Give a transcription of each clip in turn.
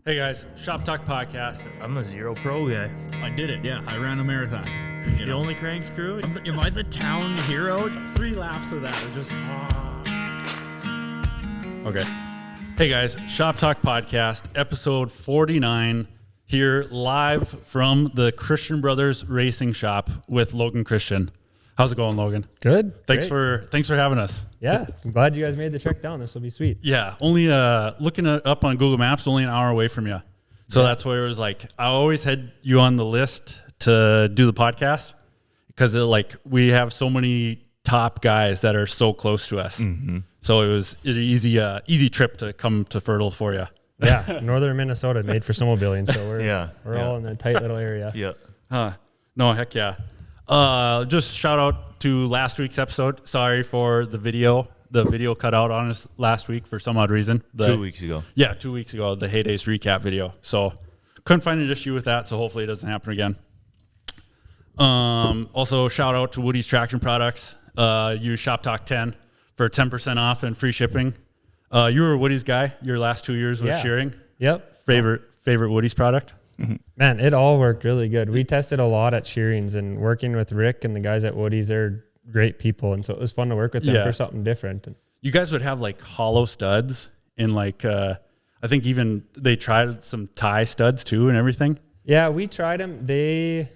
Hey guys, Shop Talk podcast. I'm a zero pro guy. I did it, yeah. I ran a marathon. The only cranks crew? Am I the town hero? 3 laps of that are just... Okay. Hey guys, Shop Talk podcast, episode 49, here live from the Christian Brothers Racing Shop with Logan Christian. How's it going, Logan? Good. Thanks for having us. Yeah, I'm glad you guys made the trek down. This will be sweet. Yeah, only looking up on Google Maps, only an hour away from you. So that's why it was like, I always had you on the list to do the podcast because we have so many top guys that are so close to us. Mm-hmm. So it was an easy trip to come to Fertile for you. Yeah, northern Minnesota made for snowmobiling, so we're all in a tight little area. Yeah. No, heck yeah. Just shout out to last week's episode. Sorry for the video. The video cut out on us last week for some odd reason. 2 weeks ago. Yeah, 2 weeks ago, the Heydays recap video. So couldn't find an issue with that, so hopefully it doesn't happen again. Also, shout out to Woody's Traction Products. Use SHOPTALK 10 for 10% off and free shipping. You were a Woody's guy your last 2 years with shearing. Yep. Favorite Woody's product? Mm-hmm. Man, it all worked really good. We tested a lot at shearings, and working with Rick and the guys at Woody's, they're great people, and so it was fun to work with them for something different. You guys would have hollow studs and I think even they tried some tie studs too and everything. Yeah, we tried them. They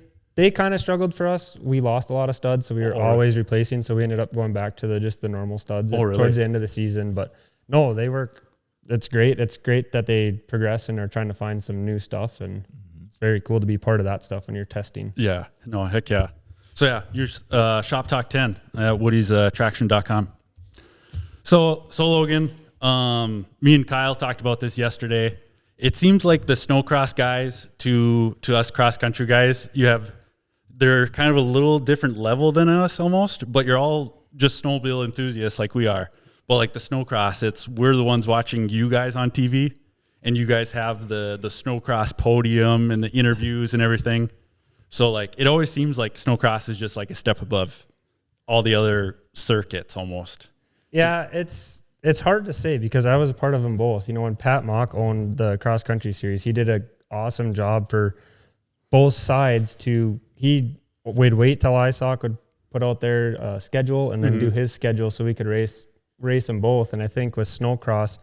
kind of struggled for us. We lost a lot of studs, so we were always replacing. So we ended up going back to just the normal studs towards the end of the season. But no, they work. It's great. It's great that they progress and are trying to find some new stuff, and it's very cool to be part of that stuff when you're testing. Yeah, no, heck yeah. So yeah, use SHOPTALK 10 at Woody'sTraction.com. So Logan, me and Kyle talked about this yesterday. It seems like the snowcross guys to us cross country guys, they're kind of a little different level than us almost, but you're all just snowmobile enthusiasts like we are. But the snowcross, we're the ones watching you guys on TV, and you guys have the snowcross podium and the interviews and everything. So it always seems like snowcross is just a step above all the other circuits almost. Yeah, it's hard to say because I was a part of them both. You know, when Pat Mock owned the cross country series, he did an awesome job for both sides. He would wait till ISOC would put out their schedule and then do his schedule so we could race them both. And I think with snowcross,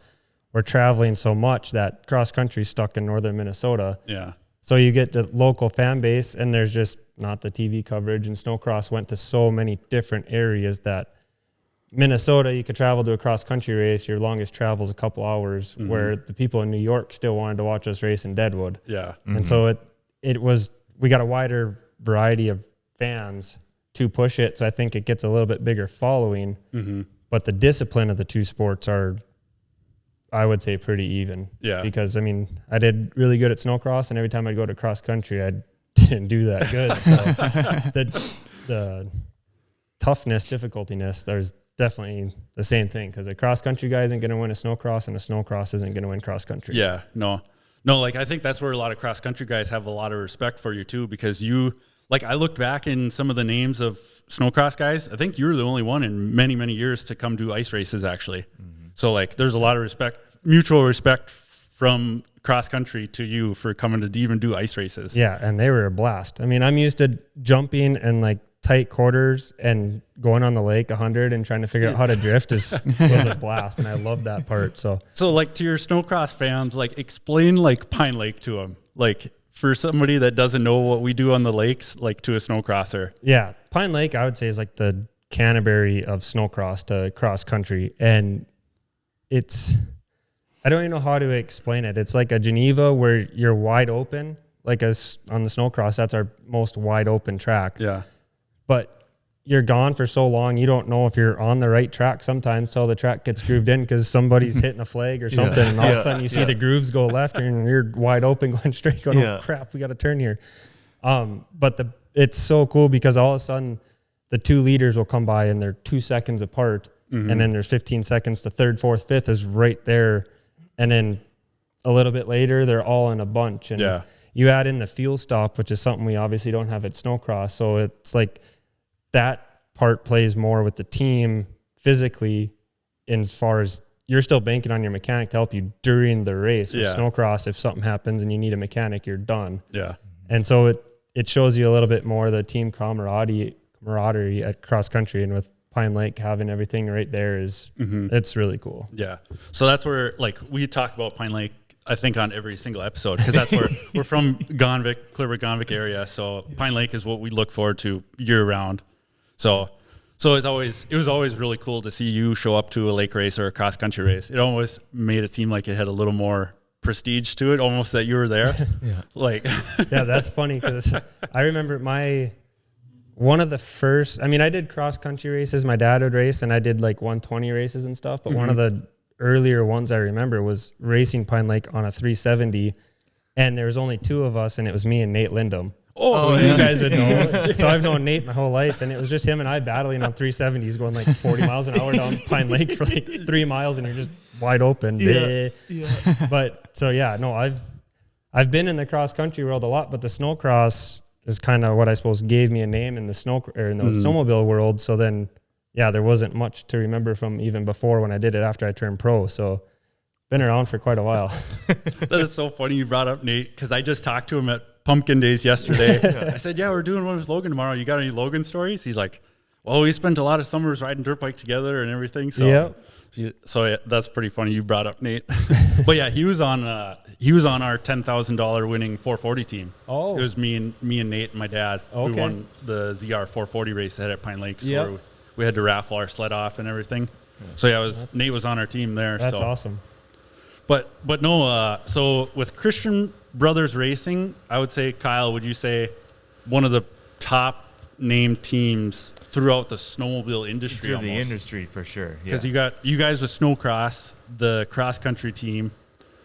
we're traveling so much that cross country stuck in northern Minnesota. Yeah. So you get the local fan base, and there's just not the TV coverage. And snowcross went to so many different areas that Minnesota, you could travel to a cross country race. Your longest travel is a couple hours, where the people in New York still wanted to watch us race in Deadwood. Yeah. And so we got a wider variety of fans to push it. So I think it gets a little bit bigger following. Mm-hmm. But the discipline of the two sports are, I would say, pretty even. Yeah. Because, I did really good at snowcross, and every time I'd go to cross country, I didn't do that good. So the toughness, difficultiness, there's definitely the same thing, because a cross country guy isn't going to win a snowcross, and a snowcross isn't going to win cross country. Yeah. No, I think that's where a lot of cross country guys have a lot of respect for you too, because I looked back in some of the names of snowcross guys. I think you were the only one in many, many years to come do ice races, actually. Mm-hmm. So, there's a lot of mutual respect from cross country to you for coming to even do ice races. Yeah, and they were a blast. I'm used to jumping in tight quarters and going on the lake 100 and trying to figure out how to drift was a blast, and I love that part. So to your snowcross fans, explain Pine Lake to them. For somebody that doesn't know what we do on the lakes, to a snowcrosser. Yeah, Pine Lake, I would say, is the Canterbury of snowcross to cross country. And I don't even know how to explain it. It's like a Geneva where you're wide open, on the snowcross, that's our most wide open track. Yeah. But you're gone for so long, you don't know if you're on the right track sometimes till the track git's grooved in because somebody's hitting a flag or something, and all of a sudden you see the grooves go left and you're wide open going straight, going, oh crap, we got to turn here. But it's so cool because all of a sudden the two leaders will come by and they're 2 seconds apart, and then there's 15 seconds to third, fourth, fifth is right there, and then a little bit later they're all in a bunch, and you add in the fuel stop, which is something we obviously don't have at snowcross, so it's that part plays more with the team physically, as far as you're still banking on your mechanic to help you during the race. With Yeah. snowcross, if something happens and you need a mechanic, you're done. Yeah. And so it shows you a little bit more the team camaraderie at cross country, and with Pine Lake having everything right there is it's really cool. Yeah. So that's where, like, we talk about Pine Lake, I think, on every single episode, because that's where we're from, Clearwater Gonvick area. So Pine Lake is what we look forward to year round. So it was always really cool to see you show up to a lake race or a cross country race. It always made it seem like it had a little more prestige to it, almost, that you were there. Yeah. Like, Yeah, that's funny because I remember one of the first, I mean, I did cross country races. My dad would race, and I did like 120 races and stuff. But one of the earlier ones I remember was racing Pine Lake on a 370, and there was only 2 of us, and it was me and Nate Lindum. oh, You guys would know. So I've known Nate my whole life, and it was just him and I battling on 370s, going like 40 miles an hour down Pine Lake for like 3 miles, and you're just wide open. Yeah. But so yeah, no, I've been in the cross country world a lot, but the snowcross is kind of what I suppose gave me a name in the snowmobile world. So then, yeah, there wasn't much to remember from even before when I did it after I turned pro. So been around for quite a while. that is so funny you brought up Nate, because I just talked to him at Pumpkin Days yesterday. I said, yeah, we're doing one with Logan tomorrow. You got any Logan stories? He's like, well, we spent a lot of summers riding dirt bike together and everything. So, yeah, that's pretty funny you brought up Nate. But yeah, he was on our $10,000 winning 440 team. Oh. It was me and Nate and my dad. Okay. We won the ZR 440 race ahead at Pine Lake. So Yep. we had to raffle our sled off and everything. So yeah, Nate was on our team there. That's so awesome. But no, so with Christian Brothers Racing, I would say, Kyle, would you say one of the top named teams throughout the snowmobile industry? Through almost? the industry, for sure. Because you guys with Snowcross, the cross country team,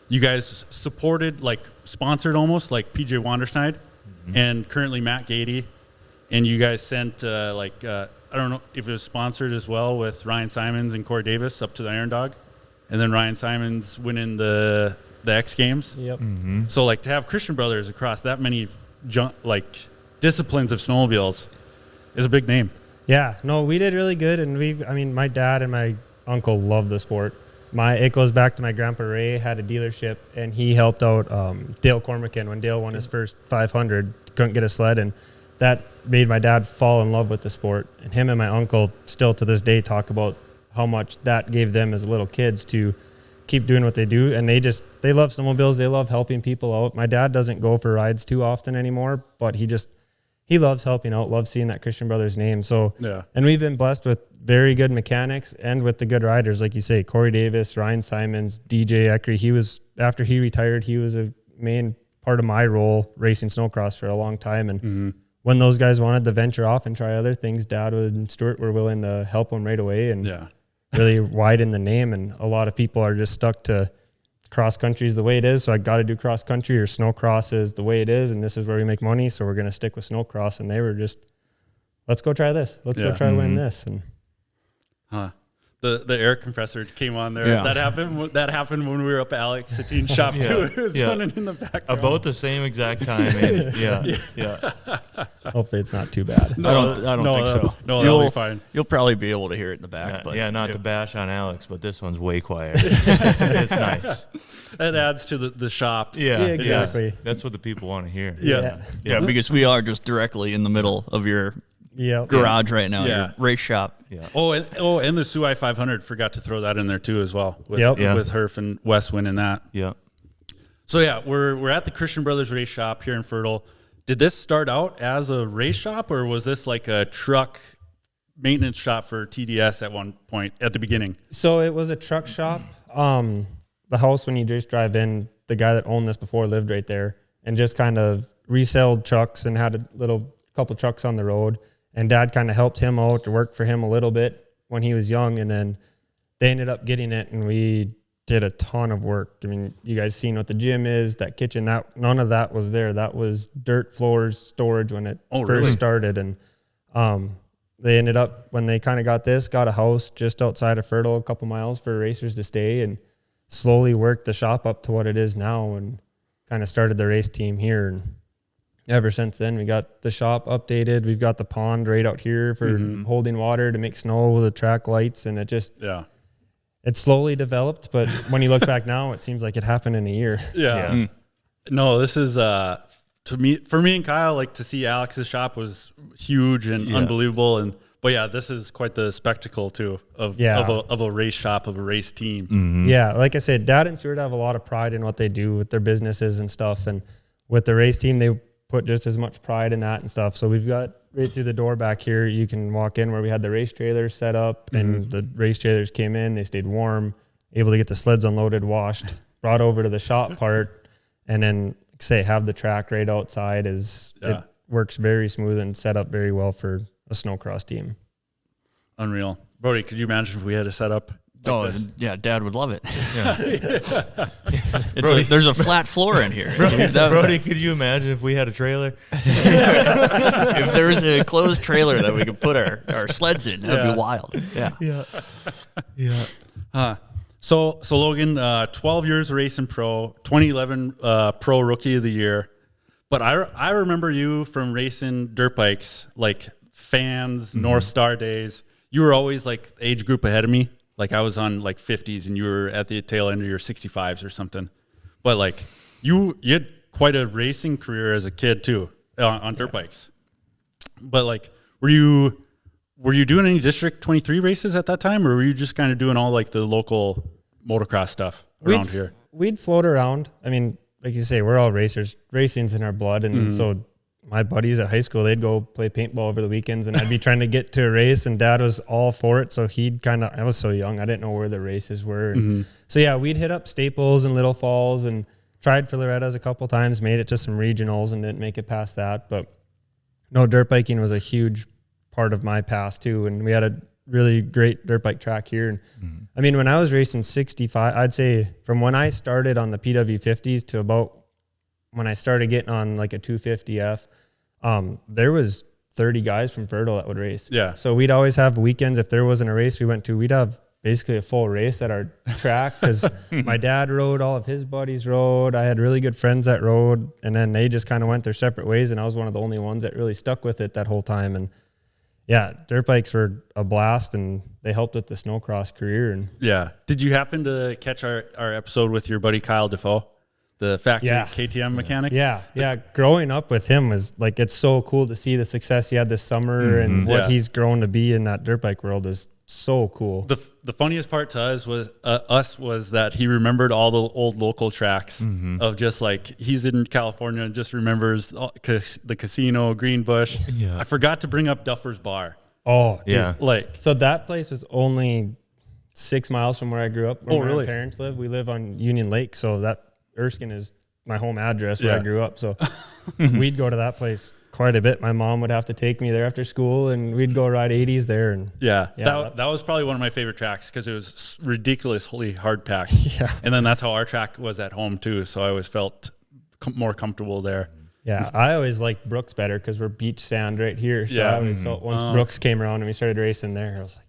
you guys supported, like sponsored almost, like PJ Wanderschneid and currently Matt Gady. And you guys sent I don't know if it was sponsored as well with Ryan Simons and Corey Davis up to the Iron Dog. And then Ryan Simons winning the X Games. Yep. So like to have Christian Brothers across that many disciplines of snowmobiles is a big name. Yeah, no, we did really good, and my dad and my uncle love the sport. It goes back to my grandpa Ray had a dealership, and he helped out Dale Cormacan when Dale won his first 500, couldn't get a sled, and that made my dad fall in love with the sport. And him and my uncle still to this day talk about how much that gave them as little kids to keep doing what they do. And they love snowmobiles. They love helping people out. My dad doesn't go for rides too often anymore, but he loves helping out, loves seeing that Christian Brothers name. So, Yeah. And we've been blessed with very good mechanics and with the good riders, like you say, Corey Davis, Ryan Simons, DJ Eckery. After he retired, he was a main part of my role racing snowcross for a long time. And when those guys wanted to venture off and try other things, Dad and Stuart were willing to help them right away and really widen the name. And a lot of people are just stuck to cross country is the way it is. So I got to do cross country, or snowcross is the way it is. And this is where we make money. So we're going to stick with snowcross. And they were just, let's go try this. Let's go try to win this. And The air compressor came on there. Yeah. That happened when we were up at Alex Satine shop too. It was running in the background. About the same exact time. Yeah. hopefully it's not too bad. I don't think so. No, that'll be fine. You'll probably be able to hear it in the back. But Not to bash on Alex, but this one's way quieter. It's nice. That adds to the shop. Yeah, exactly. That's what the people want to hear. Yeah, because we are just directly in the middle of your garage right now, your race shop. Yeah. And the Suai 500, forgot to throw that in there too as well. With Herf and Wes winning that. Yeah. So yeah, we're at the Christian Brothers Race Shop here in Fertile. Did this start out as a race shop, or was this like a truck maintenance shop for TDS at one point at the beginning? So it was a truck shop. The house, when you just drive in, the guy that owned this before lived right there, and just kind of resold trucks and had a couple trucks on the road. And Dad kind of helped him out to work for him a little bit when he was young. And then they ended up getting it, and we did a ton of work. I mean, you guys seen what the gym is, that kitchen, none of that was there. That was dirt floors storage when it first started. And they ended up, when they kind of got a house just outside of Fertile, a couple miles for racers to stay, and slowly worked the shop up to what it is now, and kind of started the race team here. And ever since then, we got the shop updated. We've got the pond right out here for holding water to make snow with the track lights. And it It slowly developed, but when you look back now, it seems like it happened in a year. Yeah. No, this is for me and Kyle, like to see Alex's shop was huge and unbelievable. But yeah, this is quite the spectacle too of a race shop, of a race team. Mm-hmm. Yeah, like I said, Dad and Stuart have a lot of pride in what they do with their businesses and stuff. And with the race team, they put just as much pride in that and stuff. So we've got right through the door back here, you can walk in where we had the race trailers set up, and the race trailers came in, they stayed warm, able to get the sleds unloaded, washed, brought over to the shop part, and then say have the track right outside. It works very smooth and set up very well for a snowcross team. Unreal. Brody, could you imagine if we had a setup like this? Yeah, Dad would love it. Brody, there's a flat floor in here. Brody, could you imagine if we had a trailer? If there was a closed trailer that we could put our sleds in, that'd be wild. Yeah. So Logan, 12 years racing pro, 2011 pro rookie of the year. But I remember you from racing dirt bikes, like Fans, North Star days. You were always like age group ahead of me. Like I was on like 50s and you were at the tail end of your 65s or something. But like you had quite a racing career as a kid too on dirt bikes. But like were you doing any District 23 races at that time, or were you just kind of doing all like the local motocross stuff around here? We'd float around. I mean, like you say, we're all racers. Racing's in our blood, and so my buddies at high school, they'd go play paintball over the weekends, and I'd be trying to get to a race, and Dad was all for it. So I was so young, I didn't know where the races were. So yeah, we'd hit up Staples and Little Falls and tried for Loretta's a couple times, made it to some regionals and didn't make it past that. But no, dirt biking was a huge part of my past too. And we had a really great dirt bike track here. And I mean, when I was racing 65, I'd say from when I started on the PW50s to about when I started getting on like a 250F, there was 30 guys from Fertile that would race. Yeah. So we'd always have weekends. If there wasn't a race we went to, we'd have basically a full race at our track because my dad rode, all of his buddies rode. I had really good friends that rode, and then they just kind of went their separate ways. And I was one of the only ones that really stuck with it that whole time. And yeah, dirt bikes were a blast, and they helped with the snowcross career. And yeah. Did you happen to catch our episode with your buddy Kyle Defoe, the factory KTM mechanic? Yeah. Growing up with him was like, it's so cool to see the success he had this summer and what he's grown to be in that dirt bike world is so cool. The funniest part to us was that he remembered all the old local tracks of just like, he's in California and just remembers the casino, Greenbush. Yeah. I forgot to bring up Duffer's Bar. Oh, dude. Yeah. Like, so that place was only 6 miles from where I grew up. Where my parents live. We live on Union Lake. So that Erskine is my home address where I grew up. So we'd go to that place quite a bit. My mom would have to take me there after school, and we'd go ride 80s there. And that was probably one of my favorite tracks because it was ridiculously hard packed. Yeah. And then that's how our track was at home too. So I always felt more comfortable there. Yeah. I always liked Brooks better because we're beach sand right here. So I always felt once Brooks came around and we started racing there, I was like,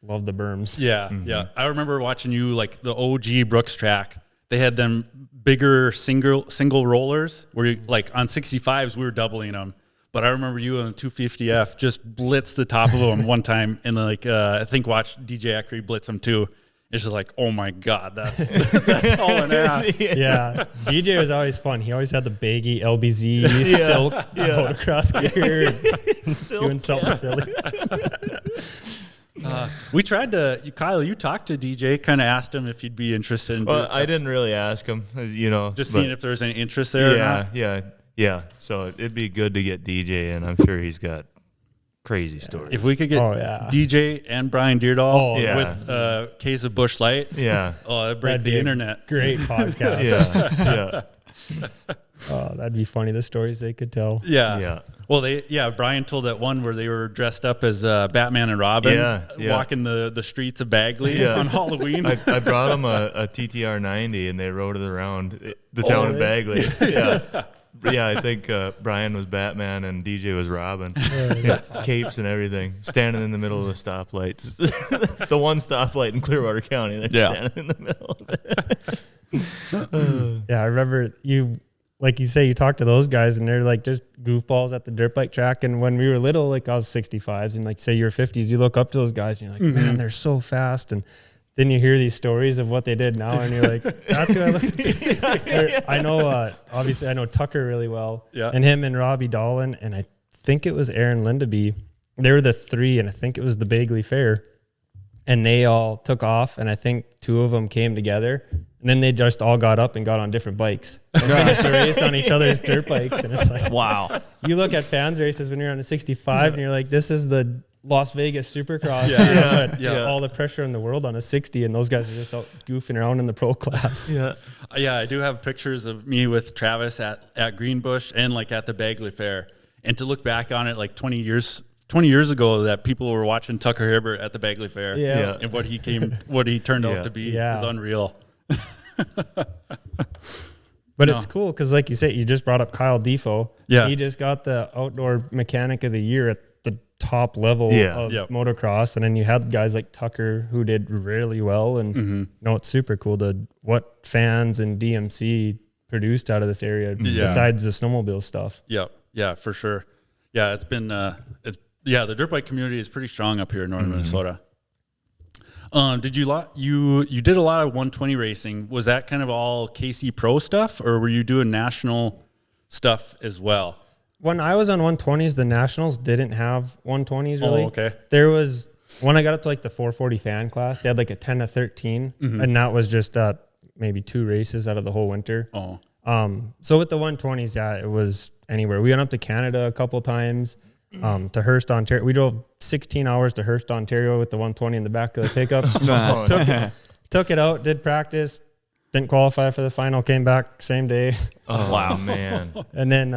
love the berms. Yeah. Yeah. I remember watching you like the OG Brooks track. They had them bigger single rollers where you, like on 65s, we were doubling them. But I remember you on the 250F just blitzed the top of them one time. And like, I think watched DJ Eckery blitz them too. It's just like, oh my God, that's all an ass. Yeah. DJ was always fun. He always had the baggy LBZ silk motocross gear. Doing something silly. We tried to, Kyle, you talked to DJ, kind of asked him if he'd be interested in Well, I didn't really ask him, just seeing if there was any interest there. Yeah. So it'd be good to get DJ, and I'm sure he's got crazy stories. If we could get DJ and Brian Dyrdahl with a case of Busch Light, that'd break the internet. Great podcast. Yeah. Oh, that'd be funny. The stories they could tell. Yeah. Well, Brian told that one where they were dressed up as Batman and Robin, walking the streets of Bagley on Halloween. I brought them a TTR 90, and they rode it around the town of Bagley. Yeah, I think Brian was Batman and DJ was Robin. Capes and everything, standing in the middle of the stoplights. The one stoplight in Clearwater County, they're standing in the middle of it. I remember you. Like you say, you talk to those guys and they're like just goofballs at the dirt bike track. And when we were little, like I was 65s and like say you're 50s, you look up to those guys and you're like, man, they're so fast. And then you hear these stories of what they did now, and you're like, that's who I look. I know, obviously, I know Tucker really well, and him and Robbie Dolan, and I think it was Aaron Lindeby. They were the three, and I think it was the Bagley Fair, and they all took off, and I think two of them came together, and then they just all got up and got on different bikes and finished the race on each other's dirt bikes, and it's like, wow. You look at fans races when you're on a 65, and you're like, this is the Las Vegas Supercross, all the pressure in the world on a 60, and those guys are just out goofing around in the pro class. I do have pictures of me with Travis at Greenbush and like at the Bagley Fair, and to look back on it like 20 years ago, that people were watching Tucker Hibbert at the Bagley Fair, and what he turned out to be is unreal. But it's cool because, like you said, you just brought up Kyle Defoe. He just got the Outdoor Mechanic of the Year at top level of motocross, and then you had guys like Tucker who did really well, and it's super cool to what fans and DMC produced out of this area besides the snowmobile stuff. For sure. It's been the dirt bike community is pretty strong up here in northern Minnesota. Did you did a lot of 120 racing? Was that kind of all KC Pro stuff, or were you doing national stuff as well? When I was on 120s, the Nationals didn't have 120s really. Oh, okay. There was, when I got up to like the 440 fan class, they had like a 10 to 13, and that was just maybe 2 races out of the whole winter. So with the 120s, it was anywhere. We went up to Canada a couple times, to Hearst, Ontario. We drove 16 hours to Hearst, Ontario with the 120 in the back of the pickup. Took it out, did practice. Didn't qualify for the final, came back same day. Oh, wow, man. And then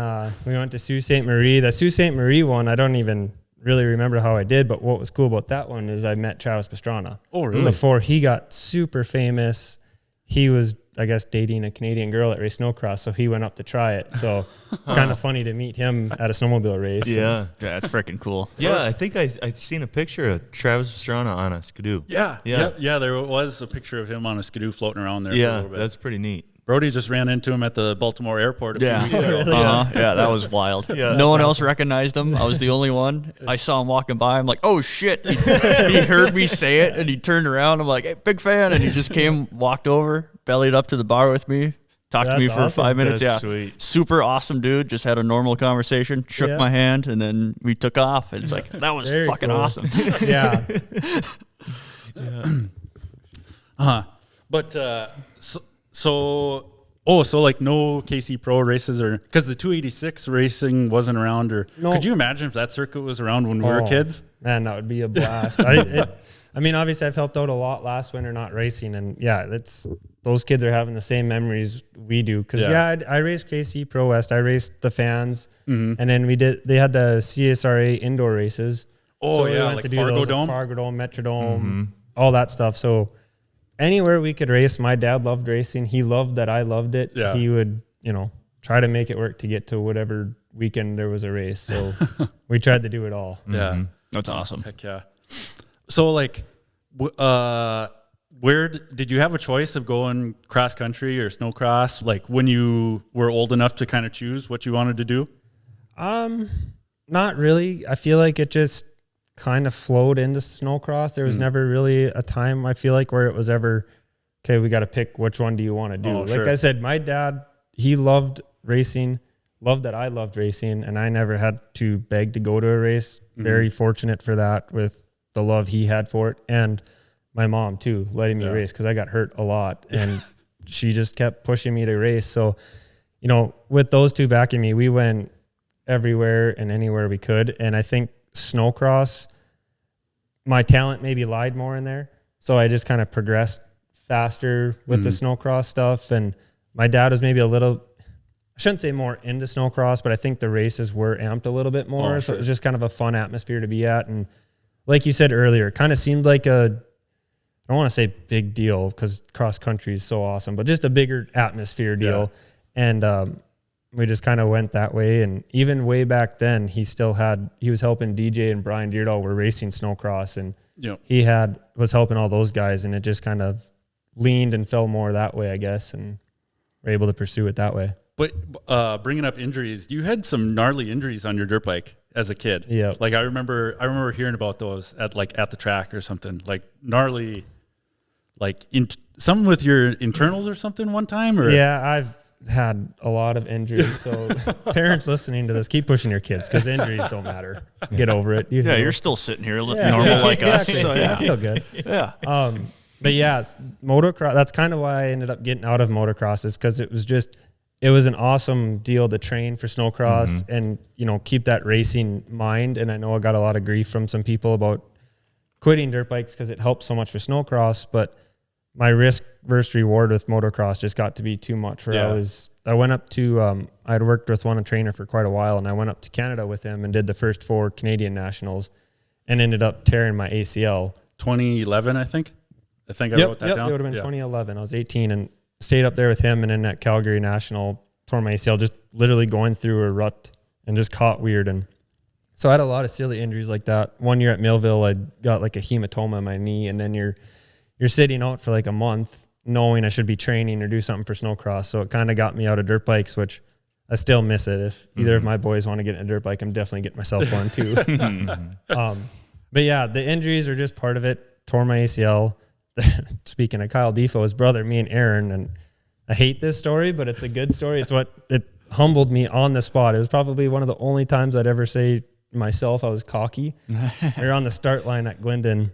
we went to Sault Ste. Marie. The Sault Ste. Marie one, I don't even really remember how I did, but what was cool about that one is I met Travis Pastrana. Oh, really? Before he got super famous, he was, I guess, dating a Canadian girl that raced snowcross, so he went up to try it. So kind of funny to meet him at a snowmobile race. Yeah, that's freaking cool. Yeah, I think I seen a picture of Travis Pastrana on a Skidoo. Yeah, there was a picture of him on a Skidoo floating around there. Yeah, that's pretty neat. Brody just ran into him at the Baltimore airport a few weeks ago. Yeah, that was wild. No one else recognized him. I was the only one. I saw him walking by. I'm like, oh, shit. He heard me say it, and he turned around. I'm like, hey, big fan. And he just walked over, bellied up to the bar with me, talked to me for 5 minutes. That's sweet. Super awesome dude. Just had a normal conversation, shook my hand, and then we took off. And it's like, that was fucking awesome. But so like no KC Pro races, or because the 286 racing wasn't around, or could you imagine if that circuit was around when we were kids? Man, that would be a blast. I mean, obviously I've helped out a lot last winter not racing, and those kids are having the same memories we do. Because I raced KC Pro West, I raced the fans, and then they had the CSRA indoor races. So we went like to do Fargo Dome, Metrodome, all that stuff. So anywhere we could race, my dad loved racing. He loved that I loved it. Yeah. He would, try to make it work to get to whatever weekend there was a race. So we tried to do it all. Yeah. That's awesome. Heck yeah. So like, where did you have a choice of going cross country or snowcross? Like when you were old enough to kind of choose what you wanted to do? Not really. I feel like it just kind of flowed into snowcross. There was never really a time, I feel like, where it was ever, okay, we got to pick which one do you want to do. I said, my dad, he loved racing, loved that I loved racing, and I never had to beg to go to a race. Very fortunate for that with the love he had for it. And my mom too, letting me race, because I got hurt a lot and she just kept pushing me to race. So, with those two backing me, we went everywhere and anywhere we could. And I think snowcross, my talent maybe lied more in there. So I just kind of progressed faster with the snowcross stuff. And my dad was maybe a little, I shouldn't say more into snowcross, but I think the races were amped a little bit more. So it was just kind of a fun atmosphere to be at. And like you said earlier, it kind of seemed like I don't want to say big deal because cross country is so awesome, but just a bigger atmosphere deal. And we just kind of went that way. And even way back then, he was helping DJ and Brian Dyrdahl were racing snowcross, and he was helping all those guys, and it just kind of leaned and fell more that way, I guess, and we're able to pursue it that way. But bringing up injuries, you had some gnarly injuries on your dirt bike as a kid. Yeah. Like I remember hearing about those at the track or something, like gnarly, like some with your internals or something one time? Or Yeah, I've had a lot of injuries. So parents listening to this, keep pushing your kids because injuries don't matter. Get over it. Yeah, you're still sitting here normal like us. Exactly. So, yeah. I feel good. Yeah. But yeah, motocross, that's kind of why I ended up getting out of motocross, is because it was an awesome deal to train for snowcross and, keep that racing mind. And I know I got a lot of grief from some people about quitting dirt bikes because it helps so much for snowcross, but my risk versus reward with motocross just got to be too much. I went up to, I had worked with one trainer for quite a while, and I went up to Canada with him and did the first 4 Canadian nationals and ended up tearing my ACL. 2011, I think I wrote that down. It would have been 2011. I was 18 and stayed up there with him, and in that Calgary National tore my ACL, just literally going through a rut and just caught weird. And so I had a lot of silly injuries like that. One year at Millville, I got like a hematoma in my knee, and then you're sitting out for like a month knowing I should be training or do something for snowcross. So it kind of got me out of dirt bikes, which I still miss it. If either of my boys want to get in a dirt bike, I'm definitely getting myself one too. But yeah, the injuries are just part of it. Tore my ACL. Speaking of Kyle Defoe's brother, me and Aaron, and I hate this story, but it's a good story. It humbled me on the spot. It was probably one of the only times I'd ever say myself I was cocky. We were on the start line at Glendon,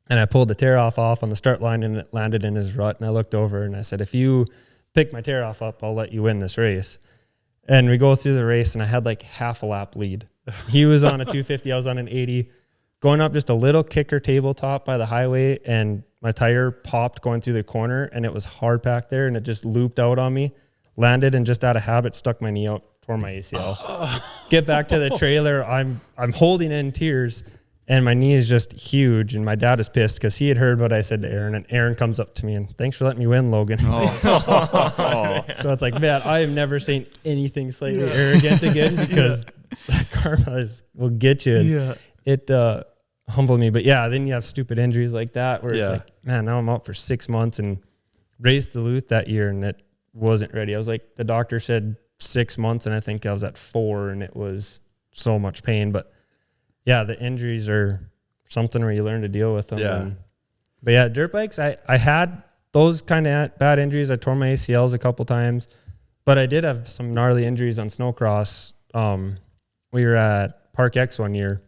and I pulled the tear-off on the start line, and it landed in his rut. And I looked over, and I said, if you pick my tear-off up, I'll let you win this race. And we go through the race, and I had like half a lap lead. He was on a 250, I was on an 80. Going up just a little kicker tabletop by the highway, and my tire popped going through the corner, and it was hard packed there, and it just looped out on me, landed, and just out of habit stuck my knee out, tore my ACL. Get back to the trailer, I'm holding in tears, and my knee is just huge, and my dad is pissed because he had heard what I said to Aaron, and Aaron comes up to me and, thanks for letting me win, Logan. So it's like, man, I have never seen anything slightly arrogant again, because karma will get you. Yeah. It humbled me. But yeah, then you have stupid injuries like that where it's like, man, now I'm out for 6 months, and raced Duluth that year, and it wasn't ready. I was like, the doctor said 6 months, and I think I was at 4, and it was so much pain. But yeah, the injuries are something where you learn to deal with them. Yeah. But yeah, dirt bikes, I had those kind of bad injuries. I tore my ACLs a couple times, but I did have some gnarly injuries on snowcross. We were at Park X one year,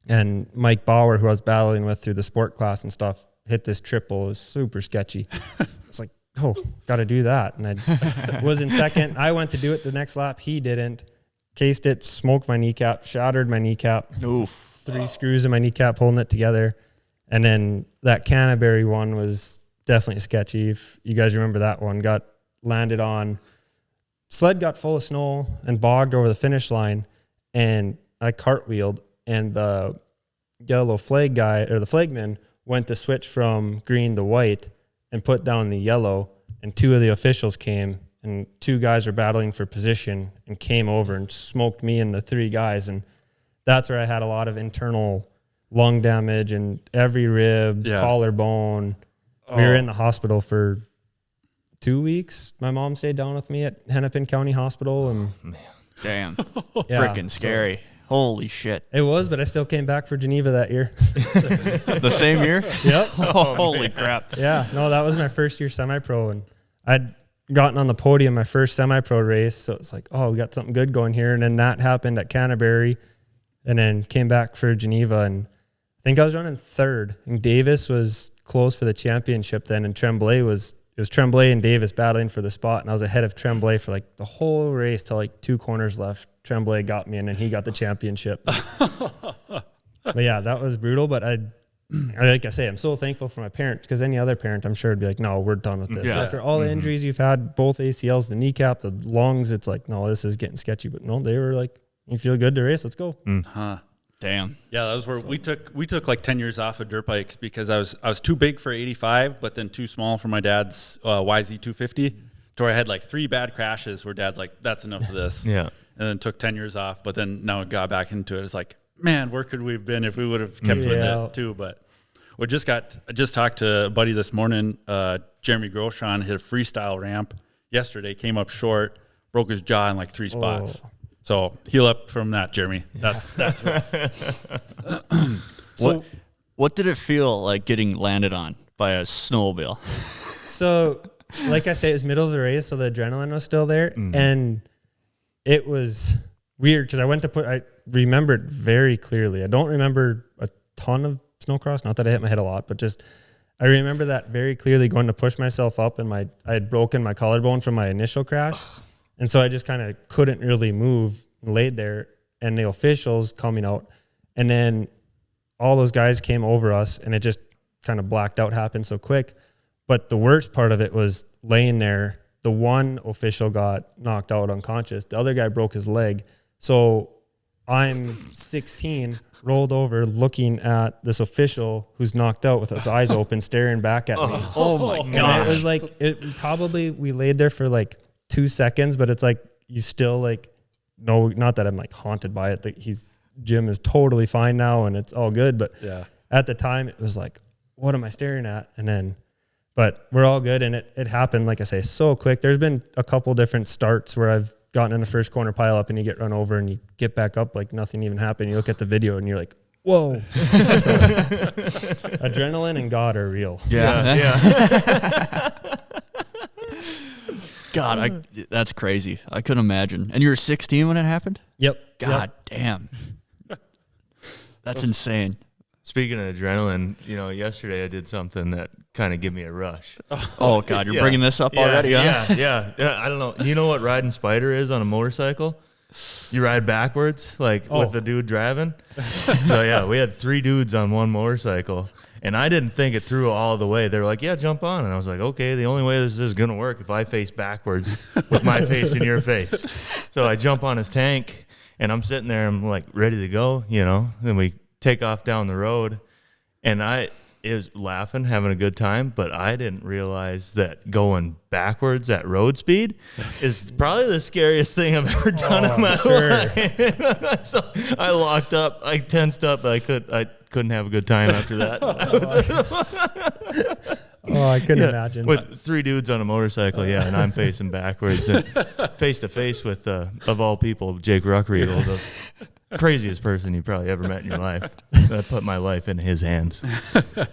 and Mike Bauer, who I was battling with through the sport class and stuff, hit this triple. It was super sketchy. It's like, oh, got to do that. And I was in second. I went to do it the next lap. He didn't. Cased it, smoked my kneecap, shattered my kneecap. Oof. 3 screws in my kneecap holding it together. And then that Canterbury one was definitely sketchy. If you guys remember that one, got landed on. Sled got full of snow and bogged over the finish line, and I cartwheeled, and the yellow flag guy, or the flagman, went to switch from green to white and put down the yellow, and 2 of the officials came, and 2 guys were battling for position and came over and smoked me and the 3 guys. And that's where I had a lot of internal lung damage and every rib, collarbone. We were in the hospital for 2 weeks. My mom stayed down with me at Hennepin County Hospital. And damn, freaking scary. Holy shit. It was, but I still came back for Geneva that year. The same year? Yep. Holy crap. Yeah, no, that was my first year semi-pro, and I'd gotten on the podium my first semi-pro race, so it's like, oh, we got something good going here. And then that happened at Canterbury, and then came back for Geneva, and I think I was running 3rd, and Davis was close for the championship then, and Tremblay was Tremblay and Davis battling for the spot, and I was ahead of Tremblay for like the whole race till like 2 corners left. Tremblay got me, and then he got the championship. But yeah, that was brutal. But like I say, I'm so thankful for my parents, because any other parent, I'm sure, would be like, no, we're done with this. Yeah. After all the injuries you've had, both ACLs, the kneecap, the lungs, it's like, no, this is getting sketchy. But no, they were like, you feel good to race, let's go. Damn. Yeah, that was where we took like 10 years off of dirt bikes, because I was too big for 85, but then too small for my dad's YZ250. So I had like 3 bad crashes where dad's like, that's enough of this. Yeah. And then took 10 years off, but then now it got back into it. It's like, man, where could we have been if we would have kept with it too? But I just talked to a buddy this morning, Jeremy Groshon, hit a freestyle ramp yesterday, came up short, broke his jaw in like 3 spots. So heal up from that, Jeremy. That's rough. What did it feel like getting landed on by a snowmobile. So, like I say, it was middle of the race, so the adrenaline was still there, and it was weird because I remembered very clearly. I don't remember a ton of snowcross, not that I hit my head a lot, but just I remember that very clearly, going to push myself up, and I had broken my collarbone from my initial crash, and so I just kind of couldn't really move, laid there, and the officials coming out, and then all those guys came over us, and it just kind of blacked out, happened so quick. But the worst part of it was laying there. The one official got knocked out unconscious. The other guy broke his leg. So I'm 16, rolled over, looking at this official who's knocked out with his eyes open, staring back at me. Oh my And God. it was like, we laid there for like 2 seconds, but it's like, you still like, no, not that I'm like haunted by it. Jim is totally fine now and it's all good. But at the time it was like, what am I staring at? But we're all good. And it happened, like I say, so quick. There's been a couple different starts where I've gotten in the first corner pile up and you get run over and you get back up like nothing even happened. You look at the video and you're like, whoa. So, adrenaline and God are real. Yeah. God, that's crazy. I couldn't imagine. And you were 16 when it happened? Yep. God damn. That's insane. Speaking of adrenaline, yesterday I did something that kind of gave me a rush. Oh, God, you're bringing this up already, huh? Yeah. I don't know. You know what riding Spider is on a motorcycle? You ride backwards, with the dude driving. So, yeah, we had 3 dudes on one motorcycle. And I didn't think it through all the way. They were like, yeah, jump on. And I was like, okay, the only way this is going to work if I face backwards with my face in your face. So I jump on his tank, and I'm sitting there. I'm, like, ready to go, Then we take off down the road. And I was laughing, having a good time. But I didn't realize that going backwards at road speed is probably the scariest thing I've ever done in my life. So I locked up. I tensed up. I couldn't have a good time after that. I couldn't imagine. With 3 dudes on a motorcycle, and I'm facing backwards and face to face with, of all people, Jake Ruckriegel, the craziest person you probably ever met in your life. I put my life in his hands.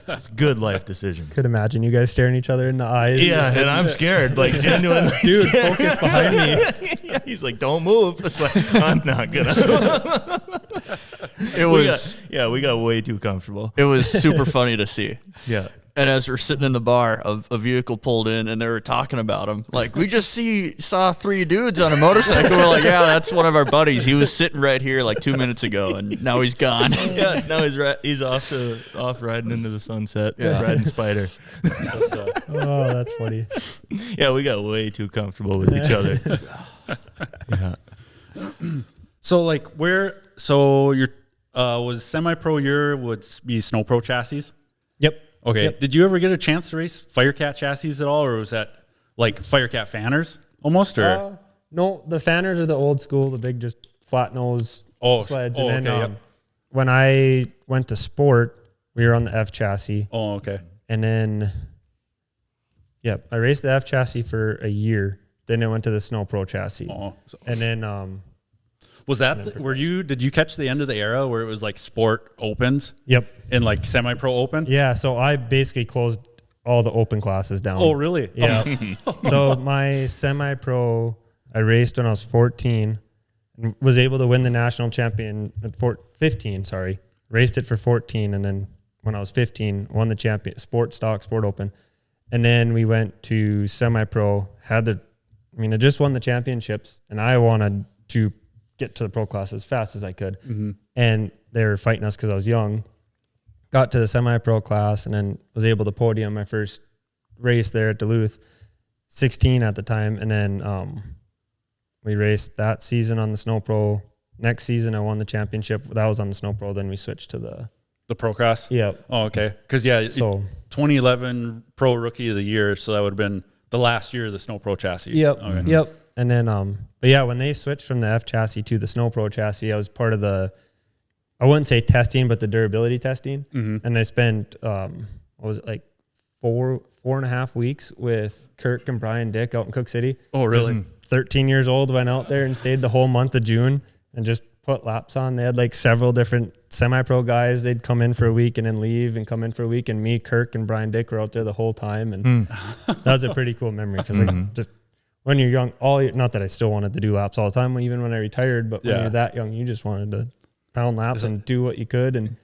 It's good life decisions. Could imagine you guys staring each other in the eyes. Yeah, and I'm scared, genuinely Dude, scared. focus behind me. Yeah, he's like, don't move. It's like, I'm not gonna. We got way too comfortable. It was super funny to see. Yeah. And as we're sitting in the bar, a vehicle pulled in, and they were talking about him. Like, we just saw 3 dudes on a motorcycle. We're like, yeah, that's one of our buddies. He was sitting right here like 2 minutes ago, and now he's gone. Yeah, now he's off riding into the sunset, riding Spider. Oh, that's funny. Yeah, we got way too comfortable with each other. Yeah. So your was semi-pro year would be snow pro chassis? Yep. Okay. Yep. Did you ever get a chance to race Firecat chassis at all, or was that like Firecat fanners almost? Or no, the fanners are the old school, the big just flat nose sleds. And then when I went to sport, we were on the F chassis. Oh, okay. And then, I raced the F chassis for a year. Then I went to the Snow Pro chassis. Oh, and then was that did you catch the end of the era where it was like sport opens? Yep. And like semi-pro open? Yeah, so I basically closed all the open classes down. Oh, really? Yeah. So my semi-pro, I raced when I was 14 and was able to win the national champion at 15, Raced it for 14, and then when I was 15, won the champion, sport open. And then we went to semi-pro, I just won the championships, and I wanted to get to the pro class as fast as I could. Mm-hmm. And they were fighting us because I was young. Got to the semi-pro class and then was able to podium my first race there at Duluth, 16 at the time. And then we raced that season on the Snow Pro. Next season, I won the championship. That was on the Snow Pro. Then we switched to the Pro Cross? Yeah. Oh, okay. Because, 2011 Pro Rookie of the Year, so that would have been the last year of the Snow Pro chassis. Yep. Okay. Yep. And then, when they switched from the F chassis to the Snow Pro chassis, I was part of I wouldn't say testing, but the durability testing. Mm-hmm. And I spent, 4.5 weeks with Kirk and Brian Dick out in Cook City. Oh, really? 13 years old, went out there and stayed the whole month of June and just put laps on. They had like several different semi-pro guys. They'd come in for a week and then leave and come in for a week. And me, Kirk, and Brian Dick were out there the whole time. And that was a pretty cool memory because like just when you're young, not that I still wanted to do laps all the time, even when I retired, but when you're that young, you just wanted to pound laps and do what you could. And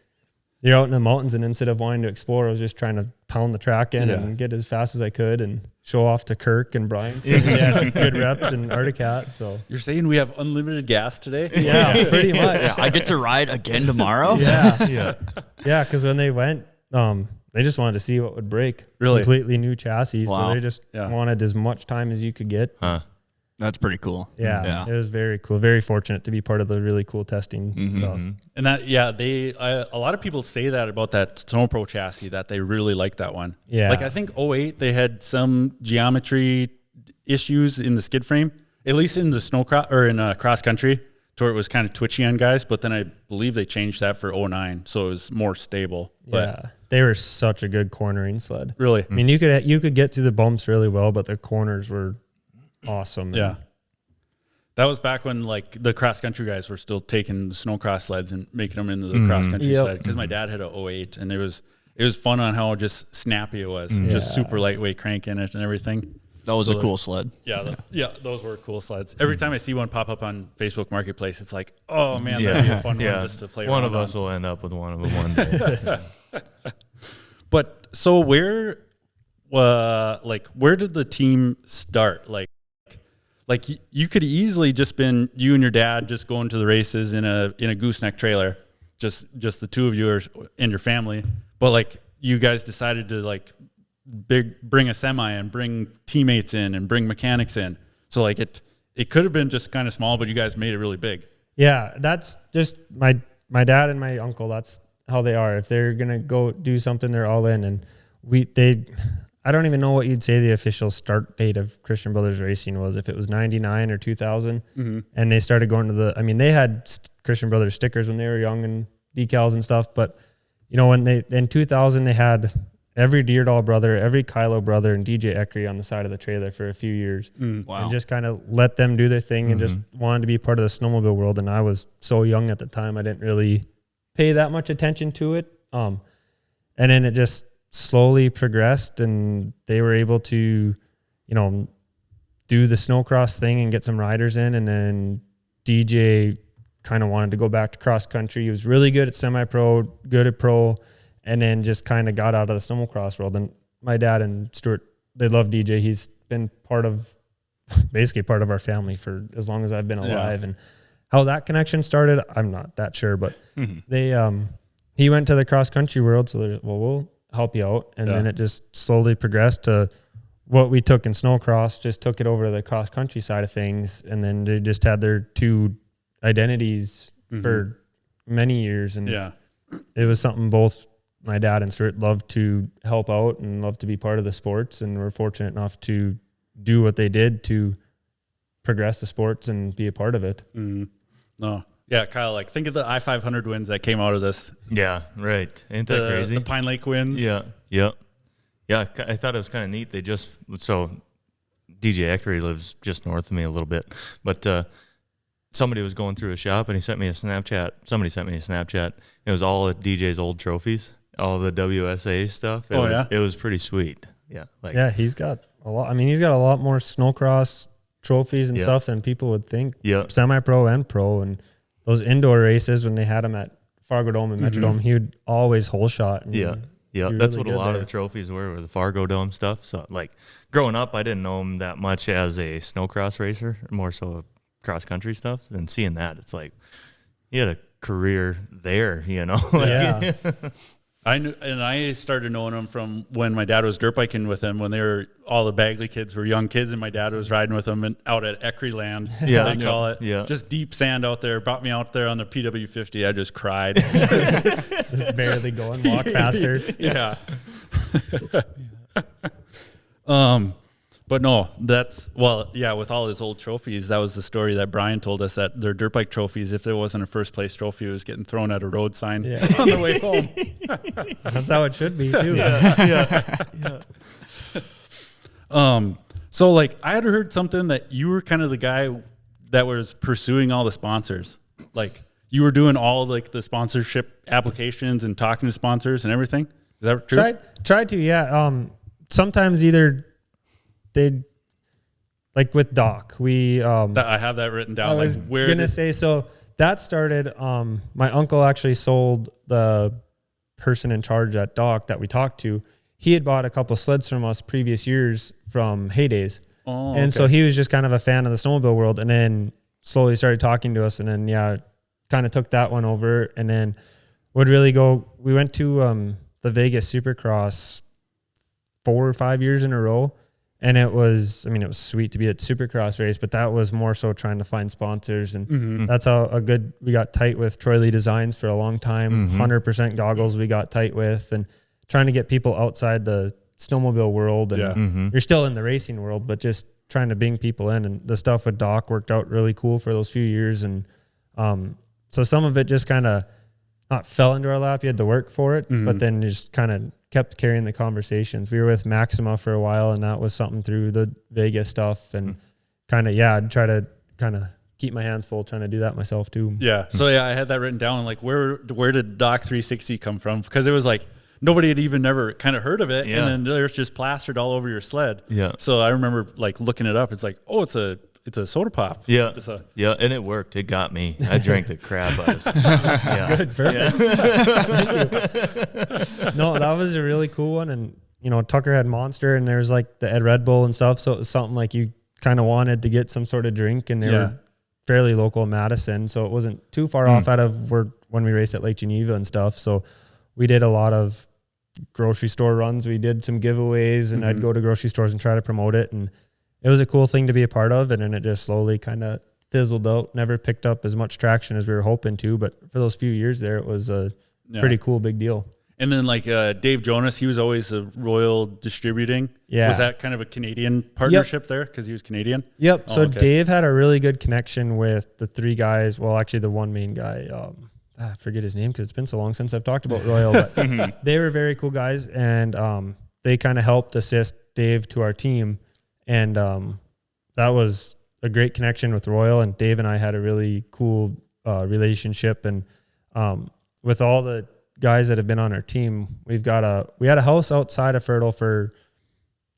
you're out in the mountains, and instead of wanting to explore, I was just trying to pound the track in and get as fast as I could and show off to Kirk and Brian. So we had good reps in Arctic. So You're saying we have unlimited gas today? yeah, pretty much. Yeah, I get to ride again tomorrow. Yeah. Because when they went, they just wanted to see what would break. Really? Completely new chassis. Wow. So they just wanted as much time as you could get. That's pretty cool. Yeah, it was very cool. Very fortunate to be part of the really cool testing stuff. And that, a lot of people say that about that Snow Pro chassis, that they really like that one. Yeah. Like I think 08, they had some geometry issues in the skid frame, at least in the snowcross or in cross country, to where it was kind of twitchy on guys. But then I believe they changed that for 09, so it was more stable. But they were such a good cornering sled. really, I mean, you could get through the bumps really well, but the corners were awesome. Yeah. That was back when like the cross country guys were still taking the snowcross sleds and making them into the cross country sled. Because my dad had a 08, and it was fun on how just snappy it was, just super lightweight crank in it and everything. That was a cool sled. Yeah, those were cool sleds. Every time I see one pop up on Facebook Marketplace, it's like, oh man, that'd be a fun one just to play. One around of us will end up with one of them one day. But so where did the team start? Like you could easily just been you and your dad just going to the races in a gooseneck trailer, just the two of you and your family. But like you guys decided to like bring a semi and bring teammates in and bring mechanics in. So like it could have been just kind of small, but you guys made it really big. Yeah, that's just my dad and my uncle. That's how they are. If they're gonna go do something, they're all in. And I don't even know what you'd say the official start date of Christian Brothers Racing was, if it was 99 or 2000. And they started going to they had Christian Brothers stickers when they were young and decals and stuff. But, you know, in 2000, they had every Dyrdahl brother, every Kylo brother, and DJ Eckery on the side of the trailer for a few years. Wow. And just kind of let them do their thing and just wanted to be part of the snowmobile world. And I was so young at the time, I didn't really pay that much attention to it. And then it just slowly progressed, and they were able to, you know, do the snowcross thing and get some riders in. And then DJ kind of wanted to go back to cross country. He was really good at semi-pro, good at pro, and then just kind of got out of the snowmocross world. And my dad and Stuart, they love DJ. He's been basically part of our family for as long as I've been alive. And how that connection started, I'm not that sure, but he went to the cross country world. So we'll help you out. And then it just slowly progressed to what we took in snowcross, just took it over to the cross country side of things. And then they just had their two identities for many years. And it was something both my dad and Stuart loved to help out and loved to be part of the sports. And we're fortunate enough to do what they did to progress the sports and be a part of it. No. Yeah, Kyle, like think of the I-500 wins that came out of this. Yeah, right. Ain't that crazy? The Pine Lake wins. Yeah. I thought it was kind of neat. So DJ Eckery lives just north of me a little bit, but somebody was going through a shop and he sent me a Snapchat. Somebody sent me a Snapchat. It was all of DJ's old trophies, all the WSA stuff. It was pretty sweet. Yeah. He's got a lot. I mean, he's got a lot more snowcross trophies and stuff than people would think. Yeah. Semi-pro and pro. And those indoor races, when they had him at Fargo Dome and Metrodome, he would always hole shot. And that's what a lot of the trophies were the Fargo Dome stuff. So, like, growing up, I didn't know him that much as a snowcross racer, more so cross-country stuff. And seeing that, it's like, he had a career there, you know? Yeah. I started knowing him from when my dad was dirt biking with him, when all the Bagley kids were young kids, and my dad was riding with them and out at Eckery Land, they call it. Yeah. Just deep sand out there. Brought me out there on the PW50. I just cried. Just barely going, walk faster. Yeah. But no, with all his old trophies, that was the story that Brian told us, that their dirt bike trophies, if there wasn't a first place trophy, it was getting thrown at a road sign on the way home. That's how it should be too. So like I had heard something that you were kind of the guy that was pursuing all the sponsors. Like you were doing all like the sponsorship applications and talking to sponsors and everything. Is that true? Tried to, yeah. Sometimes either they'd, like with Doc, I have that written down. I was gonna say, so that started, my uncle actually sold the person in charge at Doc that we talked to. He had bought a couple sleds from us previous years from Heydays. Oh, and so he was just kind of a fan of the snowmobile world, and then slowly started talking to us, and then kind of took that one over, and then would really go. We went to the Vegas Supercross 4 or 5 years in a row, and it was sweet to be at Supercross race, but that was more so trying to find sponsors, and that's how we got tight with Troy Lee Designs for a long time. 100% goggles we got tight with, and trying to get people outside the snowmobile world, and you're still in the racing world, but just trying to bring people in. And the stuff with Doc worked out really cool for those few years, and so some of it just kind of not fell into our lap. You had to work for it, but then you just kind of kept carrying the conversations. We were with Maxima for a while, and that was something through the Vegas stuff, and kind of I'd try to kind of keep my hands full trying to do that myself too. Yeah. So I had that written down. Like where did Doc 360 come from? Because it was like nobody had even never kind of heard of it, and then there's just plastered all over your sled. Yeah. So I remember like looking it up. It's like, oh, it's a soda pop. Yeah. And it worked. It got me. I drank the crap out of it. Yeah. Good. Perfect. No, that was a really cool one. And, Tucker had Monster, and there's like the Ed Red Bull and stuff. So it was something like you kind of wanted to get some sort of drink, and they were fairly local in Madison. So it wasn't too far off out of when we raced at Lake Geneva and stuff. So we did a lot of grocery store runs. We did some giveaways, and I'd go to grocery stores and try to promote it. And it was a cool thing to be a part of. And then it just slowly kind of fizzled out, never picked up as much traction as we were hoping to. But for those few years there, it was a pretty cool, big deal. And then like Dave Jonas, he was always a Royal Distributing. Yeah. Was that kind of a Canadian partnership there? Because he was Canadian? Yep. So Dave had a really good connection with the three guys. Well, actually the one main guy, I forget his name because it's been so long since I've talked about Royal, but they were very cool guys, and they kind of helped assist Dave to our team, and that was a great connection with Royal, and Dave and I had a really cool relationship, and with all the guys that have been on our team, we had a house outside of Fertile for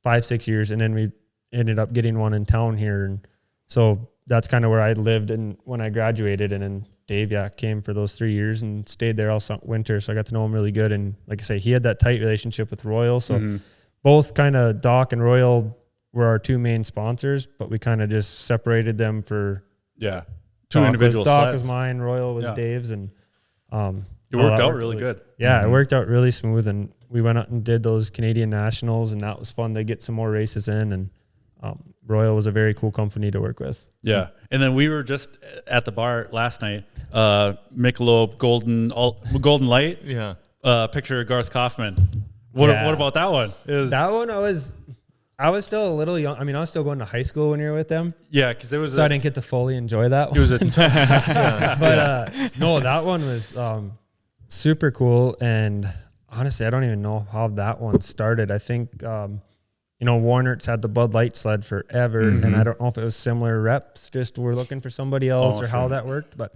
5-6 years, and then we ended up getting one in town here, and so that's kind of where I lived and when I graduated, and then Dave, came for those 3 years and stayed there all winter. So I got to know him really good. And like I say, he had that tight relationship with Royal. So both kind of Doc and Royal were our two main sponsors, but we kind of just separated them for two individual Doc sleds. was mine, Royal was Dave's, and it worked out really good. Yeah, it worked out really smooth, and we went out and did those Canadian Nationals, and that was fun to get some more races in, and Royal was a very cool company to work with. Yeah. And then we were just at the bar last night, Michelob Golden Light. Yeah. Picture of Garth Kaufman. What about that one? That one I was still a little young. I mean, I was still going to high school when you were with them. Yeah, because it was. So I didn't get to fully enjoy that one. It was a no, that one was super cool. And honestly, I don't even know how that one started. I think Warnert's had the Bud Light sled forever, and I don't know if it was similar reps, just were looking for somebody else how that worked. But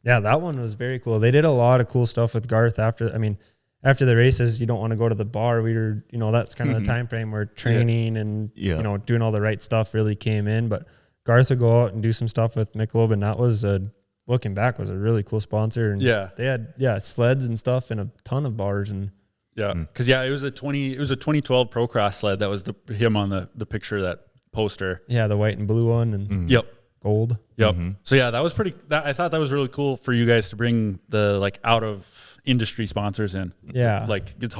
yeah, that one was very cool. They did a lot of cool stuff with Garth after the races. You don't want to go to the bar. We were, that's kind of the time frame where training and, doing all the right stuff really came in. But Garth would go out and do some stuff with Michelob, and that was looking back, was a really cool sponsor. And they had sleds and stuff in a ton of bars, and because it was a 2012 Pro Cross sled that was him on the picture, that poster. Yeah, the white and blue one, and gold. Yep. So that was I thought that was really cool for you guys to bring the like out of industry sponsors in. Yeah, like it's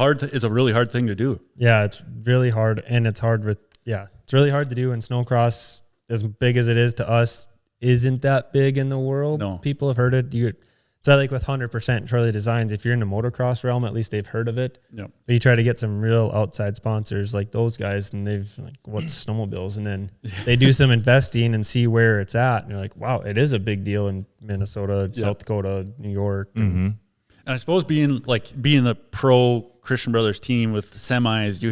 a really hard thing to do. Yeah, it's really hard, and it's really hard to do. And snowcross, as big as it is to us, isn't that big in the world. No, people have heard it. So like with 100% Troy Lee Designs, if you're in the motocross realm, at least they've heard of it. Yep. But you try to get some real outside sponsors like those guys, and they've like, what's snowmobiles? And then they do some investing and see where it's at. And you're like, wow, it is a big deal in Minnesota, South Dakota, New York. And I suppose being the pro Christian Brothers team with semis,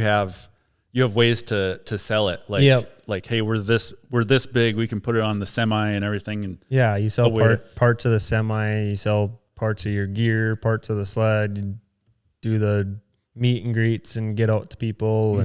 you you have ways to sell it. Like, Yep. like, hey, we're this big. We can put it on the semi and everything. And Yeah, you sell a way to- parts of the semi, you sell parts of your gear, parts of the sled, you do the meet and greets and get out to people.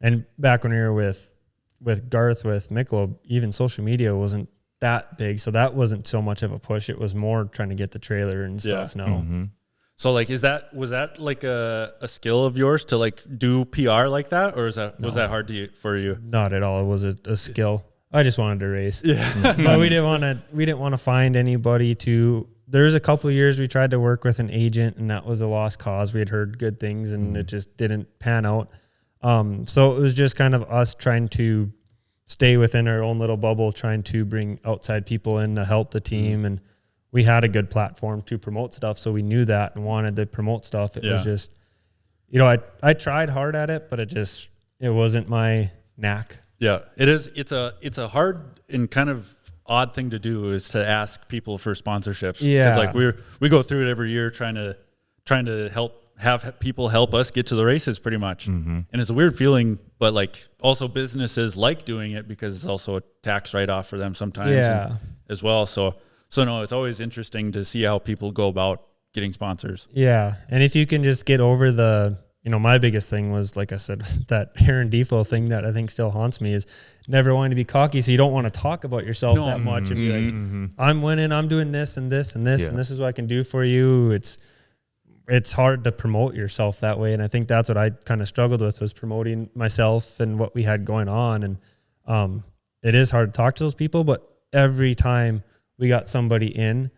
And back when we were with Garth, with Michelob, even social media wasn't that big. So that wasn't so much of a push. It was more trying to get the trailer and stuff now. So like, was that like a skill of yours to like do PR like that? Or was that hard for you? Not at all. It was a skill. I just wanted to race. Yeah. But we didn't want to find anybody to. There's a couple of years we tried to work with an agent, and that was a lost cause. We had heard good things and it just didn't pan out. So it was just kind of us trying to stay within our own little bubble, trying to bring outside people in to help the team. And we had a good platform to promote stuff. So we knew that and wanted to promote stuff. It was just, I tried hard at it, but it wasn't my knack. Yeah, it is. It's a hard and kind of odd thing to do, is to ask people for sponsorships. Yeah. Because like we go through it every year trying to have people help us get to the races pretty much. And it's a weird feeling, but like also businesses like doing it because it's also a tax write-off for them sometimes as well. So no, it's always interesting to see how people go about getting sponsors. Yeah. And if you can just get over my biggest thing was, like I said, that Aaron Defoe thing that I think still haunts me, is never wanting to be cocky. So you don't want to talk about yourself that much and be like, I'm winning, I'm doing this and this and this, and this is what I can do for you. It's hard to promote yourself that way. And I think that's what I kind of struggled with, was promoting myself and what we had going on. And it is hard to talk to those people, but every time we got somebody in,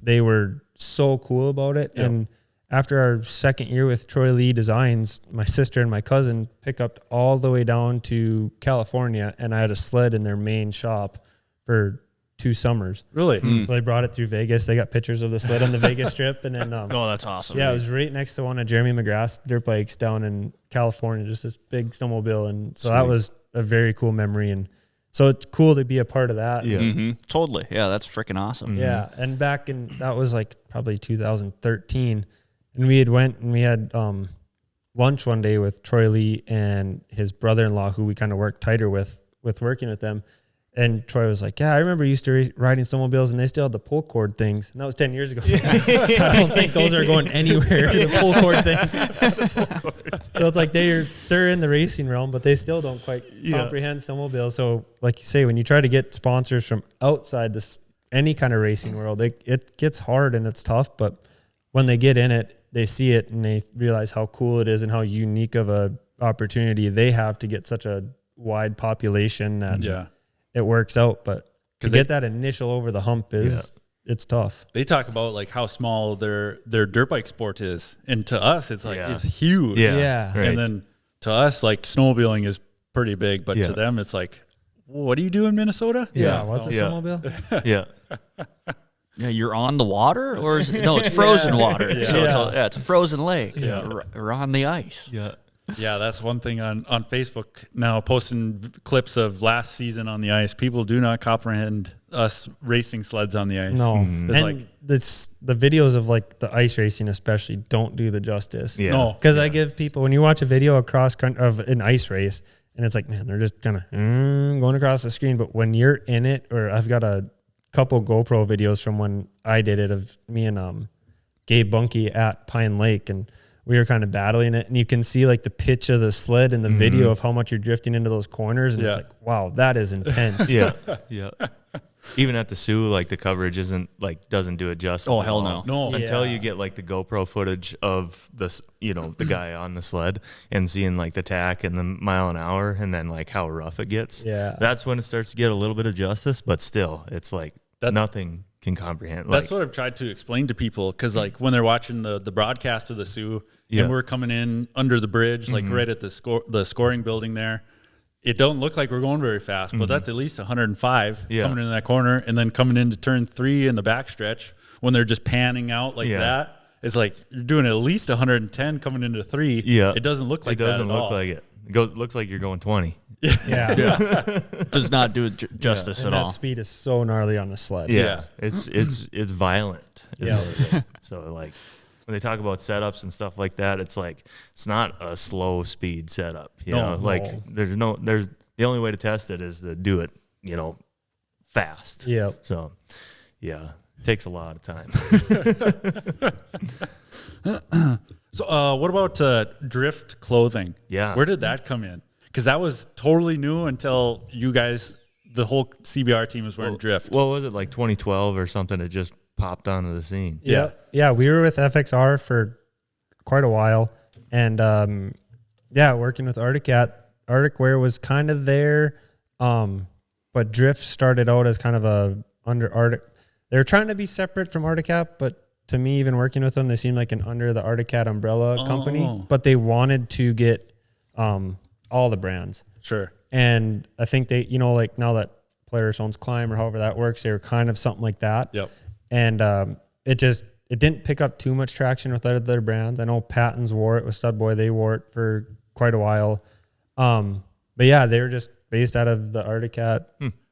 they were so cool about it. Yep. And after our second year with Troy Lee Designs, my sister and my cousin picked up all the way down to California, and I had a sled in their main shop for 2 summers. Really? So they brought it through Vegas. They got pictures of the sled on the Vegas Strip. And then, that's awesome. Yeah, it was right next to one of Jeremy McGrath's dirt bikes down in California, just this big snowmobile. And so that was a very cool memory. And so it's cool to be a part of that. Yeah. Totally. Yeah, that's freaking awesome. Yeah. And that was like probably 2013. And we had lunch one day with Troy Lee and his brother-in-law, who we kind of worked tighter with working with them. And Troy was like, yeah, I remember you used to riding snowmobiles and they still had the pull cord things. And that was 10 years ago. I don't think those are going anywhere, the pull cord thing. So it's like they're in the racing realm, but they still don't quite comprehend snowmobiles. So like you say, when you try to get sponsors from outside any kind of racing world, it gets hard and it's tough. But when they get in it, they see it and they realize how cool it is and how unique of a opportunity they have to get such a wide population that it works out. But to get that initial over the hump it's tough. They talk about like how small their dirt bike sport is, and to us it's like it's huge. Yeah. Right. And then to us, like snowmobiling is pretty big, but to them it's like, what do you do in Minnesota? Yeah. What's a snowmobile? Yeah. Yeah, you're on the water, or it's frozen water. So it's a frozen lake. Yeah, or on the ice. Yeah. Yeah, that's one thing on Facebook now, posting clips of last season on the ice. People do not comprehend us racing sleds on the ice. No. It's And like the videos of like the ice racing especially don't do the justice. Yeah. No. Because I give people, when you watch a video of an ice race, and it's like, man, they're just kind of going across the screen. But when you're in it, or I've got a couple GoPro videos from when I did it of me and Gabe Bunke at Pine Lake, and we were kind of battling it, and you can see like the pitch of the sled in the video of how much you're drifting into those corners, and it's like, wow, that is intense. Yeah. Even at the Sioux, like the coverage doesn't do it justice. Oh, at hell all. no. Until you get like the GoPro footage of this, the guy on the sled and seeing like the tack and the mile an hour, and then like how rough it gets. Yeah. That's when it starts to get a little bit of justice, but still it's like nothing can comprehend. That's what I've tried to explain to people, because like when they're watching the broadcast of the Sioux, and we're coming in under the bridge, like right at the scoring building there, it don't look like we're going very fast, but that's at least 105 coming into that corner, and then coming into turn 3 in the backstretch when they're just panning out like that. It's like you're doing at least 110 coming into 3. Yeah, it doesn't look like that at all. It doesn't look like it. It looks like you're going 20. Yeah. Does not do it justice at all. That speed is so gnarly on the sled. Yeah. It's violent. Yeah. So like, when they talk about setups and stuff like that, it's like it's not a slow speed setup. You know, like there's the only way to test it is to do it, you know, fast. Yeah. So, yeah, it takes a lot of time. So, what about drift clothing? Yeah. Where did that come in? Because that was totally new until you guys, the whole CBR team was wearing drift. What was it, like 2012 or something? It just popped onto the scene. Yeah. We were with FXR for quite a while, and working with Arctic Wear was kind of there, but drift started out as kind of a under Arctic. They were trying to be separate from Arctic, but to me, even working with them, they seemed like an under the Arctic umbrella company, but they wanted to get all the brands. Sure. And I think they, you know, like now that Polaris owns Climb or however that works, they were kind of something like that. Yep. And it didn't pick up too much traction with other brands. I know Patton's wore it with Stud Boy. They wore it for quite a while. But yeah, they were just based out of the Arctic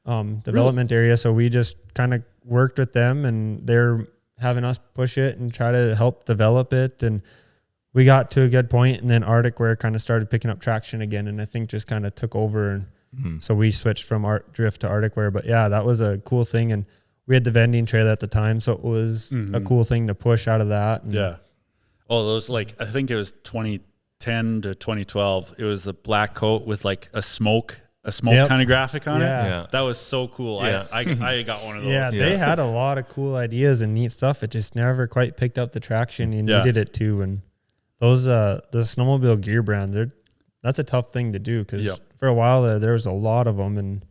development area. So we just kind of worked with them, and they're having us push it and try to help develop it. And we got to a good point, and then Arctic Wear kind of started picking up traction again, and I think just kind of took over. And so we switched from drift to Arctic Wear. But yeah, that was a cool thing. And we had the vending trailer at the time, so it was a cool thing to push out of that. And yeah. Oh, those, like, I think it was 2010 to 2012. It was a black coat with like a smoke kind of graphic on it. Yeah. That was so cool. Yeah. I got one of those. Yeah, they had a lot of cool ideas and neat stuff. It just never quite picked up the traction you needed it to. And those the snowmobile gear brands, that's a tough thing to do, because for a while there was a lot of them, and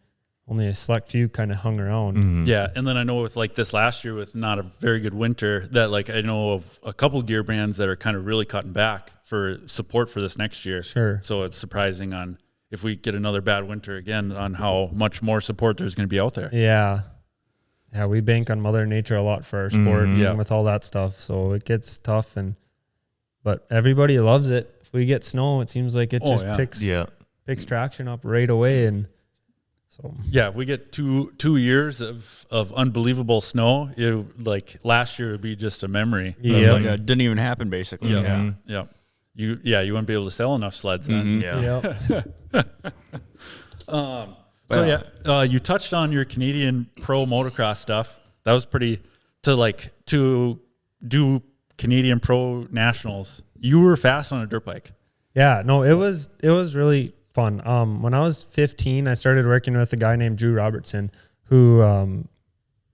only a select few kind of hung around. Yeah, and then I know with like this last year with not a very good winter, that like I know of a couple gear brands that are kind of really cutting back for support for this next year. Sure. So it's surprising on if we get another bad winter again on how much more support there's going to be out there. Yeah, we bank on Mother Nature a lot for our sport, with all that stuff. So it gets tough, but everybody loves it. If we get snow, it seems like it picks traction up right away. And so yeah, if we get two years of unbelievable snow, like last year would be just a memory. Yeah, it didn't even happen basically. Yeah. You wouldn't be able to sell enough sleds then. You touched on your Canadian pro motocross stuff. That was pretty to do Canadian pro nationals. You were fast on a dirt bike. Yeah, no, it was really fun. When I was 15, I started working with a guy named Drew Robertson, who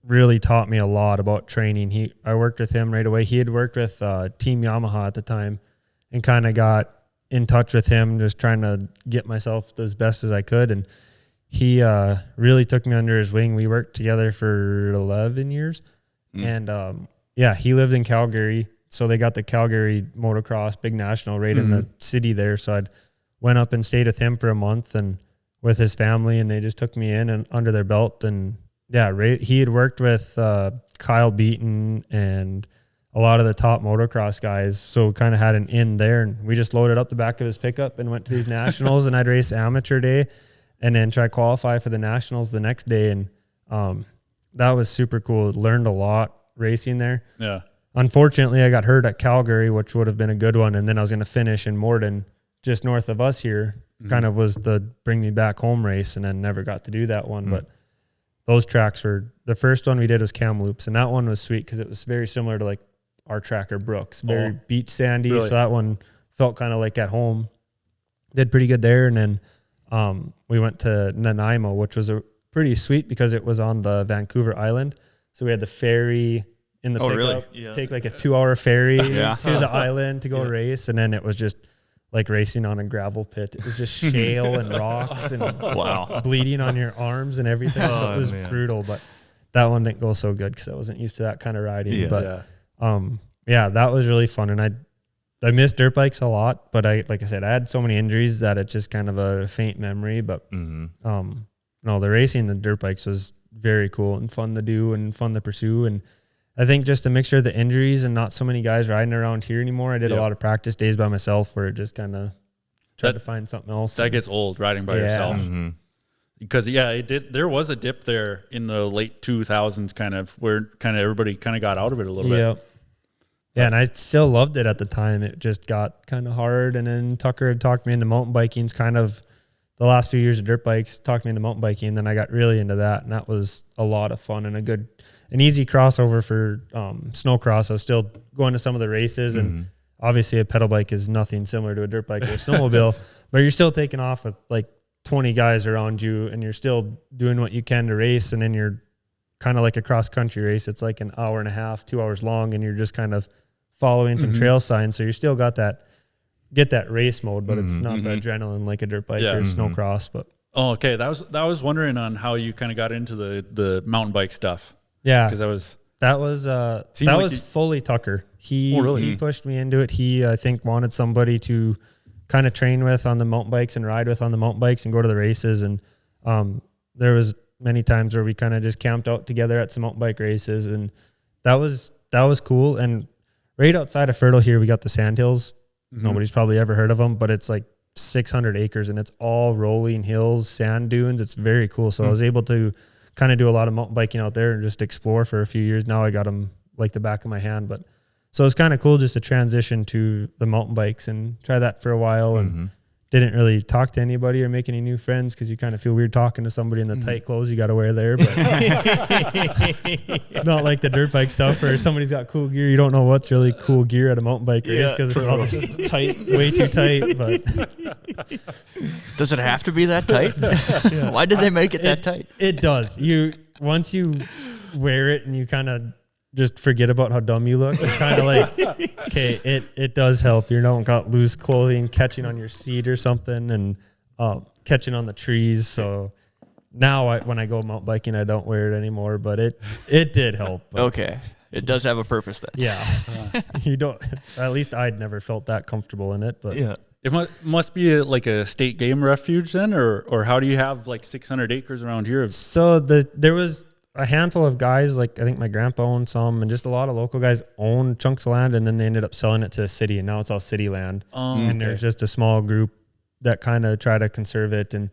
really taught me a lot about training. I worked with him right away. He had worked with Team Yamaha at the time, and kind of got in touch with him, just trying to get myself as best as I could. And he really took me under his wing. We worked together for 11 years. And he lived in Calgary. So they got the Calgary motocross big national right in the city there. So I went up and stayed with him for a month and with his family, and they just took me in and under their belt. And he had worked with Kyle Beaton and a lot of the top motocross guys, so kind of had an in there. And we just loaded up the back of his pickup and went to these nationals, and I'd race amateur day and then try to qualify for the nationals the next day. And that was super cool. Learned a lot racing there. Yeah. Unfortunately, I got hurt at Calgary, which would have been a good one. And then I was going to finish in Morden, just north of us here, kind of was the bring me back home race, and then never got to do that one. But those tracks the first one we did was Kamloops, and that one was sweet because it was very similar to like our tracker Brooks, very beach sandy. Really? So that one felt kind of like at home. Did pretty good there. And then we went to Nanaimo, which was a pretty sweet because it was on the Vancouver Island. So we had the ferry in the pickup, really? Take like a 2-hour ferry to the island to go race. And then it was just like racing on a gravel pit. It was just shale and rocks and bleeding on your arms and everything. So it was brutal, but that one didn't go so good because I wasn't used to that kind of riding. But that was really fun. And I miss dirt bikes a lot, but like I said, I had so many injuries that it's just kind of a faint memory. But the racing the dirt bikes was very cool and fun to do and fun to pursue. And I think just a mixture of the injuries and not so many guys riding around here anymore. I did a lot of practice days by myself where it just kind of tried to find something else. That gets old, riding by yourself. Because it did. There was a dip there in the late 2000s, kind of where kind of everybody kind of got out of it a little bit. Yeah, and I still loved it at the time. It just got kind of hard, and then Tucker had talked me into mountain biking. It's kind of the last few years of dirt bikes, talked me into mountain biking, and then I got really into that, and that was a lot of fun and an easy crossover for snowcross. I was still going to some of the races, and obviously a pedal bike is nothing similar to a dirt bike or a snowmobile, but you're still taking off with like 20 guys around you, and you're still doing what you can to race, and then you're kind of like a cross country race. It's like an hour and a half, 2 hours long, and you're just kind of following some trail signs. So you still got that race mode, but it's not the adrenaline like a dirt bike or snowcross. But okay, that was wondering on how you kind of got into the mountain bike stuff. Yeah, because that was fully Tucker. He pushed me into it. He, I think, wanted somebody to kind of train with on the mountain bikes and ride with on the mountain bikes and go to the races. And there was many times where we kind of just camped out together at some mountain bike races, and that was cool. And right outside of Fertile here, we got the Sandhills. Nobody's probably ever heard of them, but it's like 600 acres, and it's all rolling hills, sand dunes. It's very cool. So I was able to kind of do a lot of mountain biking out there and just explore for a few years. Now I got them like the back of my hand, but so it's kind of cool just to transition to the mountain bikes and try that for a while. And didn't really talk to anybody or make any new friends because you kind of feel weird talking to somebody in the tight clothes you got to wear there. But not like the dirt bike stuff where somebody's got cool gear. You don't know what's really cool gear at a mountain bike race because it's all just tight, way too tight. But does it have to be that tight? Why did they make it that tight? It does. Once you wear it and you kind of just forget about how dumb you look. It's kind of like, okay, it does help. You don't got loose clothing catching on your seat or something and catching on the trees. So now when I go mountain biking, I don't wear it anymore, but it did help. Okay. It does have a purpose then. Yeah. You don't, at least I'd never felt that comfortable in it, but yeah. It must be like a state game refuge then, or how do you have like 600 acres around here? So there was a handful of guys, like I think my grandpa owned some, and just a lot of local guys owned chunks of land, and then they ended up selling it to a city, and now it's all city land. And there's just a small group that kind of try to conserve it. And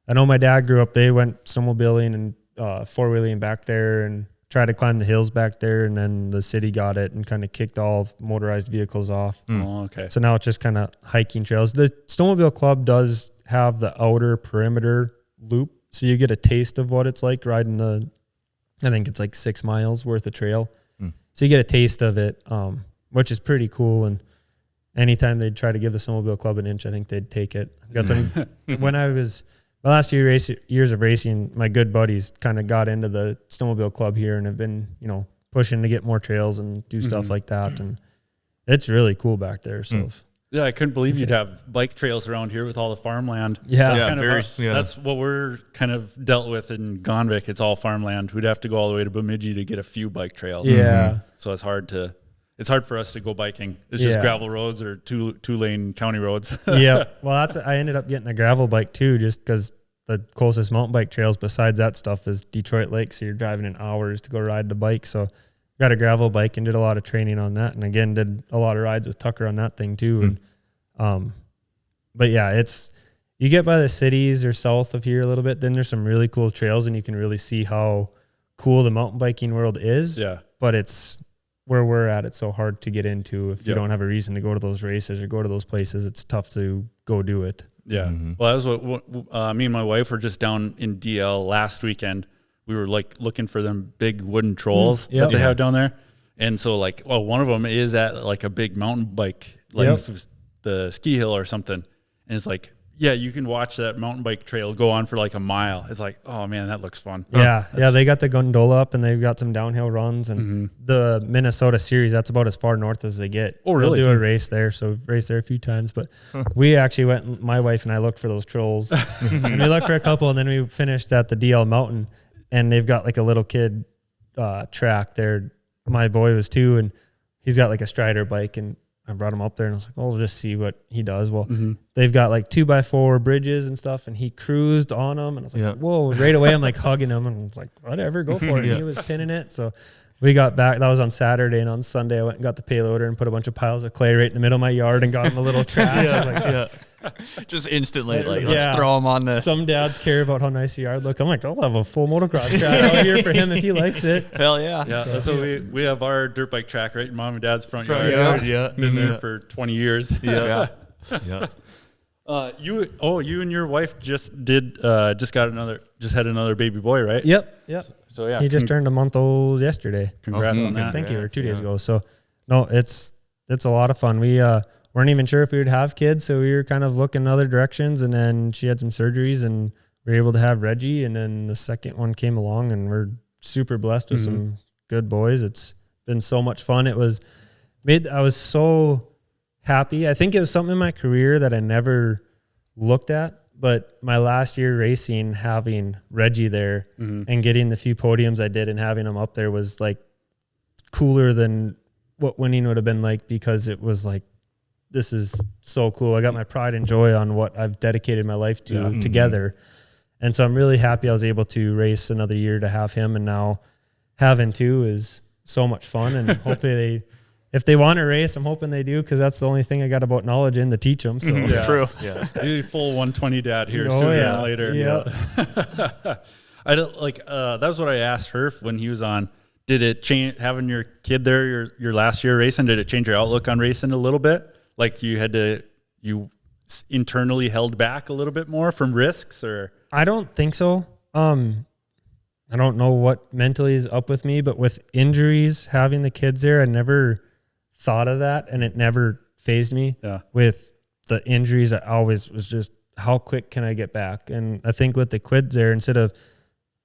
I know my dad grew up, they went snowmobiling and four-wheeling back there and tried to climb the hills back there, and then the city got it and kind of kicked all motorized vehicles off. Oh, okay. So now it's just kind of hiking trails. The Snowmobile Club does have the outer perimeter loop, so you get a taste of what it's like riding I think it's like 6 miles worth of trail. So you get a taste of it, which is pretty cool. And anytime they'd try to give the Snowmobile Club an inch, I think they'd take it. When I was, my last few years of racing, my good buddies kind of got into the Snowmobile Club here and have been, pushing to get more trails and do stuff like that. And it's really cool back there. So yeah, I couldn't believe you'd have bike trails around here with all the farmland. Yeah, that's kind of that's what we're kind of dealt with in Gonvik. It's all farmland. We'd have to go all the way to Bemidji to get a few bike trails. Yeah, so it's hard for us to go biking. It's just gravel roads or two lane county roads. Yeah, well, I ended up getting a gravel bike too, just because the closest mountain bike trails besides that stuff is Detroit Lake. So you're driving in hours to go ride the bike. So got a gravel bike and did a lot of training on that, and again did a lot of rides with Tucker on that thing too. And but yeah, you get by the cities or south of here a little bit, then there's some really cool trails, and you can really see how cool the mountain biking world is. Yeah, but it's where we're at, it's so hard to get into if you don't have a reason to go to those races or go to those places. It's tough to go do it. Yeah, well, that was what me and my wife were just down in DL last weekend. We were like looking for them big wooden trolls that they have down there. And so one of them is at like a big mountain bike, the ski hill or something. And it's like, yeah, you can watch that mountain bike trail go on for like a mile. It's like, oh man, that looks fun. Yeah. They got the gondola up and they've got some downhill runs, and the Minnesota series, that's about as far north as they get. Oh, really? They'll do a race there. So we've raced there a few times, but we actually went, my wife and I looked for those trolls and we looked for a couple, and then we finished at the DL Mountain, and they've got like a little kid track there. My boy was 2, and he's got like a Strider bike, and I brought him up there and I was like, we'll just see what he does. Well, they've got like 2x4 bridges and stuff, and he cruised on them, and I was like, whoa, right away I'm like hugging him, and I was like, whatever, go for it. And he was pinning it. So we got back, that was on Saturday, and on Sunday I went and got the payloader and put a bunch of piles of clay right in the middle of my yard and got him a little track. I was like, Just instantly, like, let's throw him on this. Some dads care about how nice your yard looks. I'm like, I'll have a full motocross track out here for him if he likes it. Hell yeah. Yeah, that's what we have our dirt bike track right in mom and dad's front Front yard. yard, Been there for 20 years. Yeah. You and your wife just had another baby boy, right? Yep. So yeah, He just turned a month old yesterday. congrats on that. Thank you. Or 2 days ago. So no, it's a lot of fun. We weren't even sure if we would have kids, so we were kind of looking other directions, and then she had some surgeries and we were able to have Reggie, and then the second one came along, and we're super blessed with some good boys. It's been so much fun. I was so happy. I think it was something in my career that I never looked at, but my last year racing, having Reggie there and getting the few podiums I did and having him up there was like cooler than what winning would have been like, because it was like, this is so cool. I got my pride and joy on what I've dedicated my life to together. And so I'm really happy I was able to race another year to have him. And now having two is so much fun. And hopefully if they want to race, I'm hoping they do, because that's the only thing I got about knowledge in to teach them. So True. Yeah. You're full 120 dad here Oh, sooner yeah. than later. Yeah. I don't like that was what I asked her when he was on. Did it change having your kid there your last year racing? Did it change your outlook on racing a little bit? Like you internally held back a little bit more from risks, or? I don't think so. I don't know what mentally is up with me, but with injuries, having the kids there, I never thought of that, and it never fazed me. Yeah. With the injuries, I always was just, how quick can I get back? And I think with the kids there, instead of,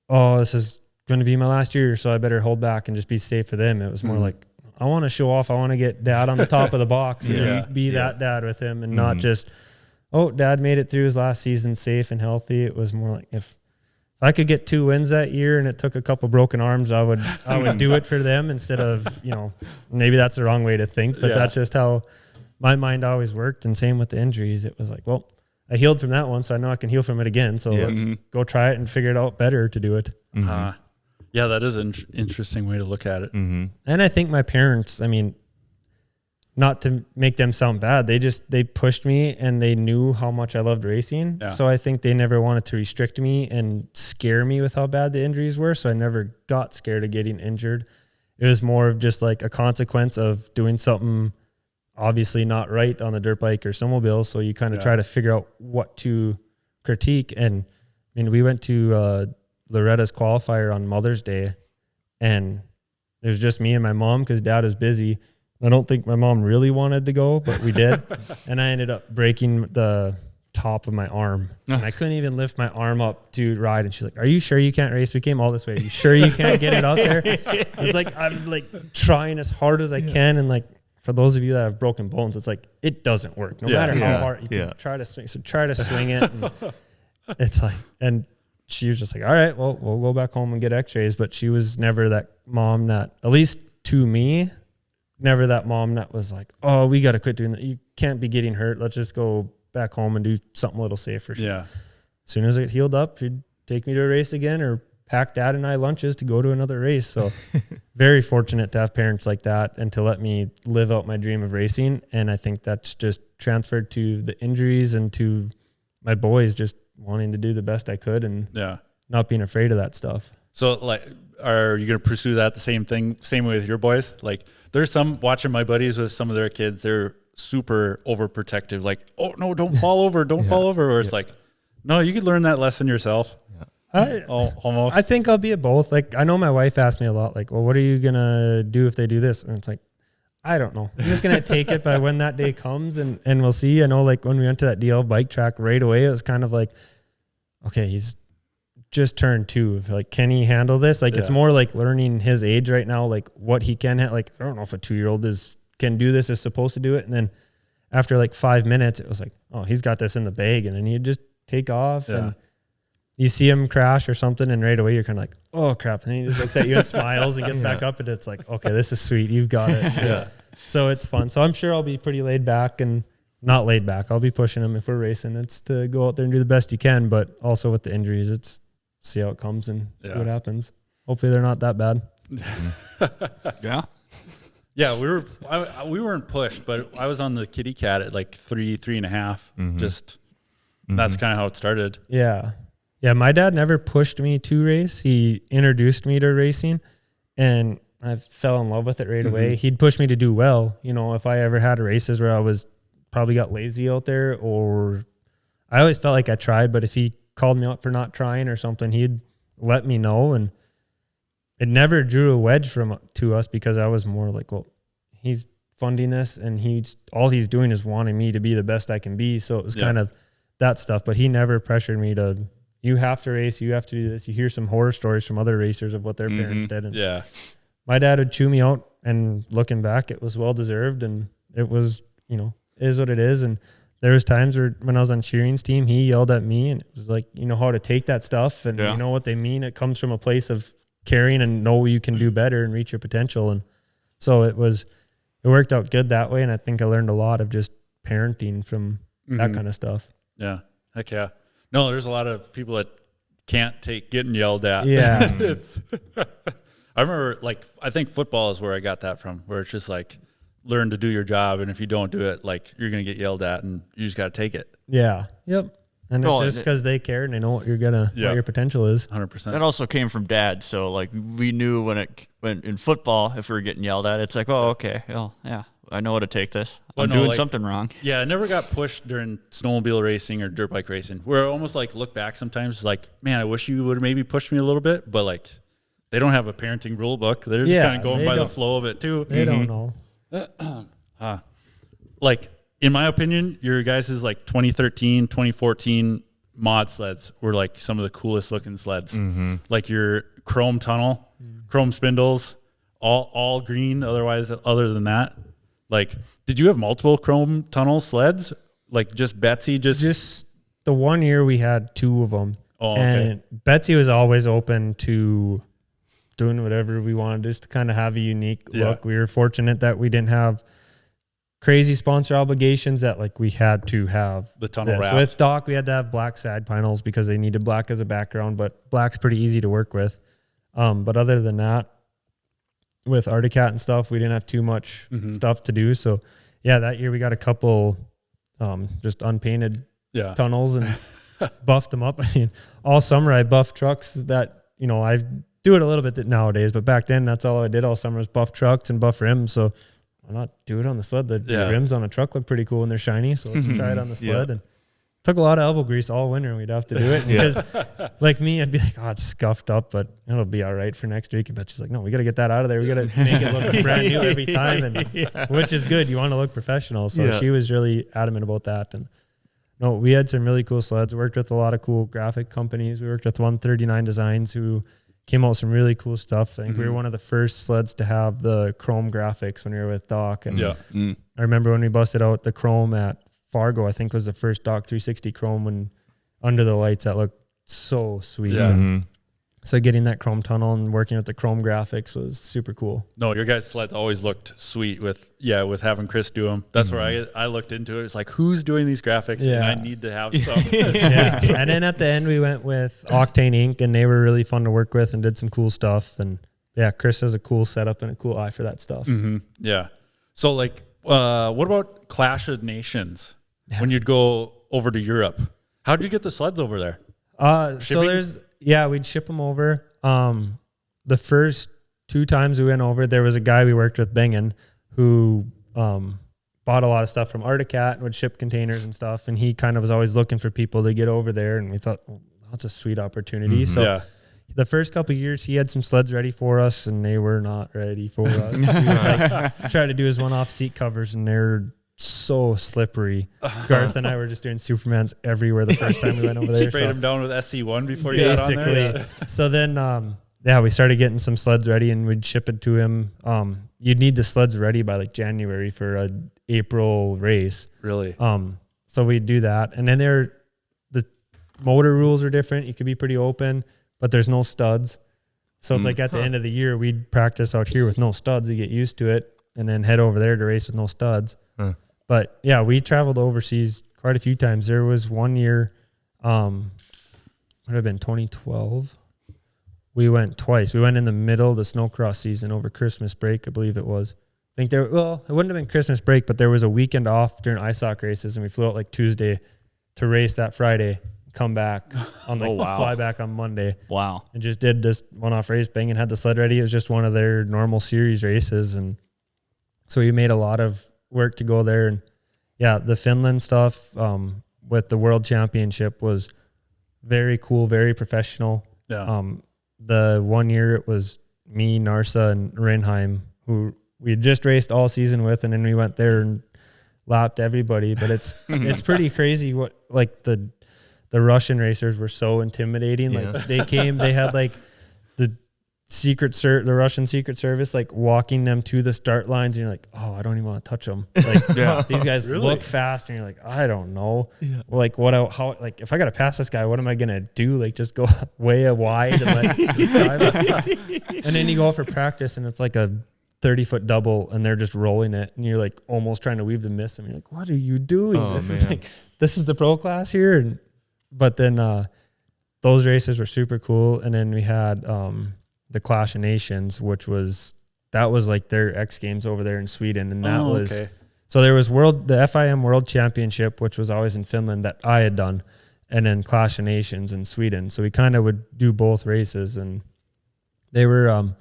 oh, this is going to be my last year, so I better hold back and just be safe for them, it was more like, I want to show off. I want to get dad on the top of the box and be that dad with him, and not just, oh, dad made it through his last season safe and healthy. It was more like, if I could get 2 wins that year and it took a couple broken arms, I would do it for them, instead of, maybe that's the wrong way to think, but that's just how my mind always worked. And same with the injuries. It was like, well, I healed from that one, so I know I can heal from it again. So let's go try it and figure it out better to do it. Yeah, that is an interesting way to look at it. And I think my parents, I mean, not to make them sound bad, they pushed me, and they knew how much I loved racing. Yeah. So I think they never wanted to restrict me and scare me with how bad the injuries were. So I never got scared of getting injured. It was more of just like a consequence of doing something obviously not right on the dirt bike or snowmobile. So you kind of try to figure out what to critique. And I mean, we went to Loretta's qualifier on Mother's Day, and it was just me and my mom because dad was busy. I don't think my mom really wanted to go, but we did. And I ended up breaking the top of my arm, and I couldn't even lift my arm up to ride. And she's like, are you sure you can't race? We came all this way. Are you sure you can't get it out there? It's like, I'm like trying as hard as I can. And like, for those of you that have broken bones, it's like, it doesn't work no matter how hard you can try to swing. So try to swing it. And it's like, and she was just like, all right, well, we'll go back home and get x-rays. But she was never that mom that, at least to me, never that mom that was like, oh, we got to quit doing that. You can't be getting hurt. Let's just go back home and do something a little safer. Yeah. As soon as I get healed up, she'd take me to a race again, or pack dad and I lunches to go to another race. So very fortunate to have parents like that and to let me live out my dream of racing. And I think that's just transferred to the injuries and to my boys just wanting to do the best I could and not being afraid of that stuff. So like, are you going to pursue that the same way with your boys? Like there's some watching my buddies with some of their kids, they're super overprotective. Like, oh no, don't fall over. Don't fall over. Or it's like, no, you could learn that lesson yourself. Almost. I think I'll be at both. Like, I know my wife asked me a lot, like, well, what are you going to do if they do this? And it's like, I don't know. I'm just going to take it by when that day comes and we'll see. I know, like, when we went to that DL bike track right away, it was kind of like, okay, he's just turned 2. Like, can he handle this? Like, it's more like learning his age right now, like what he can like, I don't know if a 2-year-old can do this, is supposed to do it. And then after like 5 minutes, it was like, oh, he's got this in the bag. And then you just take off and you see him crash or something, and right away you're kind of like, oh crap. And he just looks at you and smiles and gets back up, and it's like, okay, this is sweet. You've got it. So it's fun. So I'm sure I'll be pretty laid back, and not laid back. I'll be pushing him if we're racing. It's to go out there and do the best you can, but also with the injuries, it's see how it comes and see what happens. Hopefully they're not that bad. Yeah, we weren't pushed, but I was on the kitty cat at like 3.5. Just that's kind of how it started. Yeah. Yeah. My dad never pushed me to race. He introduced me to racing, and I fell in love with it right away. He'd push me to do well. You know, if I ever had races where I was probably got lazy out there, or I always felt like I tried, but if he called me out for not trying or something, he'd let me know. And it never drew a wedge to us, because I was more like, well, he's funding this, and all he's doing is wanting me to be the best I can be. So it was kind of that stuff, but he never pressured me to, you have to race, you have to do this. You hear some horror stories from other racers of what their parents did. And my dad would chew me out, and looking back, it was well-deserved, and it was, you know, is what it is. And there was times where when I was on Shearing's team, he yelled at me, and it was like, you know how to take that stuff, and you know what they mean. It comes from a place of caring and know you can do better and reach your potential. And so it worked out good that way. And I think I learned a lot of just parenting from that kind of stuff. Yeah. Heck yeah. No, there's a lot of people that can't take getting yelled at. Yeah. I remember, like, I think football is where I got that from, where it's just like, learn to do your job. And if you don't do it, like, you're going to get yelled at, and you just got to take it. Yeah. Yep. And it's just because they care and they know what what your potential is. 100%. That also came from Dad. So like we knew when in football, if we were getting yelled at, it's like, oh, okay. Well, yeah, I know how to take this. I'm doing something wrong. Yeah. I never got pushed during snowmobile racing or dirt bike racing, where I almost like look back sometimes like, man, I wish you would have maybe pushed me a little bit, but like they don't have a parenting rule book. They're just kind of going by the flow of it too. They don't know. Like, in my opinion, your guys' like 2013, 2014 mod sleds were like some of the coolest looking sleds. Like your chrome tunnel, chrome spindles, all green. Otherwise, other than that, like, did you have multiple chrome tunnel sleds? Like just Betsy, just the one year we had 2 of them. Oh, okay. And Betsy was always open to doing whatever we wanted, just to kind of have a unique look. We were fortunate that we didn't have crazy sponsor obligations that like we had to have the tunnel wrap. With Doc, we had to have black side panels because they needed black as a background, but black's pretty easy to work with. But other than that, with Articat and stuff, we didn't have too much stuff to do. So yeah, that year we got a couple just unpainted tunnels and buffed them up. I mean, all summer I buffed trucks that, you know, I do it a little bit nowadays, but back then that's all I did all summer was buff trucks and buff rims. So why not do it on the sled? The rims on a truck look pretty cool when they're shiny. So let's try it on the sled. And took a lot of elbow grease all winter, and we'd have to do it because like me, I'd be like, oh, it's scuffed up, but it'll be all right for next week. But she's like, no, we got to get that out of there. We got to make it look brand new every time. And which is good. You want to look professional. So she was really adamant about that. And no, we had some really cool sleds. We worked with a lot of cool graphic companies. We worked with 139 Designs, who came out with some really cool stuff. I think we were one of the first sleds to have the chrome graphics when we were with Doc. And I remember when we busted out the chrome at Fargo, I think was the first Doc 360 chrome when under the lights. That looked so sweet. So getting that chrome tunnel and working with the chrome graphics was super cool. No, your guys' sleds always looked sweet with having Chris do them. That's where I looked into it. It's like, who's doing these graphics? And I need to have some. And then at the end we went with Octane Inc. and they were really fun to work with and did some cool stuff. And yeah, Chris has a cool setup and a cool eye for that stuff. Yeah. So like, what about Clash of Nations? When you'd go over to Europe, how'd you get the sleds over there? So we'd ship them over. The first 2 times we went over, there was a guy we worked with, Bengen, who bought a lot of stuff from Articat and would ship containers and stuff. And he kind of was always looking for people to get over there. And we thought, well, that's a sweet opportunity. So the first couple of years, he had some sleds ready for us, and they were not ready for us. We would try to do his one-off seat covers, and they're so slippery. Garth and I were just doing Supermans everywhere the first time we went over there. Sprayed them down with SC1 before you got on there. So then, we started getting some sleds ready, and we'd ship it to him. You'd need the sleds ready by like January for a April race. Really? So we'd do that, and then the motor rules are different. You could be pretty open, but there's no studs. So it's like at the end of the year, we'd practice out here with no studs to get used to it, and then head over there to race with no studs. But yeah, we traveled overseas quite a few times. There was one year, would have been 2012. We went twice. We went in the middle of the snowcross season over Christmas break, I believe it was. think it wouldn't have been Christmas break, but there was a weekend off during ice hockey races, and we flew out like Tuesday to race that Friday, come back on like fly back on Monday. Wow. And just did this one-off race, bang, and had the sled ready. It was just one of their normal series races. And so we made a lot of work to go there. And yeah, the Finland stuff with the World Championship was very cool, very professional. Yeah. The 1 year it was me, Narsa, and Renae, who we had just raced all season with, and then we went there and lapped everybody. But it's pretty crazy what like the Russian racers were so intimidating. Like they had like the Russian Secret Service like walking them to the start lines, and you're like, oh, I don't even want to touch them. Like these guys look fast, and you're like, I don't know. Yeah. Like how like if I got to pass this guy, what am I gonna do? Like just go way wide and let drive. And then you go for practice, and it's like a 30-foot double, and they're just rolling it, and you're like almost trying to weave to miss them. You're like, what are you doing? This is the pro class here. But then those races were super cool. And then we had the Clash of Nations, that was like their X Games over there in Sweden. And that so there was the FIM World Championship, which was always in Finland that I had done, and then Clash of Nations in Sweden. So we kind of would do both races, and they were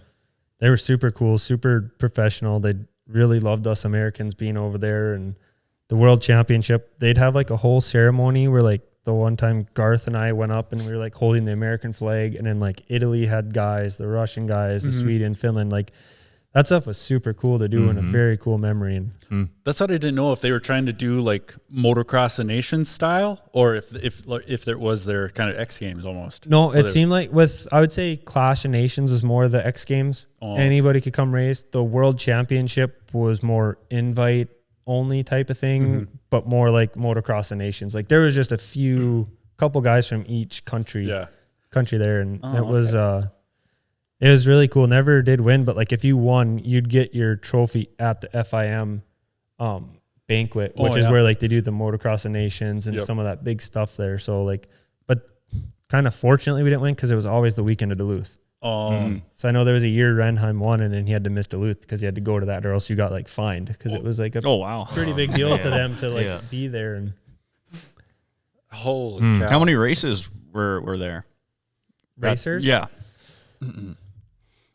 super cool, super professional. They really loved us Americans being over there. And the World Championship, they'd have like a whole ceremony where like the one time Garth and I went up and we were like holding the American flag, and then like Italy had guys, the Russian guys, the Sweden, Finland, like that stuff was super cool to do and a very cool memory. And that's what I didn't know, if they were trying to do like Motocross of Nations style, or if there was their kind of X Games almost. No, it seemed like I would say Clash of Nations was more the X Games. Anybody could come race. The World Championship was more invite only type of thing, but more like Motocross of Nations. Like there was just a couple guys from each country there, and it was really cool. Never did win, but like if you won, you'd get your trophy at the FIM banquet, which is where like they do the Motocross of Nations and some of that big stuff there. So like, but kind of fortunately we didn't win because it was always the weekend of Duluth. So I know there was a year Renheim won, and then he had to miss Duluth because he had to go to that, or else you got like fined, because it was like a pretty big deal to them to like be there. And holy cow. How many races were there? Racers? I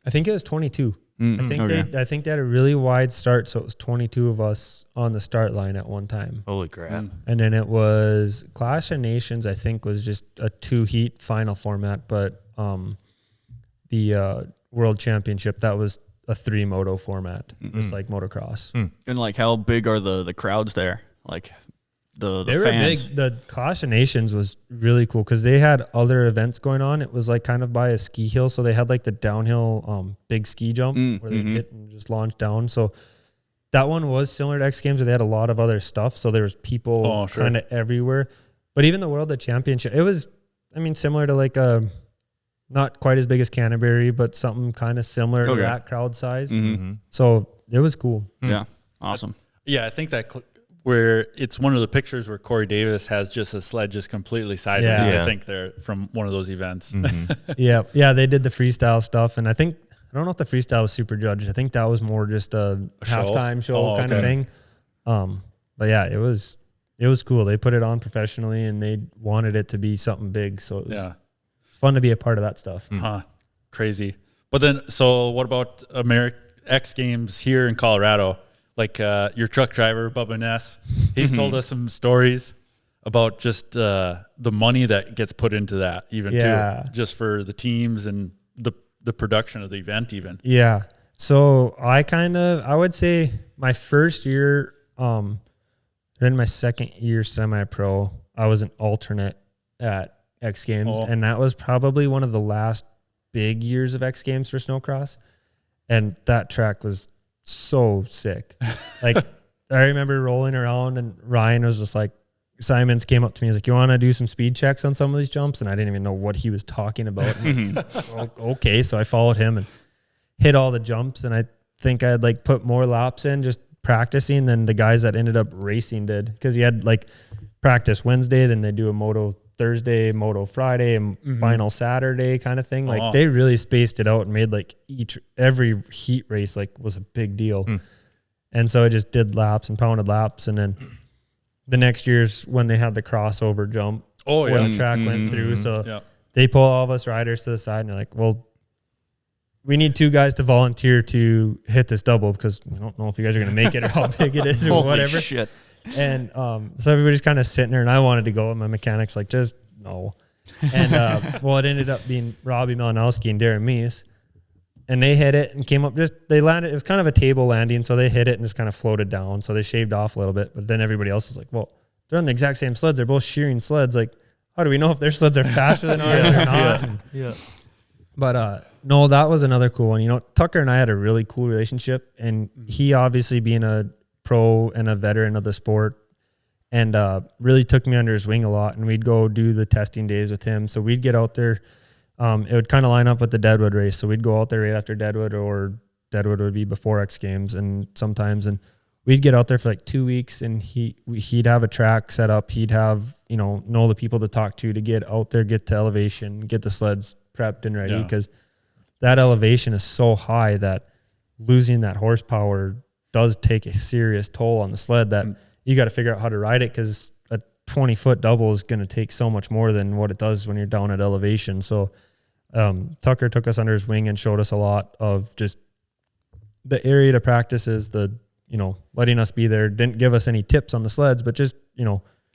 think it was 22. I think they had a really wide start, so it was 22 of us on the start line at one time. Holy crap. And then it was Clash of Nations, I think, was just a 2-heat final format, but the World Championship, that was a 3-moto format, just like motocross. And like, how big are the crowds there? Like the they were fans? big. The Clash of Nations was really cool because they had other events going on. It was like kind of by a ski hill, so they had like the downhill big ski jump where they hit and just launch down. So that one was similar to X Games, where they had a lot of other stuff. So there was people kind of everywhere. But even the World Championship, it was, I mean, similar to like not quite as big as Canterbury, but something kind of similar to that crowd size. So it was cool. Yeah, awesome. Yeah, I think that where it's one of the pictures where Corey Davis has just a sled just completely sideways. I think they're from one of those events. Yeah, they did the freestyle stuff, and I don't know if the freestyle was super judged. I think that was more just a halftime show kind of thing. But yeah, it was cool. They put it on professionally, and they wanted it to be something big. So it was fun to be a part of that stuff. Crazy. But then, so what about X Games here in Colorado? Like your truck driver, Bubba Ness, he's told us some stories about just the money that gets put into that, even too, just for the teams and the production of the event even. Yeah. So I would say my first year, then my second year semi-pro, I was an alternate at X Games, and that was probably one of the last big years of X Games for Snocross, and that track was so sick. Like I remember rolling around, and Ryan was just like, Simons came up to me, he's like, you want to do some speed checks on some of these jumps? And I didn't even know what he was talking about. Okay, so I followed him and hit all the jumps, and I think I had like put more laps in just practicing than the guys that ended up racing did, because you had like practice Wednesday, then they do a moto Thursday, moto Friday, and final Saturday kind of thing. Like they really spaced it out and made like every heat race like was a big deal. And so I just did laps and pounded laps. And then the next year's when they had the crossover jump where the track went through. So they pull all of us riders to the side and they're like, well, we need 2 guys to volunteer to hit this double because we don't know if you guys are going to make it or how big it is or whatever. Shit. And so everybody's kind of sitting there, and I wanted to go, and my mechanic's like, just no. And well, it ended up being Robbie Malinowski and Darren Meese, and they hit it and came up. They landed. It was kind of a table landing, so they hit it and just kind of floated down. So they shaved off a little bit, but then everybody else was like, well, they're on the exact same sleds. They're both shearing sleds. Like, how do we know if their sleds are faster than ours or not? Yeah. But no, that was another cool one. You know, Tucker and I had a really cool relationship, and he obviously being a pro and a veteran of the sport, and really took me under his wing a lot. And we'd go do the testing days with him. So we'd get out there. It would kind of line up with the Deadwood race. So we'd go out there right after Deadwood, or Deadwood would be before X Games, and sometimes, and we'd get out there for like 2 weeks, and he'd have a track set up. He'd have, know the people to talk to get out there, get to elevation, get the sleds prepped and ready, because that elevation is so high that losing that horsepower does take a serious toll on the sled, that you got to figure out how to ride it, because a 20-foot double is going to take so much more than what it does when you're down at elevation. So Tucker took us under his wing and showed us a lot of just the area to practice, is letting us be there. Didn't give us any tips on the sleds, but just,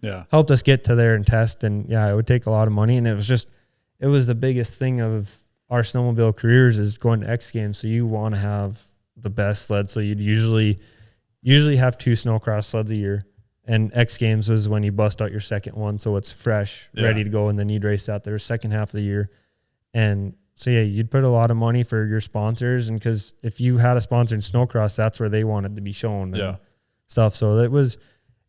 helped us get to there and test. And it would take a lot of money. And it was the biggest thing of our snowmobile careers, is going to X Games. So you want to have the best sled. So you'd usually have 2 snowcross sleds a year, and X Games was when you bust out your second one. So it's fresh, ready to go. And then you'd race that there second half of the year. And so, you'd put a lot of money for your sponsors. And because if you had a sponsor in snowcross, that's where they wanted to be shown and stuff. So it was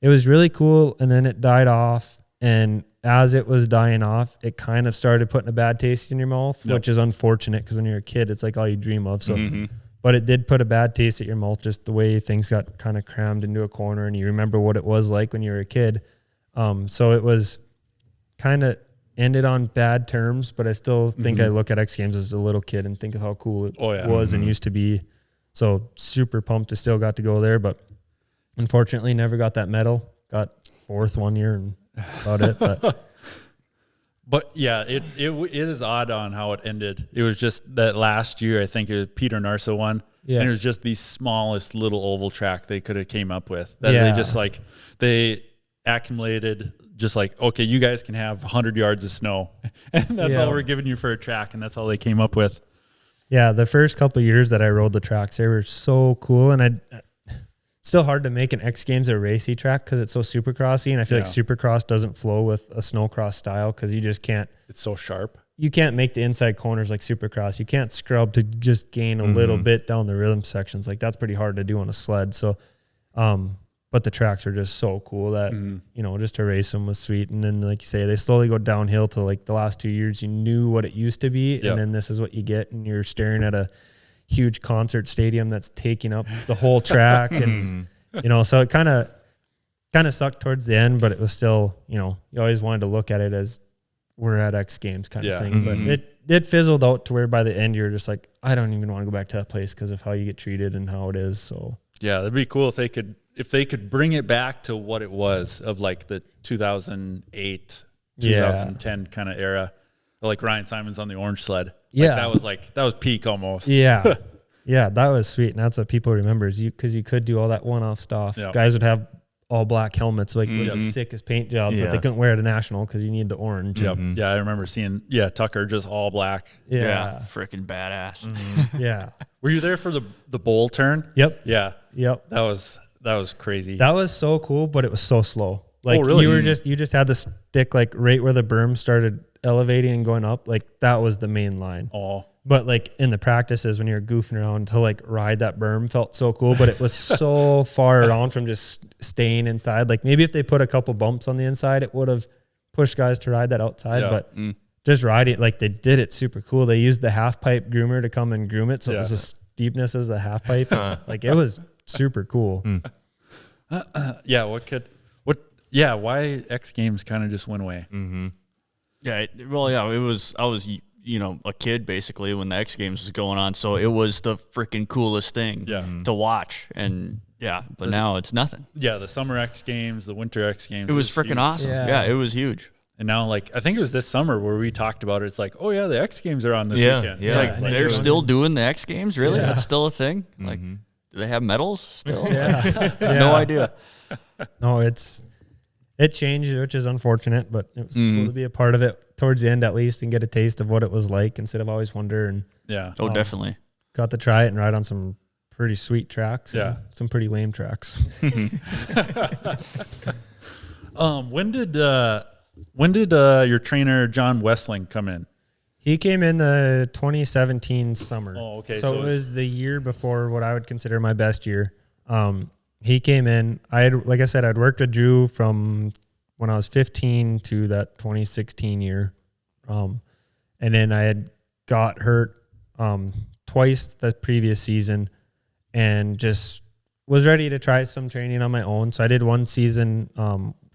really cool. And then it died off. And as it was dying off, it kind of started putting a bad taste in your mouth, which is unfortunate, because when you're a kid, it's like all you dream of. So, but it did put a bad taste at your mouth, just the way things got kind of crammed into a corner, and you remember what it was like when you were a kid. So it was kind of ended on bad terms, but I still think I look at X Games as a little kid and think of how cool it was and used to be. So super pumped to still got to go there, but unfortunately never got that medal. Got 4th one year and about it. But it is odd on how it ended. It was just that last year, I think it was Peter Narsa won. Yeah. And it was just the smallest little oval track they could have came up with. That they just they accumulated just like, okay, you guys can have 100 yards of snow. And that's all we're giving you for a track. And that's all they came up with. Yeah. The first couple of years that I rode the tracks, they were so cool. And still hard to make an X Games a racy track, because it's so supercrossy, and I feel like supercross doesn't flow with a snowcross style, because you just can't. It's so sharp. You can't make the inside corners like supercross. You can't scrub to just gain a little bit down the rhythm sections. Like, that's pretty hard to do on a sled. So, but the tracks are just so cool that just to race them was sweet. And then, like you say, they slowly go downhill to like the last 2 years. You knew what it used to be, and then this is what you get, and you're staring at a huge concert stadium that's taking up the whole track. And so it kind of sucked towards the end, but it was still, you always wanted to look at it as we're at X Games kind of thing. But it fizzled out to where by the end you're just like, I don't even want to go back to that place because of how you get treated and how it is. So it'd be cool if they could bring it back to what it was of like the 2008 2010 kind of era, like Ryan Simons on the orange sled. That was peak almost. Yeah, that was sweet, and that's what people remember, is because you could do all that one-off stuff. Yep. Guys would have all black helmets, like with the sickest paint job, but they couldn't wear it at national because you need the orange. Yep. Yeah, I remember seeing Tucker just all black. Yeah, freaking badass. Yeah. Were you there for the bowl turn? Yep. Yeah. Yep. That was crazy. That was so cool, but it was so slow. Like, really? you just had the stick like right where the berm started elevating and going up. Like, that was the main line. Oh. But like in the practices when you're goofing around to like ride that berm felt so cool, but it was so far around from just staying inside. Like, maybe if they put a couple bumps on the inside, it would have pushed guys to ride that outside. But just riding it, like, they did it super cool. They used the half pipe groomer to come and groom it, so it was the steepness as the half pipe. Like, it was super cool. Why X Games kind of just went away? I was a kid basically when the X Games was going on, so it was the freaking coolest thing to watch. And Yeah, but now it's nothing. Yeah, the Summer X Games, the Winter X Games. It was freaking awesome. Yeah, it was huge. And now, like, I think it was this summer where we talked about it. It's like, oh, yeah, the X Games are on this weekend. Yeah. It's like, they're still doing the X Games? Really? Yeah. That's still a thing? Like, do they have medals still? Yeah. No idea. No, it changed, which is unfortunate, but it was cool to be a part of it towards the end at least and get a taste of what it was like instead of always wonder. And Yeah. Oh, definitely. got to try it and ride on some pretty sweet tracks. Yeah. And some pretty lame tracks. When did your trainer John Westling come in? He came in the 2017 summer. Oh, okay. So it was the year before what I would consider my best year. He came in. Like I said, I'd worked with Drew from when I was 15 to that 2016 year. And then I had got hurt twice the previous season and just was ready to try some training on my own. So I did one season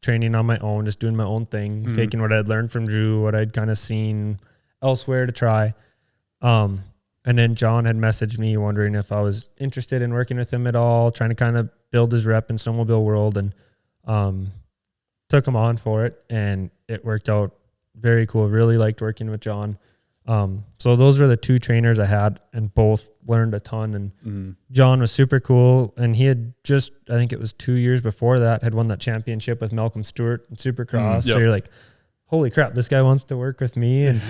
training on my own, just doing my own thing, taking what I'd learned from Drew, what I'd kind of seen elsewhere to try. And then John had messaged me wondering if I was interested in working with him at all, trying to kind of build his rep in snowmobile world, and took him on for it, and it worked out very cool. Really liked working with John. So those were the two trainers I had, and both learned a ton. And John was super cool, and he had just, I think it was 2 years before that, had won that championship with Malcolm Stewart in Supercross. So you're like, holy crap, this guy wants to work with me, and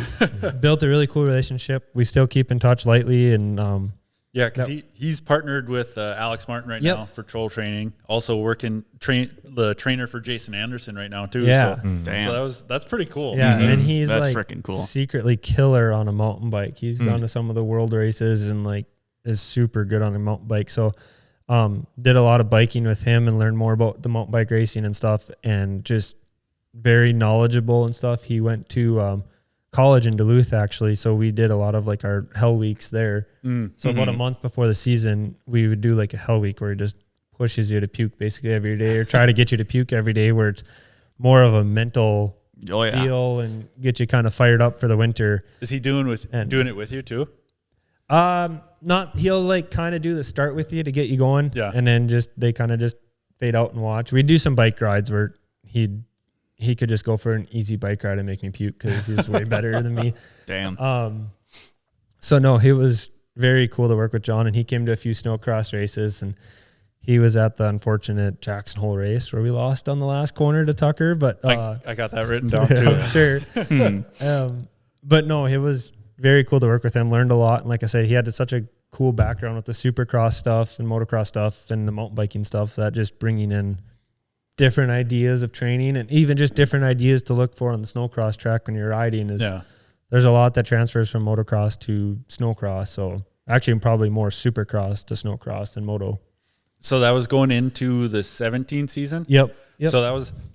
built a really cool relationship. We still keep in touch lightly, and yeah, because he's partnered with Alex Martin right now for troll training. Also working the trainer for Jason Anderson right now too. Yeah. So, so that's pretty cool. yeah, and he's That's like freaking cool. secretly killer on a mountain bike. He's gone to some of the world races and like is super good on a mountain bike. So did a lot of biking with him and learned more about the mountain bike racing and stuff, and just very knowledgeable and stuff. He went to college in Duluth actually, so we did a lot of like our hell weeks there. So about a month before the season, we would do like a hell week where he just pushes you to puke basically every day, or try to get you to puke every day, where it's more of a mental deal and get you kind of fired up for the winter. Is he doing it with you too? He'll like kind of do the start with you to get you going, and then they kind of just fade out and watch. We do some bike rides where he could just go for an easy bike ride and make me puke because he's way better than me. Damn. So no, it was very cool to work with John, and he came to a few snowcross races, and he was at the unfortunate Jackson Hole race where we lost on the last corner to Tucker. But I got that written down too. Sure. But no, it was very cool to work with him. Learned a lot, and like I said, he had such a cool background with the supercross stuff and motocross stuff and the mountain biking stuff, that just bringing in different ideas of training and even just different ideas to look for on the snowcross track when you're riding is there's a lot that transfers from motocross to snowcross. So actually probably more supercross to snowcross than moto. So that was going into the 17 season? Yep. So that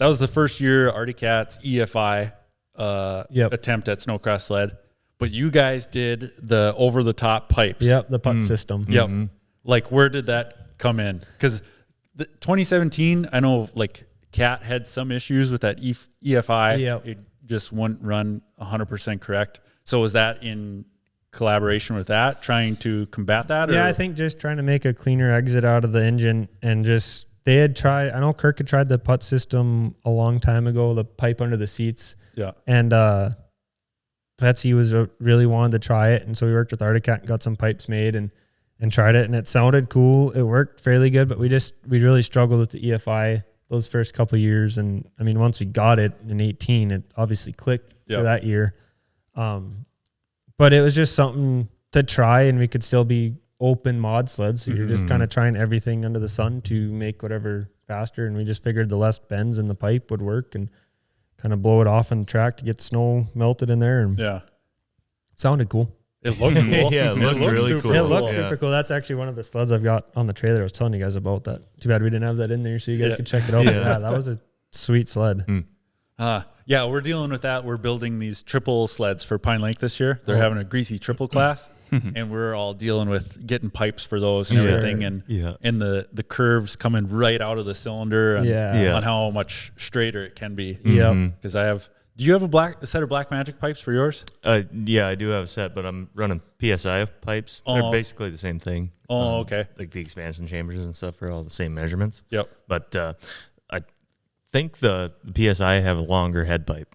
was the first year Artie Cat's EFI attempt at snowcross sled. But you guys did the over the top pipes. Yep, the putt system. Yep. Like where did that come in? Because 2017, I know like Cat had some issues with that EFI. Yep. It just wouldn't run 100% correct. So was that in collaboration with that, trying to combat that? Yeah, I think just trying to make a cleaner exit out of the engine, and just they had tried. I know Kirk had tried the putt system a long time ago, the pipe under the seats. Yeah. And Betsy was really wanted to try it, and so we worked with Articat and got some pipes made and tried it, and it sounded cool. It worked fairly good, but we really struggled with the EFI those first couple of years. And I mean, once we got it in 18, it obviously clicked for that year. But it was just something to try, and we could still be open mod sleds. So you're just kind of trying everything under the sun to make whatever faster. And we just figured the less bends in the pipe would work, and kind of blow it off on the track to get snow melted in there. And it sounded cool. It looked cool. Yeah, it looked really cool. It looked super cool. That's actually one of the sleds I've got on the trailer I was telling you guys about. That too bad we didn't have that in there so you guys could check it out. Yeah, that was a sweet sled. Yeah, we're dealing with that. We're building these triple sleds for Pine Lake this year. They're having a greasy triple class, and we're all dealing with getting pipes for those and everything, and the curves coming right out of the cylinder, and on how much straighter it can be. Yeah, because I have Do you have a set of Black Magic pipes for yours? Yeah, I do have a set, but I'm running PSI pipes. Oh. They're basically the same thing. Oh, okay. Like the expansion chambers and stuff are all the same measurements. Yep. But I think the PSI have a longer head pipe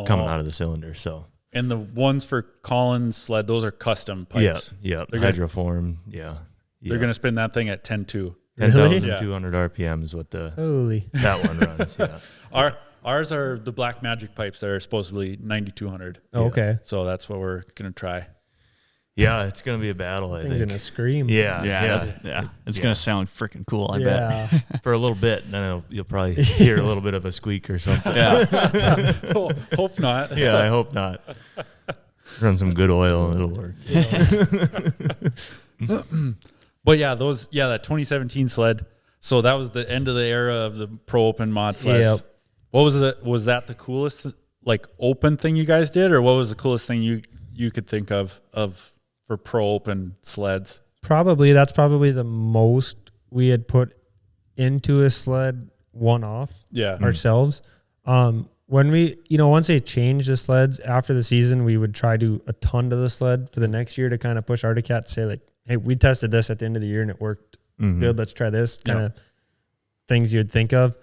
coming out of the cylinder. So. And the ones for Collins sled, those are custom pipes. Yeah. They're hydroform. Yeah. They're going to spin that thing at 10.2. 10,200 RPM is what that one runs. Yeah. Ours are the Black Magic pipes that are supposedly 9,200. Oh, okay. So that's what we're going to try. Yeah, it's going to be a battle, I Thing's think. gonna scream. Yeah. It's gonna sound freaking cool. I bet. For a little bit, then you'll probably hear a little bit of a squeak or something. Yeah. Hope not. Yeah, I hope not. Run some good oil and it'll work. But yeah, that 2017 sled. So that was the end of the era of the Pro Open mod sleds. Yep. What was it? Was that the coolest like open thing you guys did, or what was the coolest thing you could think of for Pro Open sleds? That's probably the most we had put into a sled one-off ourselves. When we, once they changed the sleds after the season, we would try to a ton to the sled for the next year to kind of push Arctic Cat to say like, hey, we tested this at the end of the year and it worked good. Let's try this kind of things you'd think of.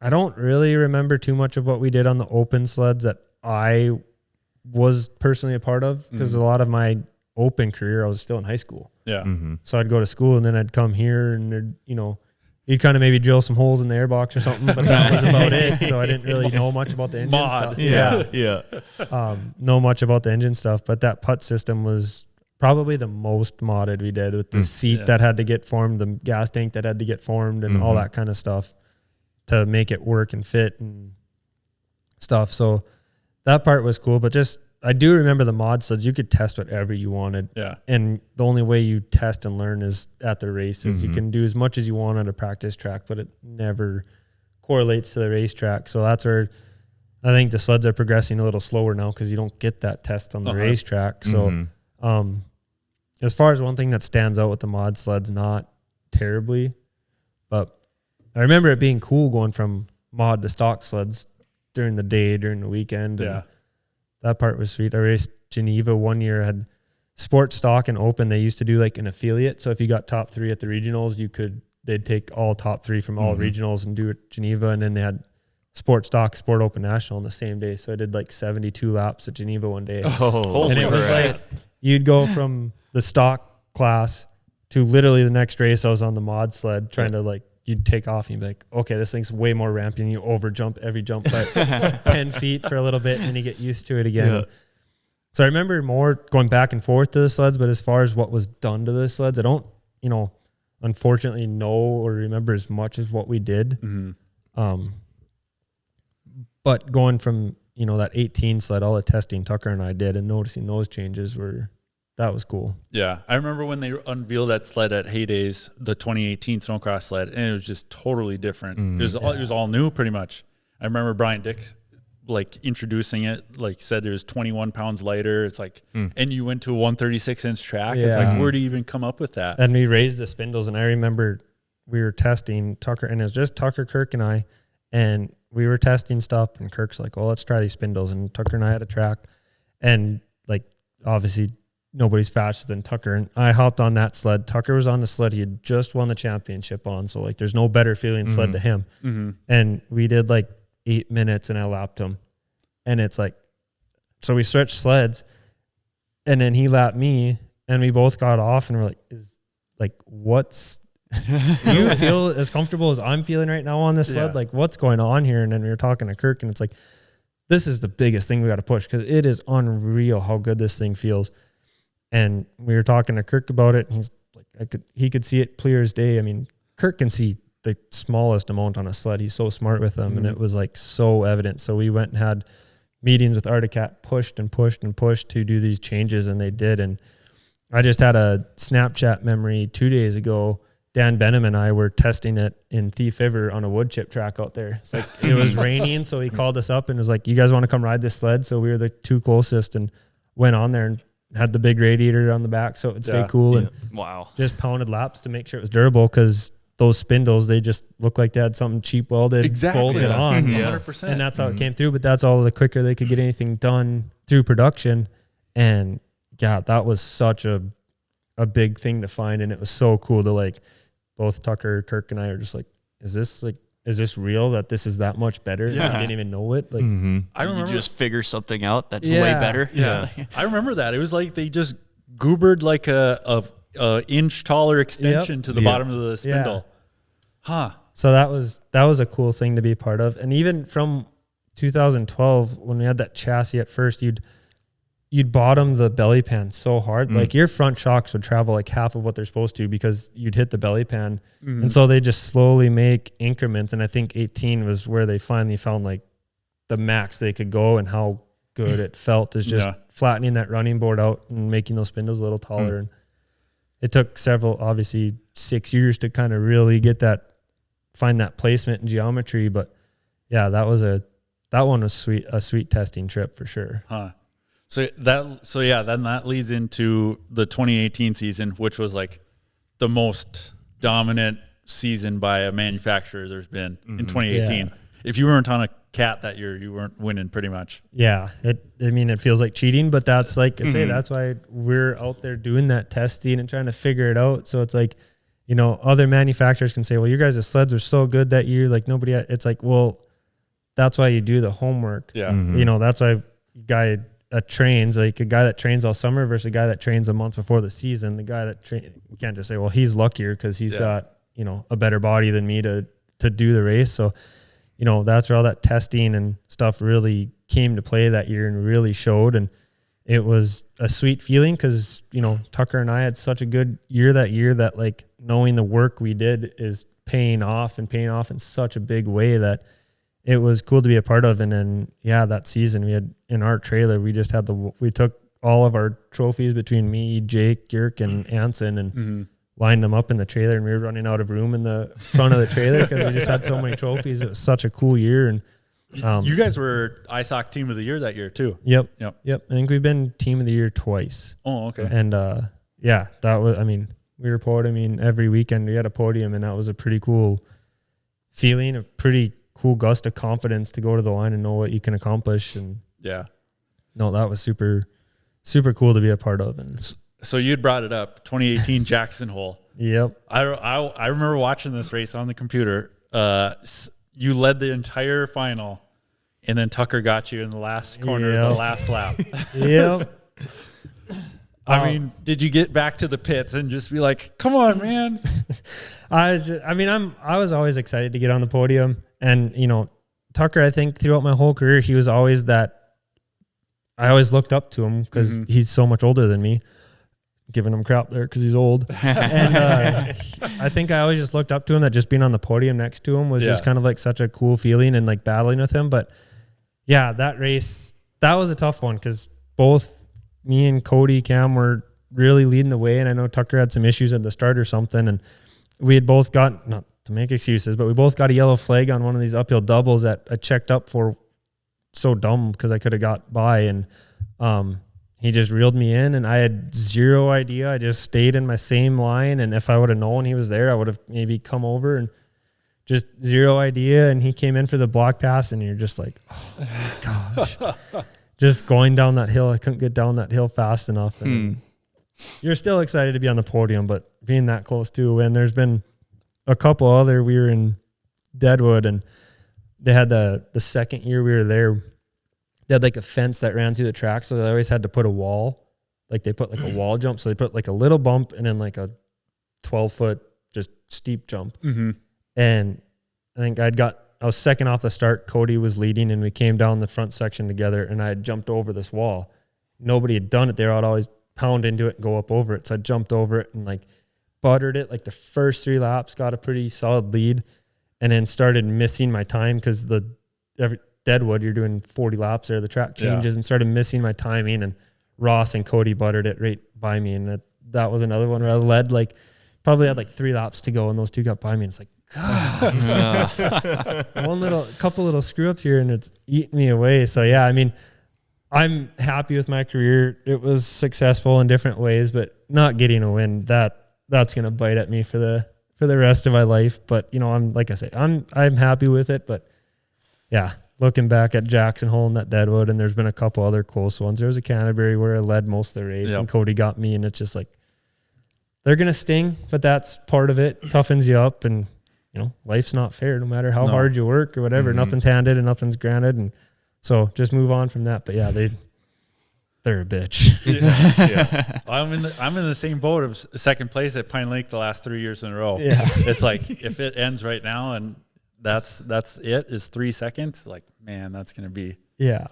I don't really remember too much of what we did on the open sleds that I was personally a part of because a lot of my open career, I was still in high school. Yeah. So I'd go to school and then I'd come here and there'd, you'd kind of maybe drill some holes in the airbox or something, but that was about it. So I didn't really know much about the engine stuff. Yeah. Know much about the engine stuff, but that putt system was probably the most modded we did with the seat that had to get formed, the gas tank that had to get formed and all that kind of stuff to make it work and fit and stuff. So that part was cool, but I do remember the mod sleds. You could test whatever you wanted. Yeah. And the only way you test and learn is at the races. You can do as much as you want on a practice track, but it never correlates to the racetrack. So that's where I think the sleds are progressing a little slower now because you don't get that test on the racetrack. So as far as one thing that stands out with the mod sleds, not terribly, but I remember it being cool going from mod to stock sleds during the day, during the weekend. Yeah. That part was sweet. I raced Geneva one year, had sport, stock, and open. They used to do like an affiliate. So if you got top 3 at the regionals, they'd take all top 3 from all regionals and do it Geneva. And then they had sport, stock, sport, open, national on the same day. So I did like 72 laps at Geneva one day. And it was like, you'd go from the stock class to literally the next race. I was on the mod sled trying to like, you'd take off and you'd be like, okay, this thing's way more rampy, and you over jump every jump by 10 feet for a little bit and then you get used to it again. Yeah. So I remember more going back and forth to the sleds, but as far as what was done to the sleds, I don't, unfortunately know or remember as much as what we did. But going from, that 18 sled, all the testing Tucker and I did and noticing those changes that was cool. Yeah. I remember when they unveiled that sled at Heydays, the 2018 Snowcross sled, and it was just totally different. It was all new pretty much. I remember Brian Dick like introducing it, like said it was 21 pounds lighter. It's like, and you went to a 136-inch track. Yeah. It's like, where do you even come up with that? And we raised the spindles, and I remember we were testing Tucker, and it was just Tucker, Kirk, and I, and we were testing stuff, and Kirk's like, well, let's try these spindles. And Tucker and I had a track, and like, obviously nobody's faster than Tucker. And I hopped on that sled. Tucker was on the sled he had just won the championship on. So like, there's no better feeling sled to him. And we did like 8 minutes and I lapped him. And it's like, so we switched sleds and then he lapped me and we both got off and we're like, what's, you feel as comfortable as I'm feeling right now on this sled? Yeah. Like, what's going on here? And then we were talking to Kirk and it's like, this is the biggest thing we got to push because it is unreal how good this thing feels. And we were talking to Kirk about it, and he's like, he could see it clear as day. I mean, Kirk can see the smallest amount on a sled. He's so smart with them, and it was like so evident. So we went and had meetings with Arctic Cat, pushed to do these changes, and they did. And I just had a Snapchat memory 2 days ago. Dan Benham and I were testing it in Thief River on a wood chip track out there. It's like it was raining, so he called us up and was like, "You guys want to come ride this sled?" So we were the 2 closest, and went on there and had the big radiator on the back so it would stay cool and just pounded laps to make sure it was durable because those spindles, they just look like they had something cheap welded, bolted on. 100%. And that's how it came through. But that's all the quicker they could get anything done through production. And yeah, that was such a big thing to find. And it was so cool to like, both Tucker, Kirk, and I are just like, is this real that this is that much better? Yeah. I didn't even know it. Like, I remember you just figure something out that's way better. Yeah. I remember that. It was like they just goobered like a inch taller extension to the bottom of the spindle. Huh. So that was a cool thing to be part of. And even from 2012, when we had that chassis at first, you'd bottom the belly pan so hard. Like your front shocks would travel like half of what they're supposed to because you'd hit the belly pan. And so they just slowly make increments. And I think 18 was where they finally found like the max they could go and how good it felt is just flattening that running board out and making those spindles a little taller. And it took obviously 6 years to kind of really find that placement and geometry. But yeah, that one was a sweet testing trip for sure. Huh. Then that leads into the 2018 season, which was like the most dominant season by a manufacturer there's been in 2018. Yeah. If you weren't on a cat that year, you weren't winning pretty much. Yeah. It feels like cheating, but that's like I say, that's why we're out there doing that testing and trying to figure it out. So it's like, other manufacturers can say, well, your guys' sleds are so good that year. Like it's like, well, that's why you do the homework. Yeah. That's why a guy that trains all summer versus a guy that trains a month before the season. The guy that you can't just say, well, he's luckier because he's got, a better body than me to do the race. So, that's where all that testing and stuff really came to play that year and really showed. And it was a sweet feeling because, Tucker and I had such a good year that like knowing the work we did is paying off in such a big way that it was cool to be a part of. And then, that season we had in our trailer, we just had we took all of our trophies between me, Jake, Yerk, and Anson and lined them up in the trailer, and we were running out of room in the front of the trailer because we just had so many trophies. It was such a cool year. And you guys were ISOC Team of the Year that year too. Yep. I think we've been Team of the Year twice. Oh, okay. And that was, we were podiuming every weekend. We had a podium, and that was a pretty cool feeling, a pretty cool gust of confidence to go to the line and know what you can accomplish. And that was super, super cool to be a part of. And so you'd brought it up, 2018 Jackson Hole. Yep. I remember watching this race on the computer. You led the entire final, and then Tucker got you in the last corner of the last lap. Yep. Did you get back to the pits and just be like, come on, man? I was always excited to get on the podium. And, Tucker, I think throughout my whole career, he was always I always looked up to him because he's so much older than me. Giving him crap there because he's old. And I think I always just looked up to him, that just being on the podium next to him was just kind of like such a cool feeling and like battling with him. But yeah, that race, that was a tough one because both me and Cody, Cam were really leading the way. And I know Tucker had some issues at the start or something. And we had both got, not to make excuses, but we both got a yellow flag on one of these uphill doubles that I checked up for. So dumb because I could have got by. And he just reeled me in, and I had zero idea. I just stayed in my same line, and if I would have known he was there, I would have maybe come over, and just zero idea. And he came in for the block pass, and you're just like, oh my gosh. Just going down that hill. I couldn't get down that hill fast enough. And you're still excited to be on the podium, but being that close to a win. There's been a couple other, we were in Deadwood, and they had the second year we were there, they had like a fence that ran through the track. So they always had to put a wall, like they put like a wall jump. So they put like a little bump and then like a 12-foot just steep jump. And I think I was second off the start. Cody was leading, and we came down the front section together, and I had jumped over this wall. Nobody had done it there. I'd always pound into it and go up over it. So I jumped over it and like buttered it. Like the first 3 laps, got a pretty solid lead, and then started missing my time because Deadwood, you're doing 40 laps there. The track changes and started missing my timing, and Ross and Cody buttered it right by me. And that was another one where I led probably had 3 laps to go, and those 2 got by me. And it's like, God, couple little screw ups here, and it's eating me away. So yeah, I'm happy with my career. It was successful in different ways, but not getting a win, that's going to bite at me for for the rest of my life. But you know, like I say, I'm happy with it. But yeah, looking back at Jackson Hole and that Deadwood, and there's been a couple other close ones. There was a Canterbury where I led most of the race, and Cody got me, and it's just like they're gonna sting, but that's part of it. Toughens you up, and you know, life's not fair. No matter how hard you work or whatever, nothing's handed and nothing's granted, and so just move on from that. But yeah, they're a bitch. Yeah. I'm in the same boat of second place at Pine Lake the last 3 years in a row. Yeah. It's like if it ends right now and that's it is 3 seconds, like, man, that's gonna be. Yeah.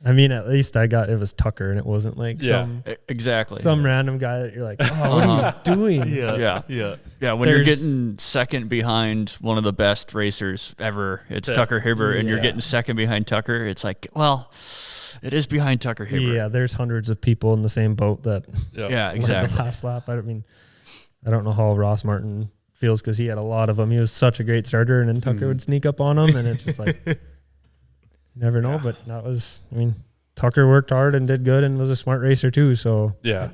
I mean, at least it was Tucker, and it wasn't like some random guy that you're like, oh, what are you doing? Yeah. When you're getting second behind one of the best racers ever, it's Tucker Hibbert, and you're getting second behind Tucker. It's like, well, it is behind Tucker Hibbert. Yeah, there's hundreds of people in the same boat that. Yeah, exactly. The last lap. I don't know how Ross Martin feels because he had a lot of them. He was such a great starter, and then Tucker would sneak up on him, and it's just like. Never know, but that was, I mean, Tucker worked hard and did good and was a smart racer too. So yeah.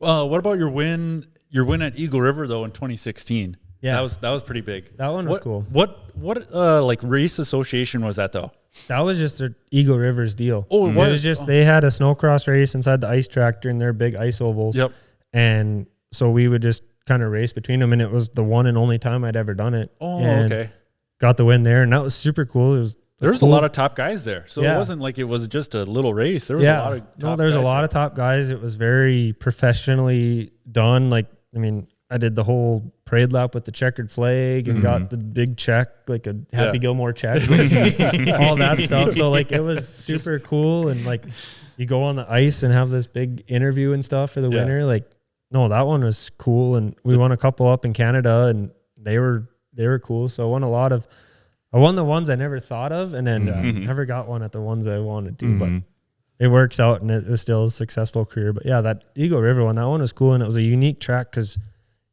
Well, what about your win at Eagle River though in 2016? Yeah, that was pretty big. That one was cool. What like race association was that though? That was just their Eagle River's deal. Oh, it was just they had a snowcross race inside the ice track during their big ice ovals. Yep. And so we would just kind of race between them, and it was the one and only time I'd ever done it. Oh, and okay. Got the win there, and that was super cool. There was a lot of top guys there. So it wasn't like it was just a little race. There was a lot of top guys. There's a lot of top guys. It was very professionally done. Like, I mean, I did the whole parade lap with the checkered flag and got the big check, like a Happy Gilmore check, all that stuff. So like, it was super cool. And like, you go on the ice and have this big interview and stuff for the winner. Like, no, that one was cool. And we won a couple up in Canada, and they were cool. So I won the ones I never thought of, and then never got one at the ones I wanted to, but it works out, and it was still a successful career. But yeah, that Eagle River one, that one was cool, and it was a unique track because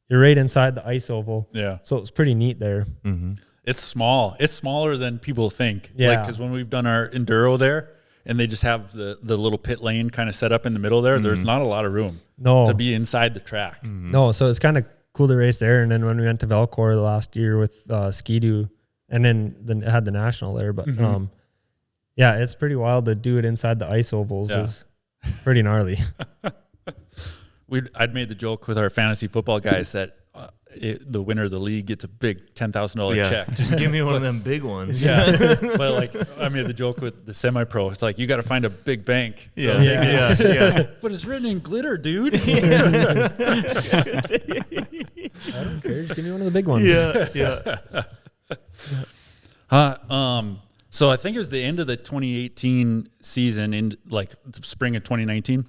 you're right inside the ice oval. Yeah. So it was pretty neat there. Mm-hmm. It's small. It's smaller than people think. Yeah. Like, because when we've done our enduro there, and they just have the little pit lane kind of set up in the middle there, there's not a lot of room to be inside the track. No, so it's kind of cool to race there. And then when we went to Valcourt last year with Ski-Doo, and then it had the national there, but yeah, it's pretty wild to do it inside the ice ovals. Is pretty gnarly. I'd made the joke with our fantasy football guys that the winner of the league gets a big $10,000 check. Just give me one of them big ones. Yeah, but like I made the joke with the semi-pro. It's like you got to find a big bank. Yeah. But it's written in glitter, dude. I don't care. Just give me one of the big ones. Yeah. So I think it was the end of the 2018 season, in like spring of 2019,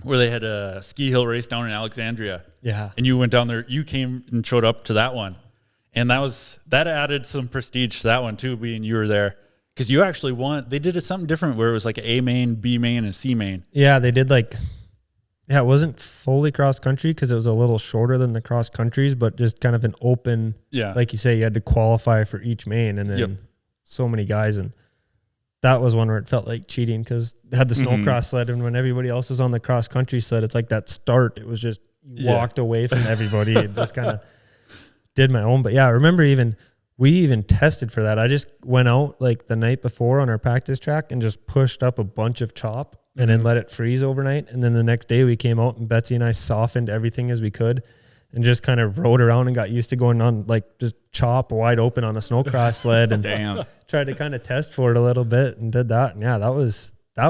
where they had a ski hill race down in Alexandria. Yeah. And you went down there. You came and showed up to that one, and that added some prestige to that one too, being you were there, because you actually won. They did something different where it was like an A main, B main, and C main. Yeah, they did it wasn't fully cross country because it was a little shorter than the cross countries, but just kind of an open. Yeah. Like you say, you had to qualify for each main, and then so many guys, and that was one where it felt like cheating because they had the snowcross sled, and when everybody else was on the cross country sled, it's like that start. It was just walked away from everybody and just kind of did my own. But yeah, I remember we even tested for that. I just went out like the night before on our practice track and just pushed up a bunch of chop and then let it freeze overnight. And then the next day we came out, and Betsy and I softened everything as we could and just kind of rode around and got used to going on like just chop wide open on a snowcross sled and tried to kind of test for it a little bit and did that. And yeah, that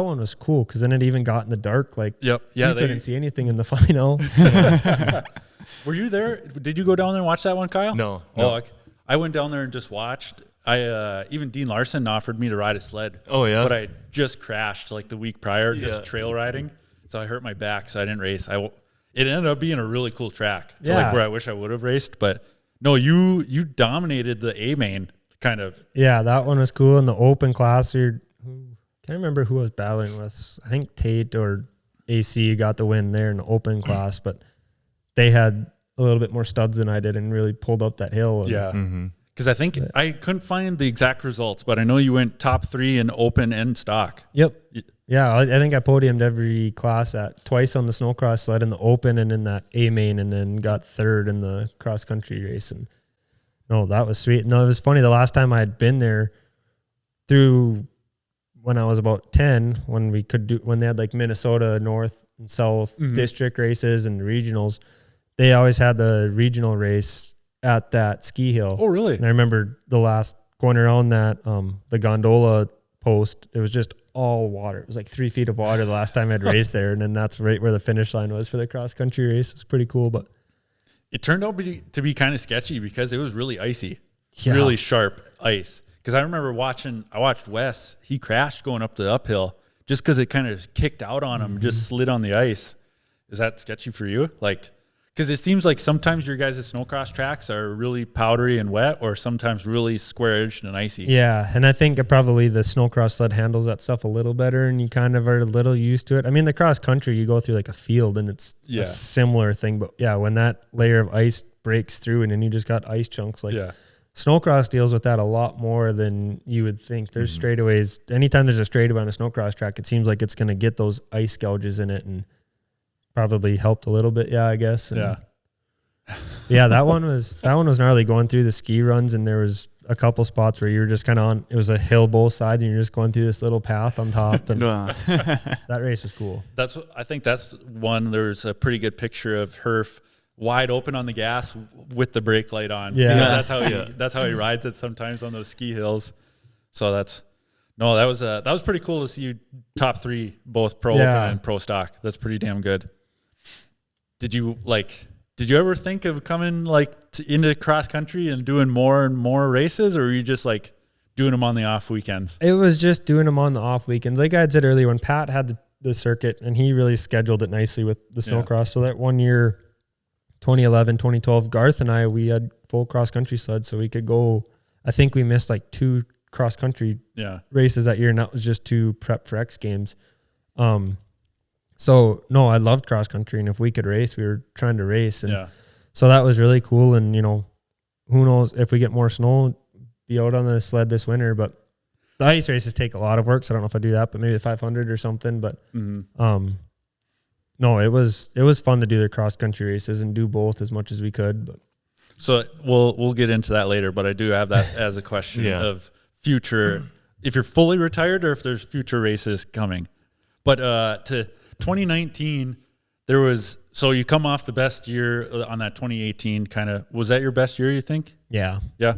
one was cool because then it even got in the dark. Like, you couldn't see anything in the final. Were you there? Did you go down there and watch that one, Kyle? No. Oh, I went down there and just watched. Even Dean Larson offered me to ride a sled. Oh yeah. But I just crashed like the week prior, just trail riding. So I hurt my back, so I didn't race. It ended up being a really cool track. To like where I wish I would have raced. But no, you dominated the A main kind of. Yeah, that one was cool. In the open class, can't remember who I was battling with. I think Tate or AC got the win there in the open class, but they had a little bit more studs than I did and really pulled up that hill. Because I think I couldn't find the exact results, but I know you went top 3 in open and stock. Yep. Yeah, I think I podiumed every class twice on the snowcross sled in the open and in that A main, and then got third in the cross country race. And no, that was sweet. No, it was funny. The last time I had been there through when I was about 10, when they had like Minnesota North and South district races and regionals, they always had the regional race at that ski hill. Oh, really? And I remember going around that, the gondola post, it was just all water. It was like 3 feet of water the last time I'd raced there. And then that's right where the finish line was for the cross country race. It's pretty cool, but it turned out to be kind of sketchy because it was really icy, Yeah. really sharp ice. Because I remember I watched Wes, he crashed going up the uphill just because it kind of kicked out on him, just slid on the ice. Is that sketchy for you? Like, because it seems like sometimes your guys' snowcross tracks are really powdery and wet, or sometimes really square-edged and icy. yeah. And I think probably the snowcross sled handles that stuff a little better, and you kind of are a little used to it. I mean, the cross country, you go through like a field and it's a similar thing. But yeah, when that layer of ice breaks through and then you just got ice chunks, like snowcross deals with that a lot more than you would think. There's straightaways. Anytime there's a straightaway on a snowcross track, it seems like it's going to get those ice gouges in it, and probably helped a little bit. Yeah, I guess. And yeah, that one was gnarly going through the ski runs, and there was a couple spots where you were just kind of it was a hill both sides, and you're just going through this little path on top, and that race was cool. I think that's one. There's a pretty good picture of Herf wide open on the gas with the brake light on. Yeah, that's how he rides it sometimes on those ski hills. So that was pretty cool to see you top 3, both pro open and pro stock. That's pretty damn good. Did you ever think of coming into cross country and doing more and more races, or were you just like doing them on the off weekends? It was just doing them on the off weekends. Like I had said earlier, when Pat had the circuit, and he really scheduled it nicely with the snowcross. So that one year, 2011, 2012, Garth and we had full cross country sleds, so we could go. I think we missed like 2 cross country races that year, and that was just to prep for X Games. So no, I loved cross country, and if we could race, we were trying to race, and so that was really cool. And who knows if we get more snow, be out on the sled this winter. But the ice races take a lot of work, so I don't know if I do that, but maybe the 500 or something. But no, it was fun to do the cross country races and do both as much as we could. But so we'll get into that later. But I do have that as a question of future, if you're fully retired or if there's future races coming. But to 2019, so you come off the best year on that 2018 kind of, was that your best year, you think? Yeah. Yeah.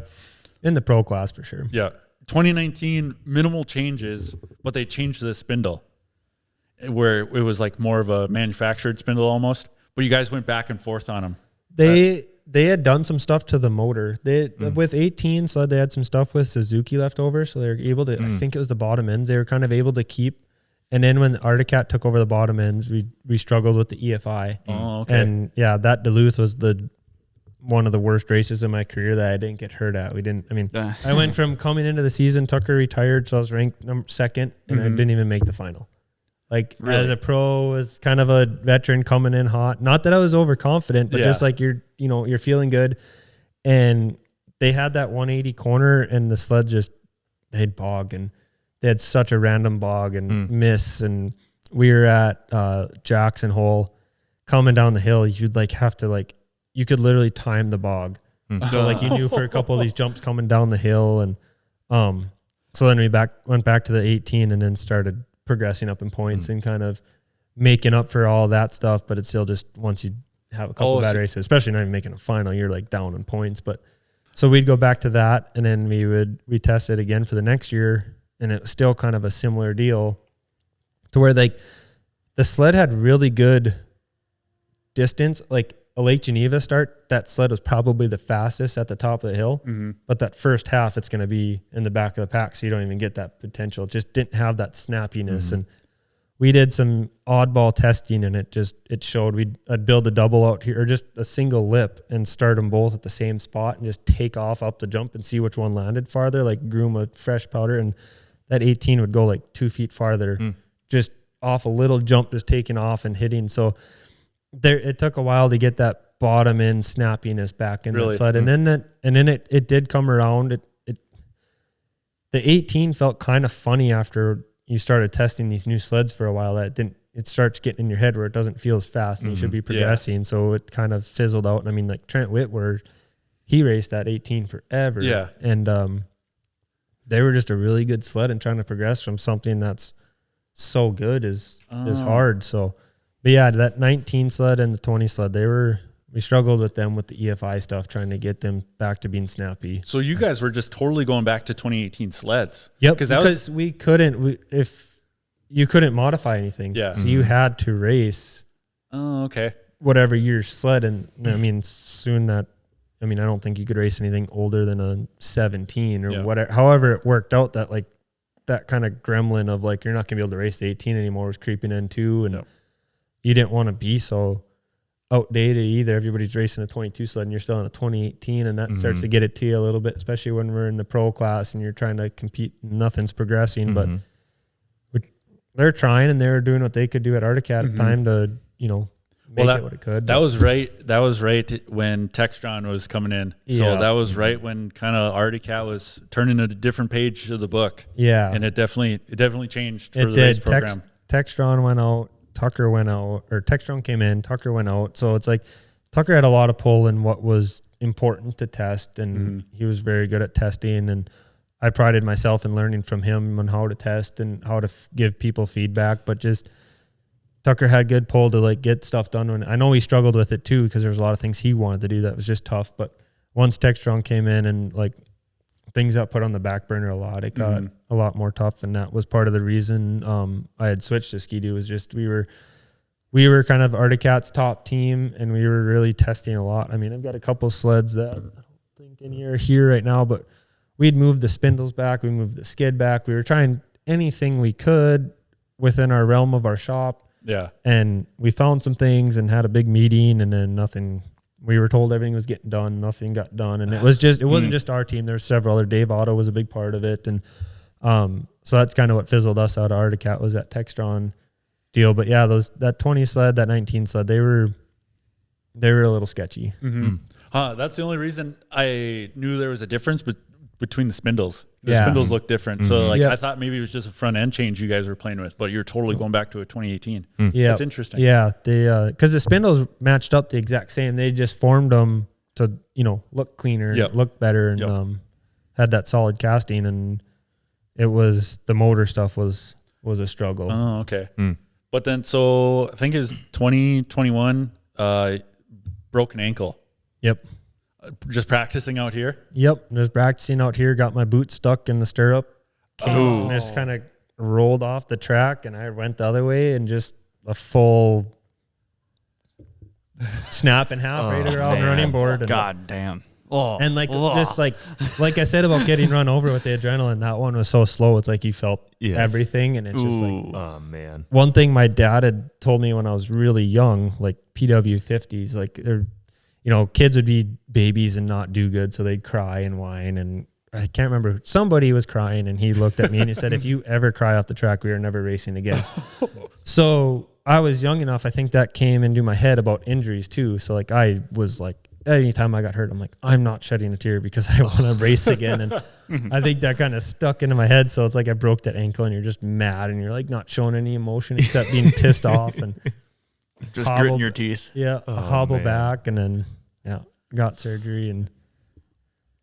In the pro class for sure. Yeah. 2019, minimal changes, but they changed the spindle where it was like more of a manufactured spindle almost, but you guys went back and forth on them. They had done some stuff to the motor. With 18 sled, they had some stuff with Suzuki left over, so they were able to, I think it was the bottom ends, they were kind of able to keep. And then when Articat took over the bottom ends, we struggled with the EFI. Oh, okay. And yeah, that Duluth was one of the worst races in my career that I didn't get hurt at. I went from coming into the season, Tucker retired, so I was ranked second, and I didn't even make the final. As a pro, as kind of a veteran coming in hot. Not that I was overconfident, but just like you're feeling good. And they had that 180 corner, and the sled they'd bog, and they had such a random bog and miss. And we were at Jackson Hole coming down the hill. You'd have to you could literally time the bog. So you knew for a couple of these jumps coming down the hill. And so then we went back to the 18 and then started progressing up in points and kind of making up for all that stuff. But it's still just once you have a couple of bad races, especially not even making a final, you're down in points. But so we'd go back to that, and then we test it again for the next year. And it was still kind of a similar deal to where the sled had really good distance. Like a Lake Geneva start, that sled was probably the fastest at the top of the hill. But that first half, it's going to be in the back of the pack, so you don't even get that potential. It just didn't have that snappiness. And we did some oddball testing, and it showed I'd build a double out here, or just a single lip, and start them both at the same spot and just take off up the jump and see which one landed farther, groom a fresh powder. And that 18 would go 2 feet farther, just off a little jump, just taking off and hitting. So it took a while to get that bottom end snappiness back in that sled. And then it did come around. The 18 felt kind of funny after, you started testing these new sleds for a while, it starts getting in your head where it doesn't feel as fast and you should be progressing. Yeah. So it kind of fizzled out. And I mean, like Trent Whitworth, he raced that 18 forever. Yeah. And they were just a really good sled, and trying to progress from something that's so good is hard. So, but yeah, that 19 sled and the 20 sled, we struggled with them with the EFI stuff, trying to get them back to being snappy. So you guys were just totally going back to 2018 sleds. Yep. Because we couldn't, if you couldn't modify anything. Yeah. So you had to race. Oh, okay. Whatever your sled. And I mean, I don't think you could race anything older than a 17 or whatever. However, it worked out that like that kind of gremlin of like, you're not gonna be able to race the 18 anymore was creeping in too. And you didn't want to be so outdated either. Everybody's racing a 22 sled and you're still in a 2018, and that starts to get it to you a little bit, especially when we're in the pro class and you're trying to compete. Nothing's progressing, but they're trying, and they were doing what they could do at Arctic at the time to, make it what it could. That was right when Textron was coming in. So that was right when kind of Arctic was turning a different page of the book. Yeah. And it definitely changed for the race program. Textron went out, Tucker went out, or Textron came in, Tucker went out. So it's like Tucker had a lot of pull in what was important to test, and he was very good at testing, and I prided myself in learning from him on how to test and how to give people feedback. But just Tucker had good pull to like get stuff done. When I know he struggled with it too, because there's a lot of things he wanted to do that was just tough. But once Textron came in and like things got put on the back burner a lot, it got a lot more tough, and that was part of the reason I had switched to Ski-Doo. Was just we were kind of Arcticat's top team, and we were really testing a lot. I mean, I've got a couple sleds that I don't think any are here right now, but we'd moved the spindles back, we moved the skid back. We were trying anything we could within our realm of our shop. Yeah. And we found some things and had a big meeting, and then nothing. We were told everything was getting done. Nothing got done. And it wasn't just our team. There were several other. Dave Otto was a big part of it. And so that's kind of what fizzled us out of Arctic was that Textron deal. But yeah, that 20 sled, that 19 sled, they were a little sketchy. That's the only reason I knew there was a difference between the spindles. The spindles look different. So like I thought maybe it was just a front end change you guys were playing with, but you're totally going back to a 2018. Yeah. That's interesting. Yeah. They, cause the spindles matched up the exact same. They just formed them to, look cleaner, look better, and had that solid casting. And it was, the motor stuff was a struggle. Oh, okay. But then, so I think it was 2021, broken ankle. Yep. Just practicing out here? Yep. Just practicing out here. Got my boot stuck in the stirrup. And just kind of rolled off the track, and I went the other way, and just a full snap in half right around the running board. And God damn. Oh. And just like I said about getting run over with the adrenaline, that one was so slow. It's like you felt everything, and it's just like, oh man. One thing my dad had told me when I was really young, like PW50s, like they're, kids would be babies and not do good, so they'd cry and whine. And I can't remember, somebody was crying, and he looked at me and he said, "If you ever cry off the track, we are never racing again." So I was young enough, I think that came into my head about injuries too. So like I was like, anytime I got hurt, I'm like, I'm not shedding a tear because I want to race again. And I think that kind of stuck into my head. So it's like I broke that ankle, and you're just mad, and you're like not showing any emotion except being pissed off and just gritting your teeth. Yeah. Hobble back, and then got surgery. And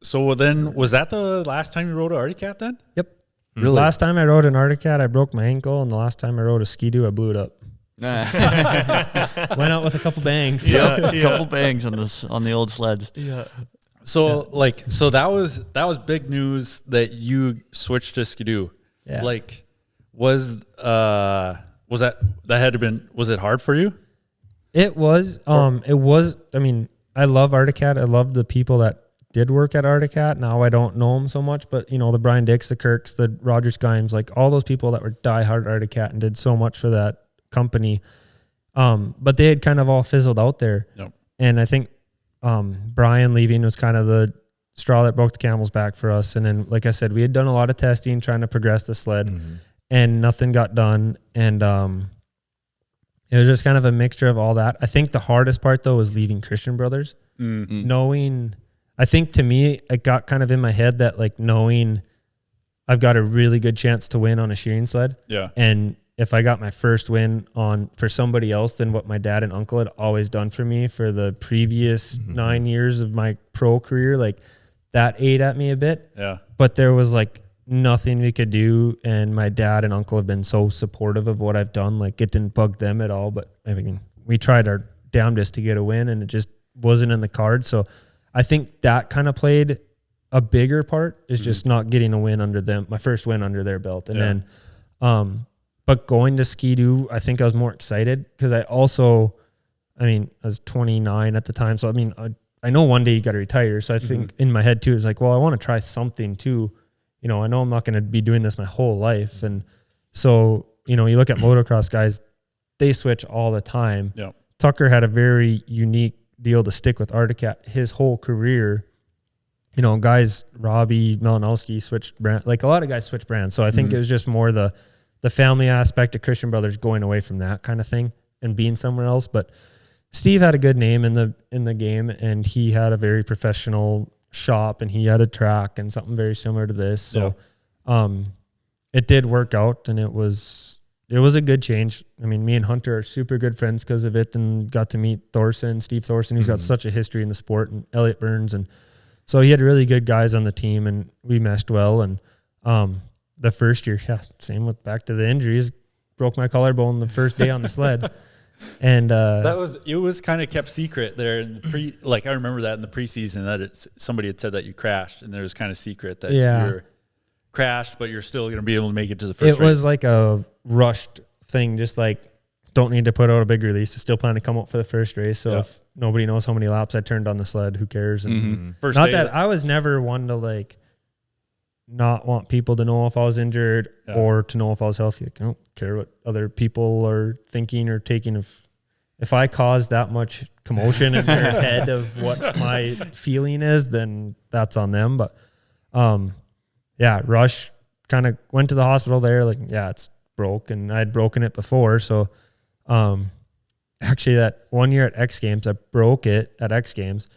so then, was that the last time you rode an Arctic then? Yep. Really? Last time I rode an Arctic, I broke my ankle, and the last time I rode a Ski-Doo, I blew it up. Went out with a couple bangs. A couple bangs on the old sleds. Yeah. So that was big news that you switched to Ski-Doo. Yeah. Like, was it hard for you? It was. I mean, I love Arctic. I love the people that did work at Arctic. Now I don't know them so much, but the Brian Dix, the Kirks, the Roger Skimes, like all those people that were diehard Arctic and did so much for that company. But they had kind of all fizzled out there. Yep. And I think Brian leaving was kind of the straw that broke the camel's back for us. And then, like I said, we had done a lot of testing trying to progress the sled, and nothing got done. And it was just kind of a mixture of all that. I think the hardest part though was leaving Christian Brothers. Knowing, I think to me, it got kind of in my head that like knowing I've got a really good chance to win on a shearing sled. Yeah. And if I got my first win for somebody else than what my dad and uncle had always done for me for the previous 9 years of my pro career, like that ate at me a bit. Yeah. But there was like nothing we could do. And my dad and uncle have been so supportive of what I've done. Like it didn't bug them at all. But I mean, we tried our damnedest to get a win and it just wasn't in the cards. So I think that kind of played a bigger part is just not getting a win under them, my first win under their belt. And then, but going to Ski-Doo, I think I was more excited because I was 29 at the time. So, I mean, I know one day you got to retire. So I think in my head too, it's like, well, I want to try something too. You know, I know I'm not going to be doing this my whole life. And so, you know, you look at motocross guys, they switch all the time. Yeah. Tucker had a very unique deal to stick with Arctic Cat his whole career. You know, guys, Robbie Malinowski switched brand, like a lot of guys switch brands. So I think it was just more the family aspect of Christian Brothers going away from that kind of thing and being somewhere else. But Steve had a good name in the game, and he had a very professional shop, and he had a track and something very similar to this. So it did work out, and it was a good change. I mean, me and Hunter are super good friends because of it, and got to meet Steve Thorson. He's got such a history in the sport, and Elliot Burns. And so he had really good guys on the team, and we meshed well. And the first year, same with back to the injuries, broke my collarbone the first day on the sled. And it was kind of kept secret there in the I remember that in the preseason that somebody had said that you crashed, and there was kind of secret that you were crashed, but you're still going to be able to make it to the first race. It was like a rushed thing, just like don't need to put out a big release. I still plan to come out for the first race. So if nobody knows how many laps I turned on the sled, who cares? And First not day that I was never one to like not want people to know if I was injured or to know if I was healthy. Like, I don't care what other people are thinking or taking. If I cause that much commotion in their head of what my feeling is, then that's on them. But Rush kind of went to the hospital there. Like, it's broke, and I'd broken it before. So actually that 1 year at X Games, I broke it at X Games,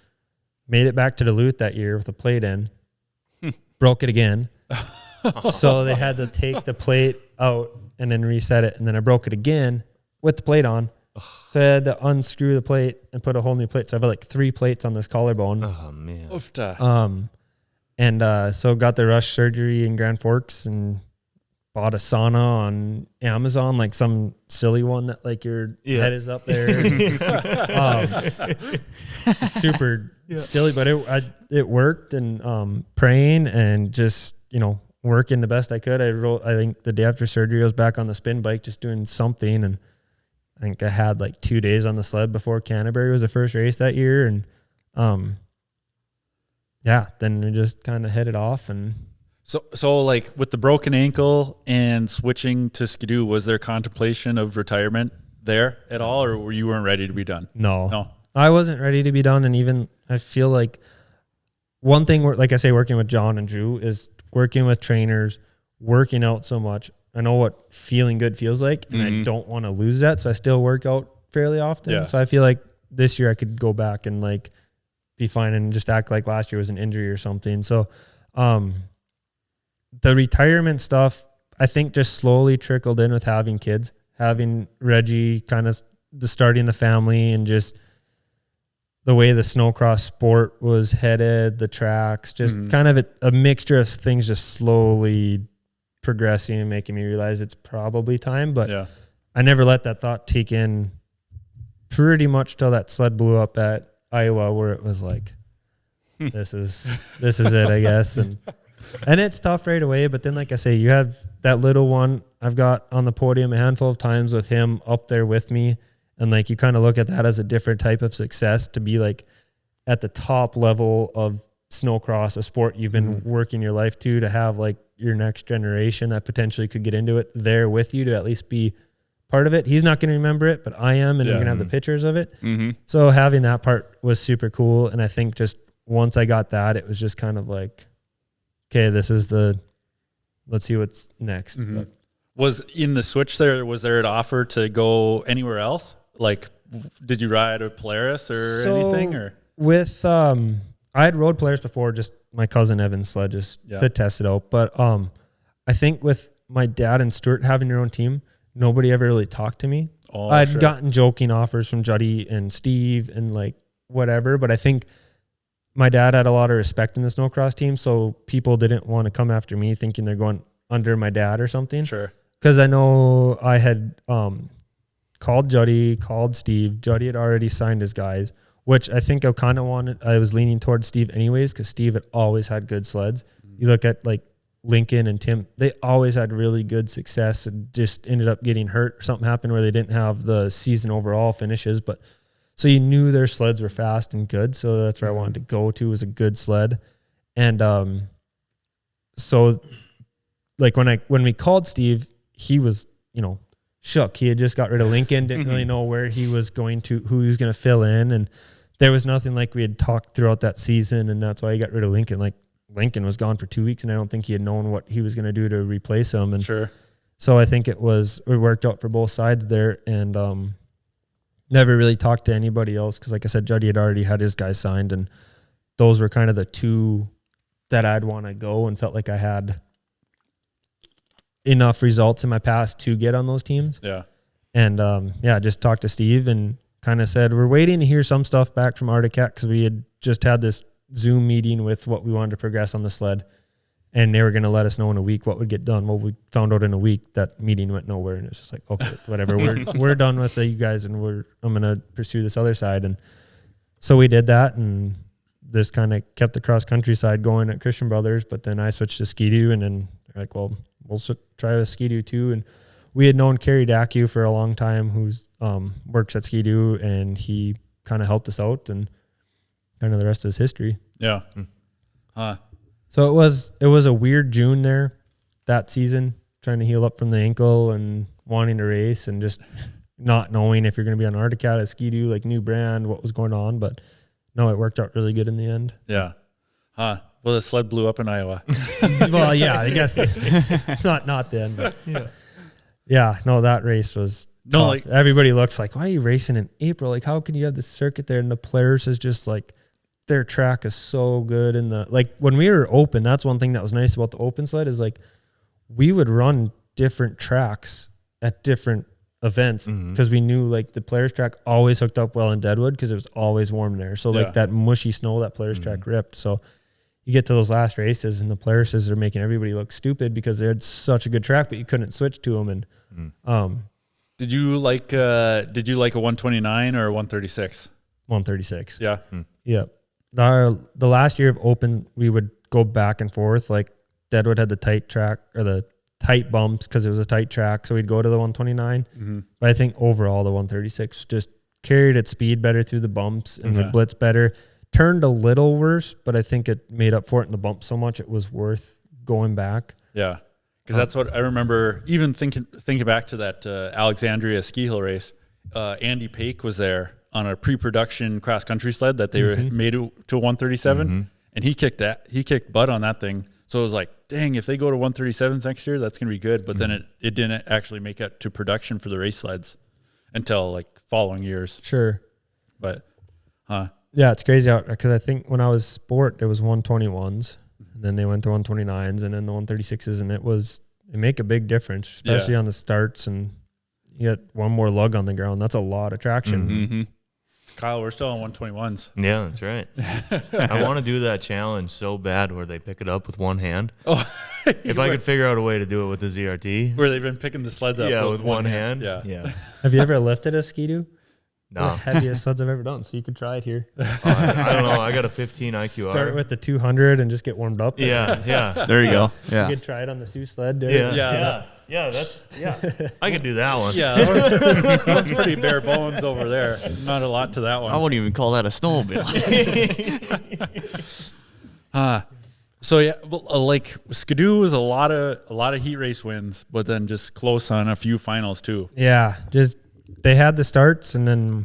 made it back to Duluth that year with a plate in. Broke it again. So they had to take the plate out and then reset it. And then I broke it again with the plate on. So I had to unscrew the plate and put a whole new plate. So I have like 3 plates on this collarbone. Oh, man. So got the Rush surgery in Grand Forks and bought a sauna on Amazon, like some silly one that like your head is up there. Super silly, but it worked, and praying and just, working the best I could. I think the day after surgery I was back on the spin bike just doing something, and I think I had like 2 days on the sled before Canterbury was the first race that year, and then we just kind of headed off. And so like with the broken ankle and switching to Ski-Doo, was there contemplation of retirement there at all, or you weren't ready to be done? No, I wasn't ready to be done. And even I feel like one thing, like I say, working with John and Drew is working with trainers, working out so much. I know what feeling good feels like, and I don't want to lose that. So I still work out fairly often. Yeah. So I feel like this year I could go back and like be fine and just act like last year was an injury or something. So the retirement stuff, I think, just slowly trickled in with having kids, having Reggie, kind of the starting the family, and just the way the snowcross sport was headed, the tracks, just kind of a mixture of things just slowly progressing and making me realize it's probably time. But I never let that thought take in pretty much till that sled blew up at Iowa, where it was like, this is it, I guess. And it's tough right away. But then, like I say, you have that little one I've got on the podium a handful of times with him up there with me. And like, you kind of look at that as a different type of success, to be like at the top level of snowcross, a sport you've been working your life to have like your next generation that potentially could get into it there with you, to at least be part of it. He's not going to remember it, but I am, and we're going to have the pictures of it. So having that part was super cool. And I think just once I got that, it was just kind of like, okay, let's see what's next. Was in the switch there, was there an offer to go anywhere else? Like, did you ride a Polaris or anything? Or with, I had rode Polaris before, just my cousin Evan's sled, just to test it out. But I think with my dad and Stuart having their own team, nobody ever really talked to me. Oh, I'd gotten joking offers from Juddy and Steve and like whatever, but I think my dad had a lot of respect in the snowcross team, so people didn't want to come after me thinking they're going under my dad or something. Sure. Because I know I had called Juddy, called Steve. Juddy had already signed his guys, which I think I was leaning towards Steve anyways, because Steve had always had good sleds. You look at like Lincoln and Tim, they always had really good success and just ended up getting hurt or something happened where they didn't have the season overall finishes. But so you knew their sleds were fast and good. So that's where I wanted to go to, was a good sled. And so like when we called Steve, he was, shook. He had just got rid of Lincoln, didn't really know who he was going to fill in. And there was nothing like we had talked throughout that season. And that's why he got rid of Lincoln. Like Lincoln was gone for 2 weeks and I don't think he had known what he was going to do to replace him. And sure. So I think it worked out for both sides there. And, never really talked to anybody else. Cause like I said, Juddy had already had his guys signed and those were kind of the two that I'd want to go and felt like I had enough results in my past to get on those teams. Yeah. And just talked to Steve and kind of said, we're waiting to hear some stuff back from Arctic because we had just had this Zoom meeting with what we wanted to progress on the sled. And they were going to let us know in a week what would get done. Well, we found out in a week that meeting went nowhere. And it's just like, okay, whatever. We're done with you guys and I'm going to pursue this other side. And so we did that and this kind of kept the cross country side going at Christian Brothers. But then I switched to Ski-Doo and then like, well, we'll try with Ski-Doo too. And we had known Kerry Dacu for a long time, who's works at Ski-Doo, and he kind of helped us out, and kind of the rest is history. Yeah. So it was a weird June there that season, trying to heal up from the ankle and wanting to race and just not knowing if you're going to be on Arctic at Ski-Doo, like new brand, what was going on. But no, it worked out really good in the end. Yeah. Well, the sled blew up in Iowa. Well, yeah, I guess not then, but yeah, no, that race was tough. Like everybody looks like, why are you racing in April? Like, how can you have the circuit there? And the players is just like, their track is so good. And like when we were open, that's one thing that was nice about the open sled is like, we would run different tracks at different events because we knew like the players track always hooked up well in Deadwood because it was always warm there. So like that mushy snow, that players track ripped. So you get to those last races and the players are making everybody look stupid because they had such a good track, but you couldn't switch to them. And did you like a 129 or a 136? 136. Yeah. Yeah. The last year of open, we would go back and forth. Like Deadwood had the tight track or the tight bumps because it was a tight track. So we'd go to the 129. But I think overall the 136 just carried its speed better through the bumps and would blitz better. Turned a little worse, but I think it made up for it in the bump so much it was worth going back. Yeah. Because that's what I remember, even thinking back to that Alexandria ski hill race. Andy Paik was there on a pre-production cross-country sled that they made it to 137, and he kicked butt on that thing. So it was like, dang, if they go to 137s next year, that's going to be good. But then it didn't actually make it to production for the race sleds until like following years. Sure. But, yeah, it's crazy out because I think when I was sport, it was 121s, and then they went to 129s, and then the 136s, and it make a big difference, especially on the starts, and you get one more lug on the ground. That's a lot of traction. Kyle, we're still on 121s. Yeah, that's right. I want to do that challenge so bad where they pick it up with one hand. Oh, if I could figure out a way to do it with the ZRT. Where they've been picking the sleds up. Yeah, with one hand. Yeah. Have you ever lifted a Ski-Doo? No. The heaviest sleds I've ever done, so you could try it here. I don't know. I got a 15 IQR. Start with the 200 and just get warmed up. Yeah. There you go. Yeah. You could try it on the Sioux sled. There. Yeah, I could do that one. Yeah, that's pretty bare bones over there. Not a lot to that one. I wouldn't even call that a snowmobile. So yeah, like Ski-Doo was a lot of heat race wins, but then just close on a few finals too. Yeah, just they had the starts, and then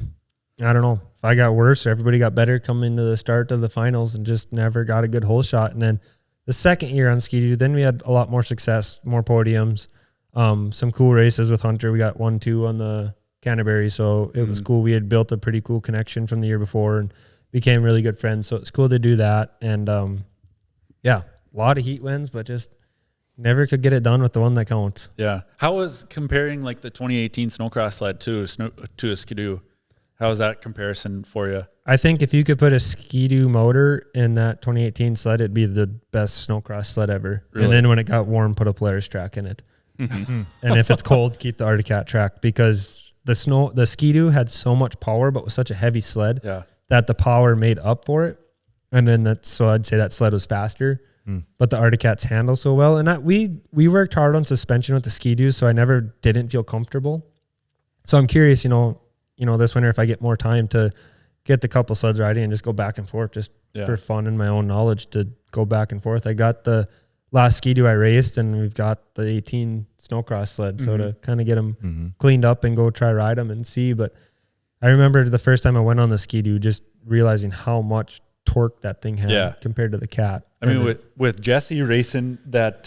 I don't know if I got worse or everybody got better coming to the start of the finals and just never got a good hole shot. And then the second year on Ski-Doo, then we had a lot more success, more podiums. Some cool races with Hunter. We got 1-2 on the Canterbury, so it was cool. We had built a pretty cool connection from the year before and became really good friends. So it's cool to do that. And a lot of heat wins, but just never could get it done with the one that counts. Yeah. How was comparing like the 2018 Snowcross sled to a Skidoo? How was that comparison for you? I think if you could put a Skidoo motor in that 2018 sled, it'd be the best Snowcross sled ever. Really? And then when it got warm, put a Polaris track in it. And if it's cold, keep the Arctic Cat track, because the Skidoo had so much power, but was such a heavy sled that the power made up for it. And then so I'd say that sled was faster, but the Arctic Cats handle so well. And we worked hard on suspension with the Skidoo, so I never didn't feel comfortable. So I'm curious, this winter, if I get more time to get the couple sleds riding and just go back and forth just for fun and my own knowledge to go back and forth. I got the last Skidoo I raced, and we've got the 18 Snowcross sled. So to kind of get them cleaned up and go try ride them and see. But I remember the first time I went on the Skidoo, just realizing how much torque that thing had compared to the Cat. I mean, with Jesse racing that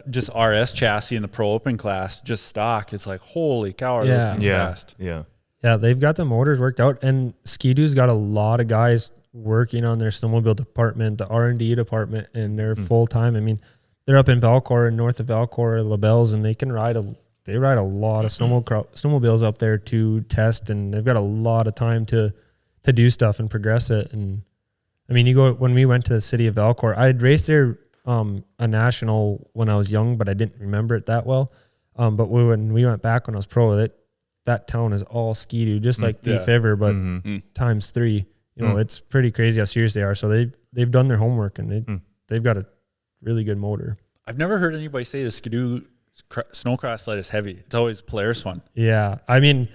just RS chassis in the Pro Open class, just stock, it's like, holy cow, are those things fast. Yeah, they've got the motors worked out, and Skidoo's got a lot of guys working on their snowmobile department, the R&D department, and they're full time. I mean, they're up in Valcourt and north of Valcourt, LaBelle's, and they can ride a lot of snowmobiles up there to test, and they've got a lot of time to do stuff and progress it. And I mean, when we went to the city of Valcourt, I'd raced there a national when I was young, but I didn't remember it that well. But when we went back when I was pro, that town is all Skidoo, just like Thief River, but times 3. It's pretty crazy how serious they are. So they've done their homework, and they've got a really good motor. I've never heard anybody say the Skidoo Snowcross sled is heavy. It's always Polaris one. Yeah, I mean,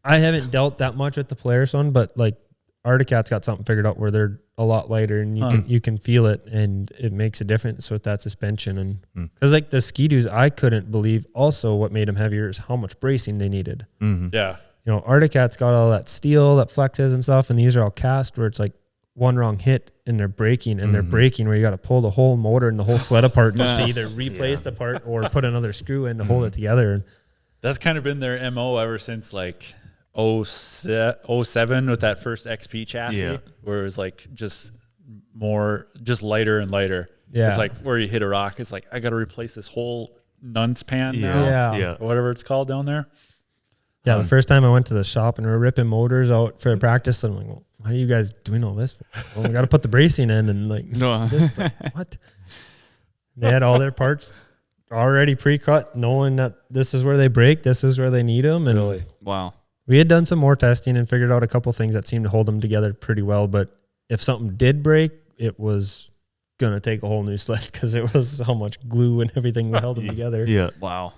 I haven't dealt that much with the Polaris one, but like Arctic Cat's got something figured out where they're a lot lighter, and you can feel it, and it makes a difference with that suspension. And because like the Skidoos, I couldn't believe also what made them heavier is how much bracing they needed. Yeah, Arctic Cat's got all that steel that flexes and stuff, and these are all cast where it's like one wrong hit and they're braking, and they're braking where you got to pull the whole motor and the whole sled apart just to either replace the part or put another screw in to hold it together. And that's kind of been their MO ever since like 07 with that first XP chassis, where it was like just lighter and lighter. Yeah, it's like where you hit a rock, it's like, I got to replace this whole nunce pan now, or whatever it's called down there. Yeah, the first time I went to the shop and we were ripping motors out for the practice, and I'm like, well, why are you guys doing all this? Well, we got to put the bracing in, and like, this, like, what? They had all their parts already pre-cut, knowing that this is where they break, this is where they need them. And really? Wow. We had done some more testing and figured out a couple things that seemed to hold them together pretty well. But if something did break, it was going to take a whole new sled, because it was how much glue and everything held them together. Yeah. Wow.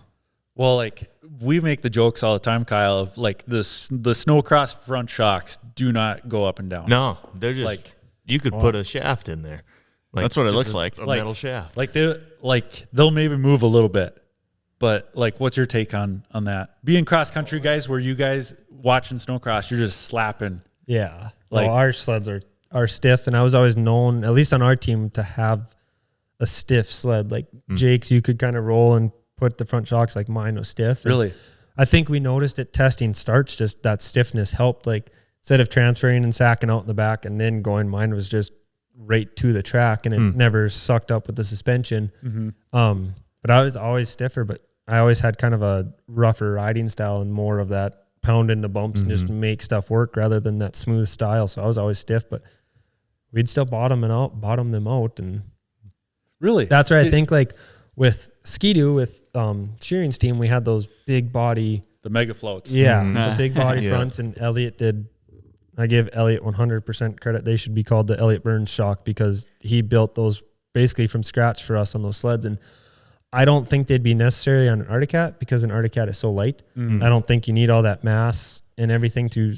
Well, like, we make the jokes all the time, Kyle, of like the Snowcross front shocks do not go up and down. No, they're just like, you could put a shaft in there. Like, that's what it looks like. A metal shaft. Like they'll maybe move a little bit, but like, what's your take on that? Being cross country guys, where you guys watching Snowcross, you're just slapping. Yeah. Like, well, our sleds are stiff, and I was always known, at least on our team, to have a stiff sled. Like Jake's, you could kind of roll and put the front shocks, like mine was stiff. And really? I think we noticed at testing starts, just that stiffness helped. Like, instead of transferring and sacking out in the back and then going, mine was just right to the track, and it never sucked up with the suspension. But I was always stiffer, but I always had kind of a rougher riding style and more of that pound into bumps and just make stuff work rather than that smooth style. So I was always stiff, but we'd still bottom them out. And really, that's where I think, like with Skidoo, with Shearing's team, we had those big body, the mega floats. Yeah, the big body fronts, and Elliot did. I give Elliot 100% credit. They should be called the Elliot Burns shock, because he built those basically from scratch for us on those sleds. And I don't think they'd be necessary on an Arctic Cat, because an Arctic Cat is so light. I don't think you need all that mass and everything to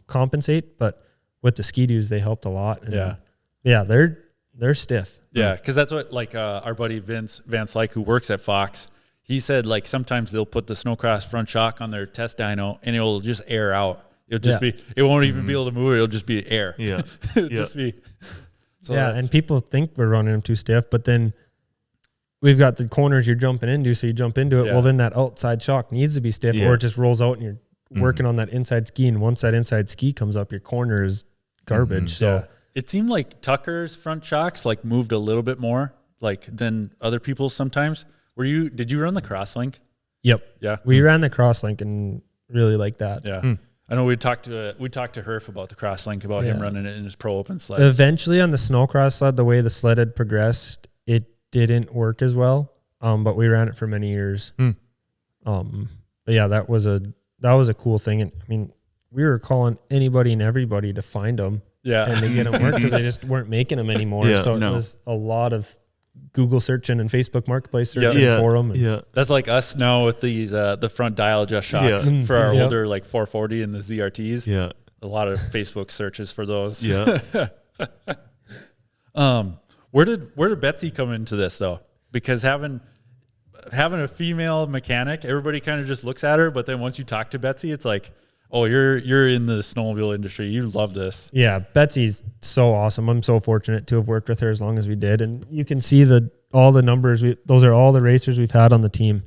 compensate. But with the Skidoos, they helped a lot. And they're stiff. Yeah, because that's what, like, our buddy Vance Lyke, who works at Fox, he said, like, sometimes they'll put the Snowcross front shock on their test dyno, and it'll just air out. It'll just be, it won't even be able to move. It'll just be air. Yeah. It'll just be. So and people think we're running them too stiff, but then we've got the corners you're jumping into, so you jump into it. Well, then that outside shock needs to be stiff, or it just rolls out and you're working on that inside ski. And once that inside ski comes up, your corner is garbage. So it seemed like Tucker's front shocks like moved a little bit more like than other people's sometimes. Did you run the crosslink? Yep. Yeah. We ran the crosslink and really liked that. Yeah. I know we talked to Herf about the crosslink, about him running it in his pro open sled. Eventually on the snowcross sled, the way the sled had progressed, it didn't work as well. But we ran it for many years. But yeah, that was a cool thing. And I mean, we were calling anybody and everybody to find them. Yeah. And they get them work because they just weren't making them anymore. Yeah, so it was a lot of Google searching and Facebook Marketplace searching for them. Yeah. That's like us now with these the front dial adjust shocks for our older like 440 and the ZRTs. Yeah. A lot of Facebook searches for those. Yeah. Where did Betsy come into this though? Because having a female mechanic, everybody kind of just looks at her, but then once you talk to Betsy, it's like, oh, you're in the snowmobile industry. You love this. Yeah, Betsy's so awesome. I'm so fortunate to have worked with her as long as we did. And you can see all the numbers. Those are all the racers we've had on the team.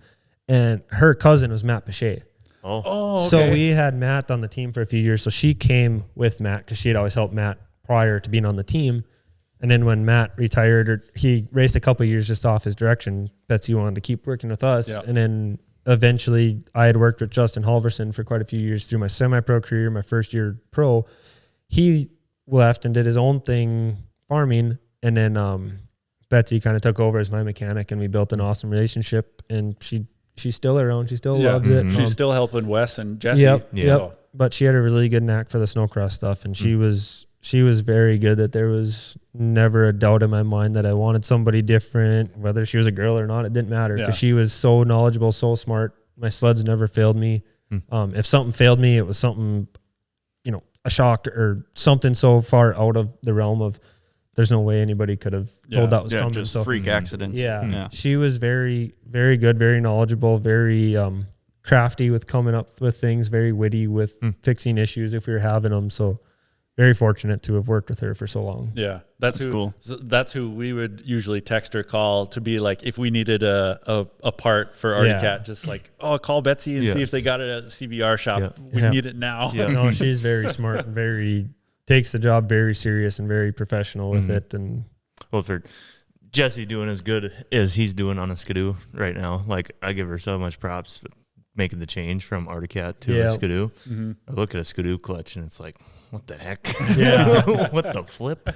And her cousin was Matt Pache. Oh, okay. So we had Matt on the team for a few years. So she came with Matt because she had always helped Matt prior to being on the team. And then when Matt retired, or he raced a couple of years just off his direction, Betsy wanted to keep working with us. Yeah. And then eventually I had worked with Justin Halverson for quite a few years through my semi-pro career, my first year pro. He left and did his own thing farming. And then Betsy kind of took over as my mechanic, and we built an awesome relationship. And she's still around. She still loves it. She's still helping Wes and Jesse. Yep. So. But she had a really good knack for the snowcross stuff. And she was very good. That there was never a doubt in my mind that I wanted somebody different, whether she was a girl or not. It didn't matter because she was so knowledgeable, so smart. My sleds never failed me. If something failed me, it was something, a shock or something so far out of the realm of there's no way anybody could have told that was coming. Just so freak accidents. Yeah. She was very, very good, very knowledgeable, very crafty with coming up with things, very witty with fixing issues if we were having them. So very fortunate to have worked with her for so long. Yeah, that's cool. That's who we would usually text or call to be like, if we needed a part for Artie Cat, just like, call Betsy and see if they got it at the CBR shop. Yeah. We need it now. Yeah. No, she's very smart and takes the job very serious and very professional with it. And well, for Jesse doing as good as he's doing on a Skidoo right now, like I give her so much props for making the change from Articat to a Skidoo. I look at a Skidoo clutch and it's like, what the heck? Yeah. What the flip?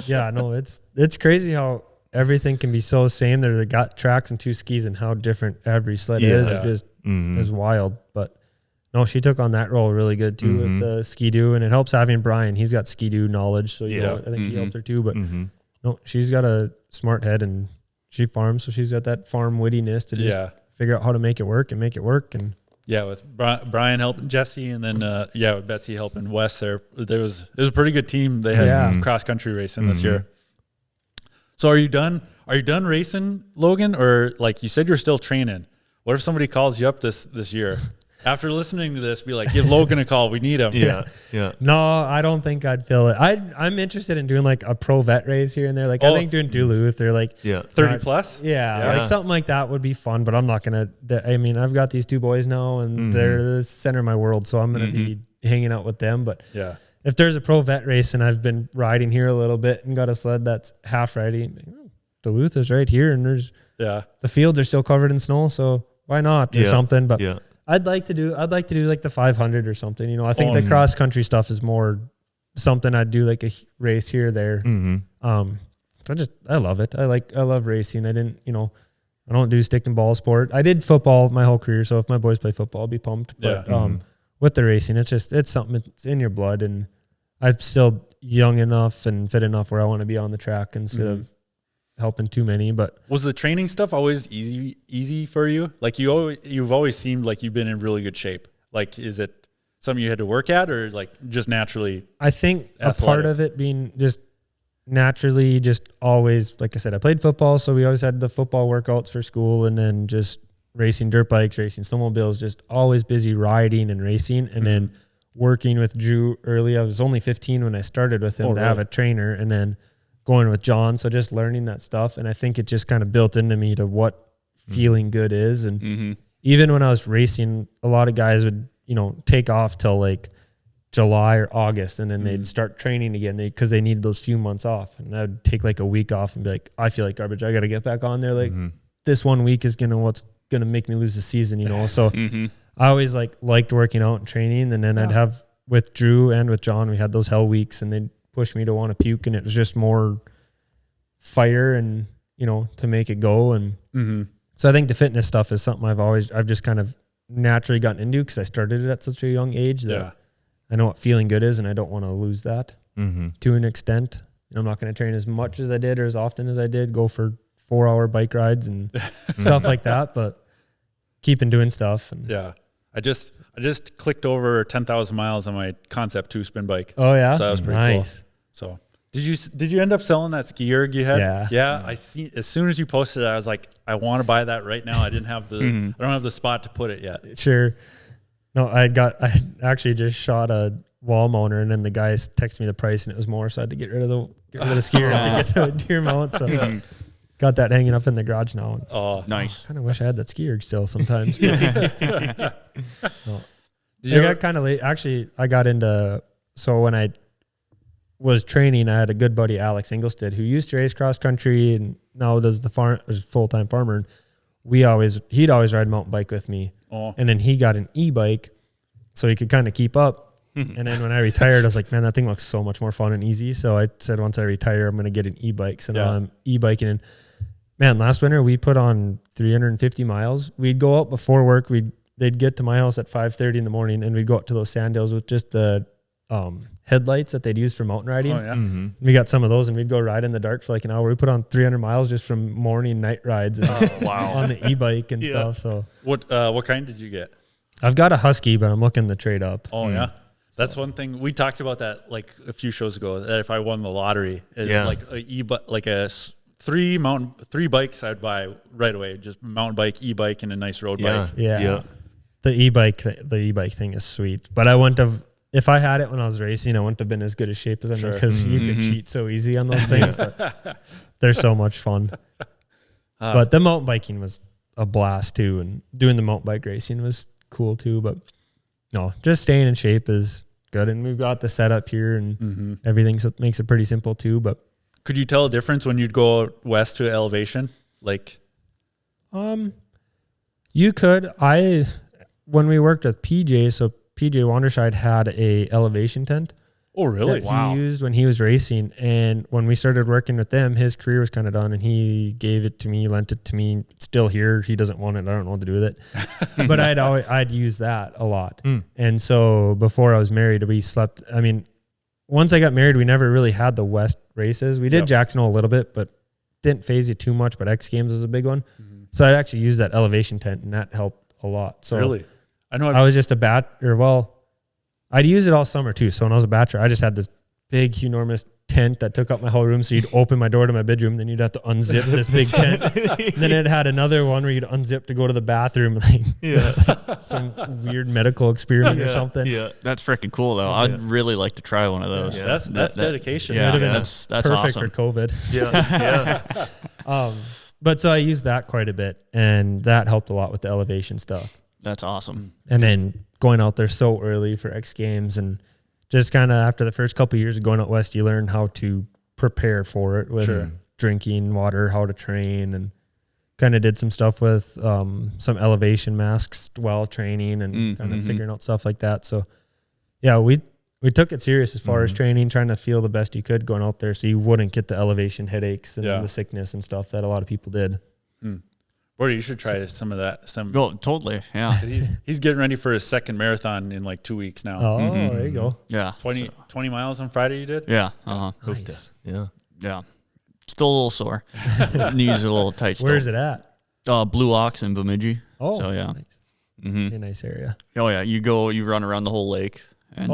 yeah, no, it's crazy how everything can be so same. They got tracks and two skis and how different every sled is. It just is wild. But no, she took on that role really good too with the Skidoo, and it helps having Brian. He's got Skidoo knowledge, so I think he helped her too. But no, she's got a smart head and she farms, so she's got that farm wittiness to just figure out how to make it work. And with Brian helping Jesse, and then with Betsy helping Wes. It was a pretty good team. They had cross country racing this year. So are you done? Are you done racing, Logan? Or like you said, you're still training. What if somebody calls you up this year? After listening to this, be like, give Logan a call. We need him. Yeah. No, I don't think I'd feel it. I'm interested in doing like a pro vet race here and there. Like I think doing Duluth or like 30 plus. Yeah, like something like that would be fun. But I'm not gonna. I mean, I've got these two boys now, and they're the center of my world. So I'm gonna be hanging out with them. But if there's a pro vet race and I've been riding here a little bit and got a sled that's half ready, Duluth is right here, and there's the fields are still covered in snow, so why not or something? But I'd like to do like the 500 or something. I think the cross country stuff is more something I'd do, like a race here or there. I love it. I love racing. I don't do stick and ball sport. I did football my whole career, so if my boys play football, I'll be pumped. But with the racing, it's something, it's in your blood, and I'm still young enough and fit enough where I want to be on the track instead of helping too many. But was the training stuff always easy for you? Like you've always seemed like you've been in really good shape. Like, is it something you had to work at, or like just naturally? I think athletic? A part of it being just naturally, just always, like I said, I played football, so we always had the football workouts for school, and then just racing dirt bikes, racing snowmobiles, just always busy riding and racing. And then working with Drew early. I was only 15 when I started with him have a trainer, and then going with John. So just learning that stuff. And I think it just kind of built into me to what feeling good is. And even when I was racing, a lot of guys would, take off till like July or August, and then they'd start training again because they needed those few months off. And I'd take like a week off and be like, I feel like garbage. I got to get back on there like this 1 week is what's gonna make me lose the season, you know. So I always liked working out and training, and then I'd have with Drew and with John, we had those hell weeks, and they'd push me to want to puke, and it was just more fire and, you know, to make it go. And so I think the fitness stuff is something I've just kind of naturally gotten into because I started it at such a young age that I know what feeling good is, and I don't want to lose that to an extent. I'm not going to train as much as I did or as often as I did, go for 4-hour bike rides and stuff like that, but keeping doing stuff. And I just clicked over 10,000 miles on my Concept 2 spin bike. Oh yeah, so that was pretty cool. So did you end up selling that ski erg you had? Yeah. I see. As soon as you posted it, I was like, I want to buy that right now. I didn't have the I don't have the spot to put it yet. Sure. No, I actually just shot a wall mounter, and then the guys texted me the price, and it was more, so I had to get rid of the ski erg to get the deer mount. So got that hanging up in the garage now. Oh, nice. Kind of wish I had that ski erg still sometimes. I got kind of late. Actually, I got into, so when I was training, I had a good buddy, Alex Ingolstead, who used to race cross country and now does the farm, is a full-time farmer. He'd always ride mountain bike with me. And then he got an e-bike so he could kind of keep up. And then when I retired, I was like, man, that thing looks so much more fun and easy. So I said, once I retire, I'm going to get an e-bike. So now I'm e-biking. And man, last winter we put on 350 miles. We'd go out before work. They'd get to my house at 5:30 in the morning, and we'd go out to those sand hills with just the headlights that they'd use for mountain riding. We got some of those, and we'd go ride in the dark for like an hour. We put on 300 miles just from morning night rides and on the e-bike and stuff. So what kind did you get? I've got a Husky, but I'm looking to trade up. That's one thing we talked about that like a few shows ago, that if I won the lottery, like three bikes I'd buy right away, just mountain bike, e-bike, and a nice road bike. The e-bike thing is sweet, but I wouldn't have, if I had it when I was racing, I wouldn't have been as good a shape as I'm in, because you could cheat so easy on those things, but they're so much fun. But the mountain biking was a blast too, and doing the mountain bike racing was cool too, but no, just staying in shape is good. And we've got the setup here and everything, so it makes it pretty simple too. But could you tell a difference when you'd go west to elevation? Like, you could. When we worked with PJ, so PJ Wanderscheid had a elevation tent. Oh, really? That he used when he was racing. And when we started working with them, his career was kind of done, and he gave it to me, lent it to me. It's still here. He doesn't want it. I don't know what to do with it. But I'd use that a lot. And so before I was married, we slept. I mean, once I got married, we never really had the West races. We did Jackson Hole a little bit, but didn't phase you too much. But X Games was a big one. So I'd actually use that elevation tent, and that helped a lot. So really, I know I was just I'd use it all summer too. So when I was a bachelor, I just had this big, enormous tent that took up my whole room. So you'd open my door to my bedroom, then you'd have to unzip this big tent. Then it had another one where you'd unzip to go to the bathroom, like some weird medical experiment or something. Yeah, that's freaking cool though. I'd really like to try one of those. Yeah. That's dedication. That's perfect awesome. for COVID. But so I used that quite a bit, and that helped a lot with the elevation stuff. That's awesome. And then going out there so early for X Games, and just kind of after the first couple of years of going out west, you learn how to prepare for it with drinking water, how to train, and kind of did some stuff with some elevation masks while training and kind of figuring out stuff like that. So yeah, we took it serious as far as training, trying to feel the best you could going out there so you wouldn't get the elevation headaches and the sickness and stuff that a lot of people did. Or you should try some of that. Oh, totally. Yeah. He's getting ready for his second marathon in like 2 weeks now. Oh, there you go. Yeah. 20 miles on Friday you did? Yeah. Nice. Yeah. Still a little sore. Knees are a little tight still. Where's it at? Blue Ox in Bemidji. Oh, so yeah. Nice. A nice area. Oh yeah. You run around the whole lake, and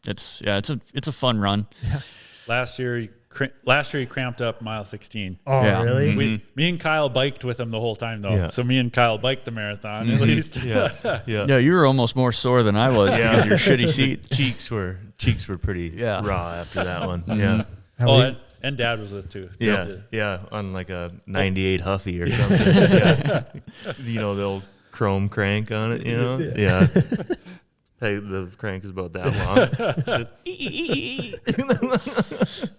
it's a fun run. Yeah. Last year he cramped up mile 16. Oh, Yeah. really? Me and Kyle biked with him the whole time though. Yeah. So me and Kyle biked the marathon at least. Yeah, you were almost more sore than I was because of your shitty seat. Cheeks were pretty raw after that one. And Dad was with too. Yeah, on like a 98 Huffy or something. You know, the old chrome crank on it, you know? Yeah. Hey, the crank is about that long.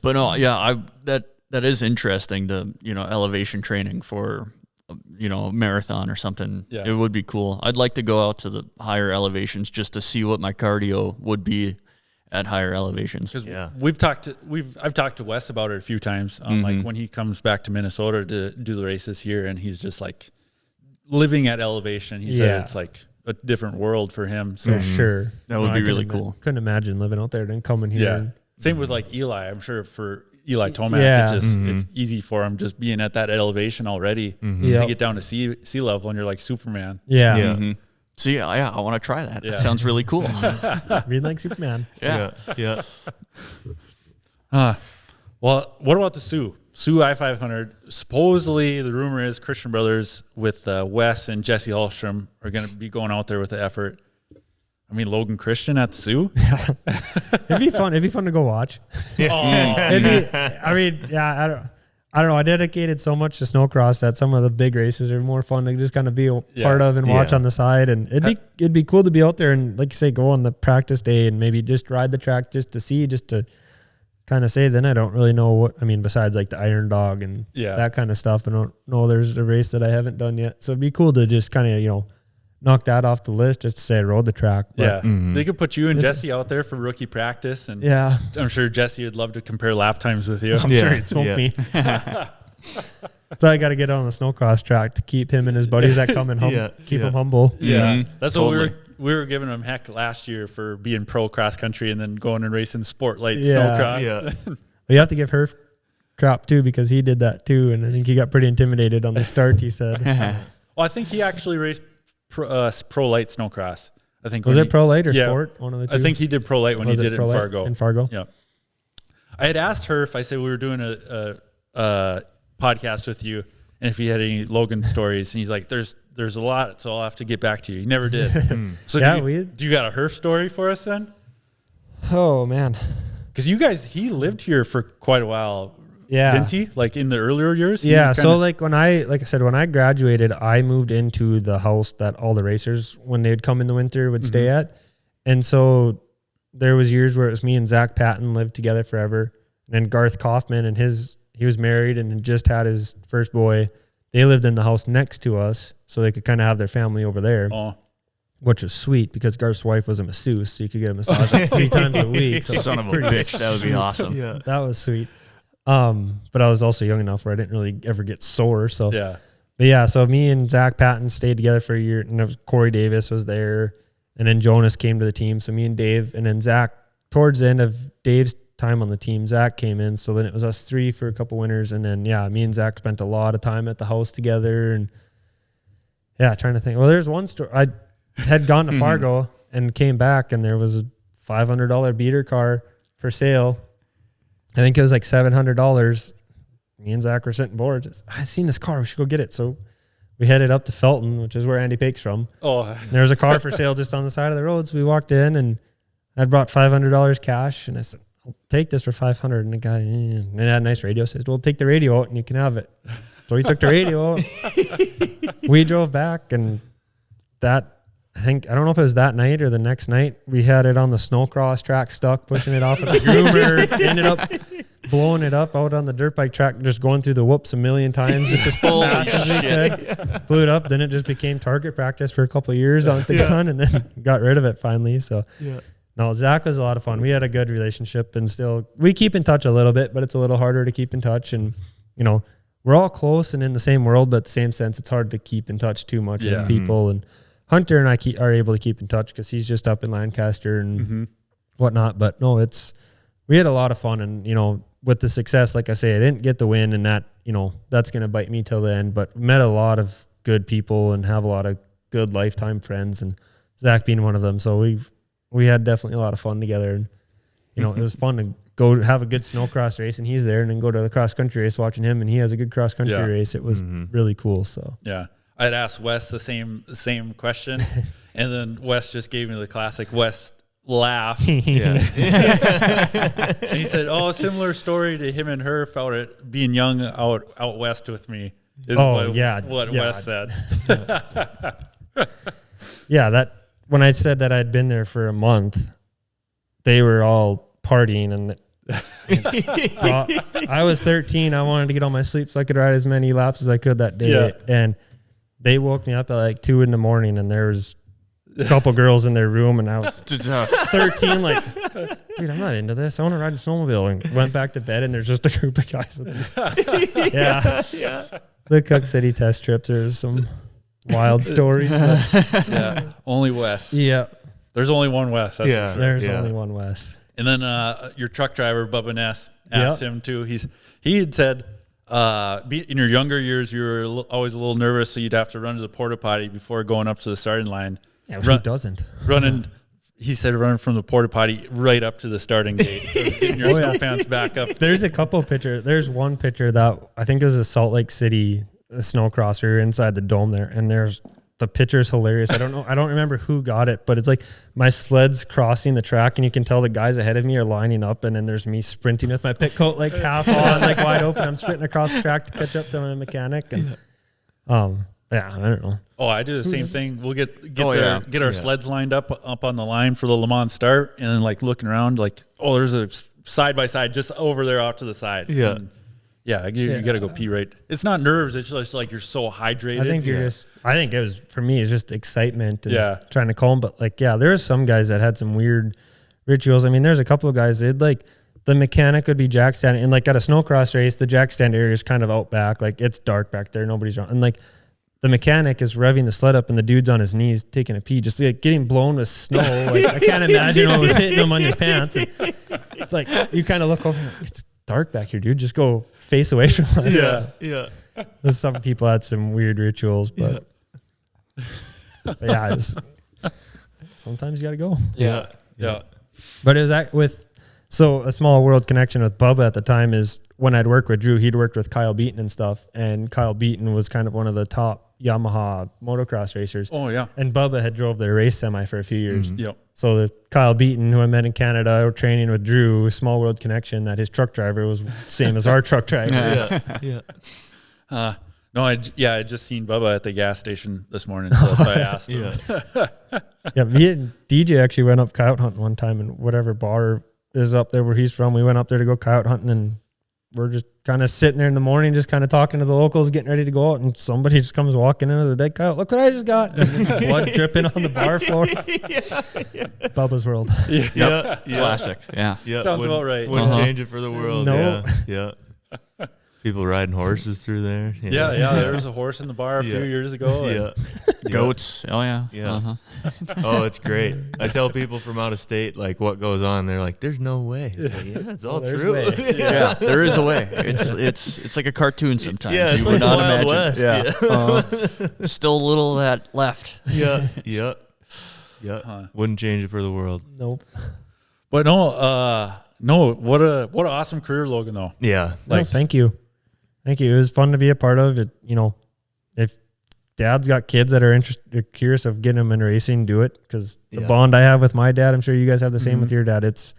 But no, that is interesting, the elevation training for a marathon or something, Yeah. it would be cool. I'd like to go out to the higher elevations just to see what my cardio would be at higher elevations. Because Yeah. I've talked to Wes about it a few times. Like when he comes back to Minnesota to do the races here, and he's just like living at elevation. He said it's like a different world for him. So For sure. That would be I really couldn't cool. Couldn't imagine living out there and coming here. yeah. and- Same with like Eli. I'm sure for Eli Tomac, Yeah. it's easy for him just being at that elevation already to Yep. get down to sea level, and you're like Superman. Yeah. Yeah. See, I want to try that. Yeah. That sounds really cool. Read like Superman. Yeah. Yeah. Well, what about the Sioux I-500? Supposedly, the rumor is Christian Brothers with Wes and Jesse Hallstrom are going to be going out there with the effort. I mean, Logan Christian at the Sioux? It'd be fun. It'd be fun to go watch. Oh, I mean, yeah, I don't know. I dedicated so much to snowcross that some of the big races are more fun to just kind of be a part of and watch on the side. And it'd be cool to be out there and, like you say, go on the practice day and maybe just ride the track just to see, just to kind of say. Then I don't really know what, I mean, besides like the Iron Dog and that kind of stuff. I don't know. There's a race that I haven't done yet. So it'd be cool to just kind of, knock that off the list just to say I rode the track. But They could put you and Jesse out there for rookie practice. And yeah, I'm sure Jesse would love to compare lap times with you. I'm sure he'd smoke me. So I got to get on the snowcross track to keep him and his buddies that come and keep him humble. Yeah. That's Totally. what we were giving him heck last year for being pro cross country and then going and racing sport light Yeah. snowcross. Yeah. But you have to give her crap too, because he did that too. And I think he got pretty intimidated on the start, he said. Well, I think he actually raced pro light snowcross. I think Was when it pro light or yeah, sport? One of the two? I think he did pro light when Was he did it pro in light Fargo. In Fargo? Yeah. I had asked her if I said we were doing a podcast with you and if he had any Logan stories, and he's like, "There's a lot, so I'll have to get back to you." He never did. So Yeah, do you got a Herf story for us then? Oh, man. Because he lived here for quite a while. Yeah. Didn't he? Like in the earlier years? He Yeah. So kinda- like I said, when I graduated, I moved into the house that all the racers, when they'd come in the winter, would stay at. And so there was years where it was me and Zach Patton lived together forever. And then Garth Kaufman and he was married and had just had his first boy. They lived in the house next to us, so they could kind of have their family over there, which was sweet because Garth's wife was a masseuse, so you could get a massage like 3 times a week. So Son of a bitch. That would be awesome. Yeah. that was sweet. But I was also young enough where I didn't really ever get sore. So yeah. But yeah, so me and Zach Patton stayed together for a year, and it was Corey Davis was there, and then Jonas came to the team. So me and Dave, and then Zach, towards the end of Dave's time on the team, Zach came in. So then it was us 3 for a couple winters, and then me and Zach spent a lot of time at the house together, and trying to think. Well, there's one story. I had gone to Fargo and came back, and there was a $500 beater car for sale. I think it was like $700. Me and Zach were sitting bored. I've seen this car. We should go get it. So we headed up to Felton, which is where Andy Pake's from. Oh, And there was a car for sale just on the side of the road. So we walked in, and I'd brought $500 cash, and I said, "I'll take this for $500." And the guy, and it had a nice radio, says, "Well, take the radio out and you can have it." So he took the radio out. We drove back, and I don't know if it was that night or the next night, we had it on the snowcross track stuck, pushing it off of the groomer, ended up blowing it up out on the dirt bike track, just going through the whoops a million times, just as fast as we could. Blew it up. Then it just became target practice for a couple of years on the gun, and then got rid of it finally. So no, Zach was a lot of fun. We had a good relationship, and still we keep in touch a little bit, but it's a little harder to keep in touch. And we're all close and in the same world, but at the same sense, it's hard to keep in touch too much with people. And Hunter and I are able to keep in touch because he's just up in Lancaster and whatnot. But no, we had a lot of fun, and with the success, like I say, I didn't get the win, and that that's gonna bite me till the end. But met a lot of good people and have a lot of good lifetime friends, and Zach being one of them. So we had definitely a lot of fun together, and it was fun to go have a good snowcross race, and he's there, and then go to the cross country race watching him, and he has a good cross country race. It was really cool. So yeah. I'd asked Wes the same question, and then Wes just gave me the classic Wes laugh. And he said, "Oh, similar story to him and Herf out at being young out west with me." Is what Wes said. That when I said that I'd been there for a month, they were all partying, and Well, I was 13. I wanted to get all my sleep so I could ride as many laps as I could that day. Yeah. And they woke me up at like 2 a.m. and there was a couple girls in their room, and I was 13, like, dude, I'm not into this. I want to ride a snowmobile. And went back to bed, and there's just a group of guys with these. Yeah. The Cook City test trips, there's some wild stories. Yeah. Only Wes. Yeah. There's only one Wes. That's for sure. There's only one Wes. And then your truck driver, Bubba Ness, asked him too. He had said, in your younger years, you were always a little nervous, so you'd have to run to the porta potty before going up to the starting line. Yeah, who doesn't? He said running from the porta potty right up to the starting gate, getting your snow pants back up. There's a couple pictures. There's one picture that I think is a Salt Lake City snowcross. We were inside the dome there, and the picture's hilarious. I don't remember who got it, but it's like my sled's crossing the track, and you can tell the guys ahead of me are lining up, and then there's me sprinting with my pit coat like half on, like wide open. I'm sprinting across the track to catch up to my mechanic, and yeah, I don't know. Oh, I do the same thing. We'll get our sleds lined up on the line for the Le Mans start, and then like looking around, like, oh, there's a side by side just over there off to the side. Yeah. And you got to go pee right. It's not nerves. It's just like you're so hydrated. I think it was, for me, it's just excitement and trying to calm. But like, there's some guys that had some weird rituals. I mean, there's a couple of guys that like the mechanic would be jack standing, and like at a snowcross race, the jack stand area is kind of out back. Like it's dark back there. Nobody's around. And like the mechanic is revving the sled up, and the dude's on his knees taking a pee, just like getting blown with snow. Like I can't imagine what was hitting him on his pants. And it's like, you kind of look over, it's dark back here, dude. Just go face away from us. Yeah. Some people had some weird rituals, but sometimes you got to go. Yeah. But it was a small world connection with Bubba at the time is when I'd worked with Drew, he'd worked with Kyle Beaton and stuff. And Kyle Beaton was kind of one of the top Yamaha motocross racers. Oh yeah. And Bubba had drove their race semi for a few years. Mm-hmm. Yep. So the Kyle Beaton, who I met in Canada, training with Drew, small world connection, that his truck driver was same as our truck driver. No, I just seen Bubba at the gas station this morning, so that's why I asked him. Me and DJ actually went up coyote hunting one time, and whatever bar is up there where he's from, we went up there to go coyote hunting, and we're just kind of sitting there in the morning, just kind of talking to the locals, getting ready to go out, and somebody just comes walking into the dead coyote. Look what I just got! And blood dripping on the bar floor. Bubba's World. Classic. Yeah. Sounds about right. Wouldn't change it for the world. No. Yeah. People riding horses through there. There was a horse in the bar a few years ago. Goats. Oh yeah. Yeah. Oh, it's great. I tell people from out of state like what goes on. They're like, "There's no way." It's like, it's all true. Yeah, there is a way. It's like a cartoon sometimes. Yeah, it's you like would not Wild imagine. West. Still a little of that left. Yeah. Wouldn't change it for the world. Nope. But no, what an awesome career, Logan. Though. Yeah. Thank you. Thank you. It was fun to be a part of it. You know, if dad's got kids that are curious of getting them in racing, do it. Because the bond I have with my dad, I'm sure you guys have the same with your dad. It's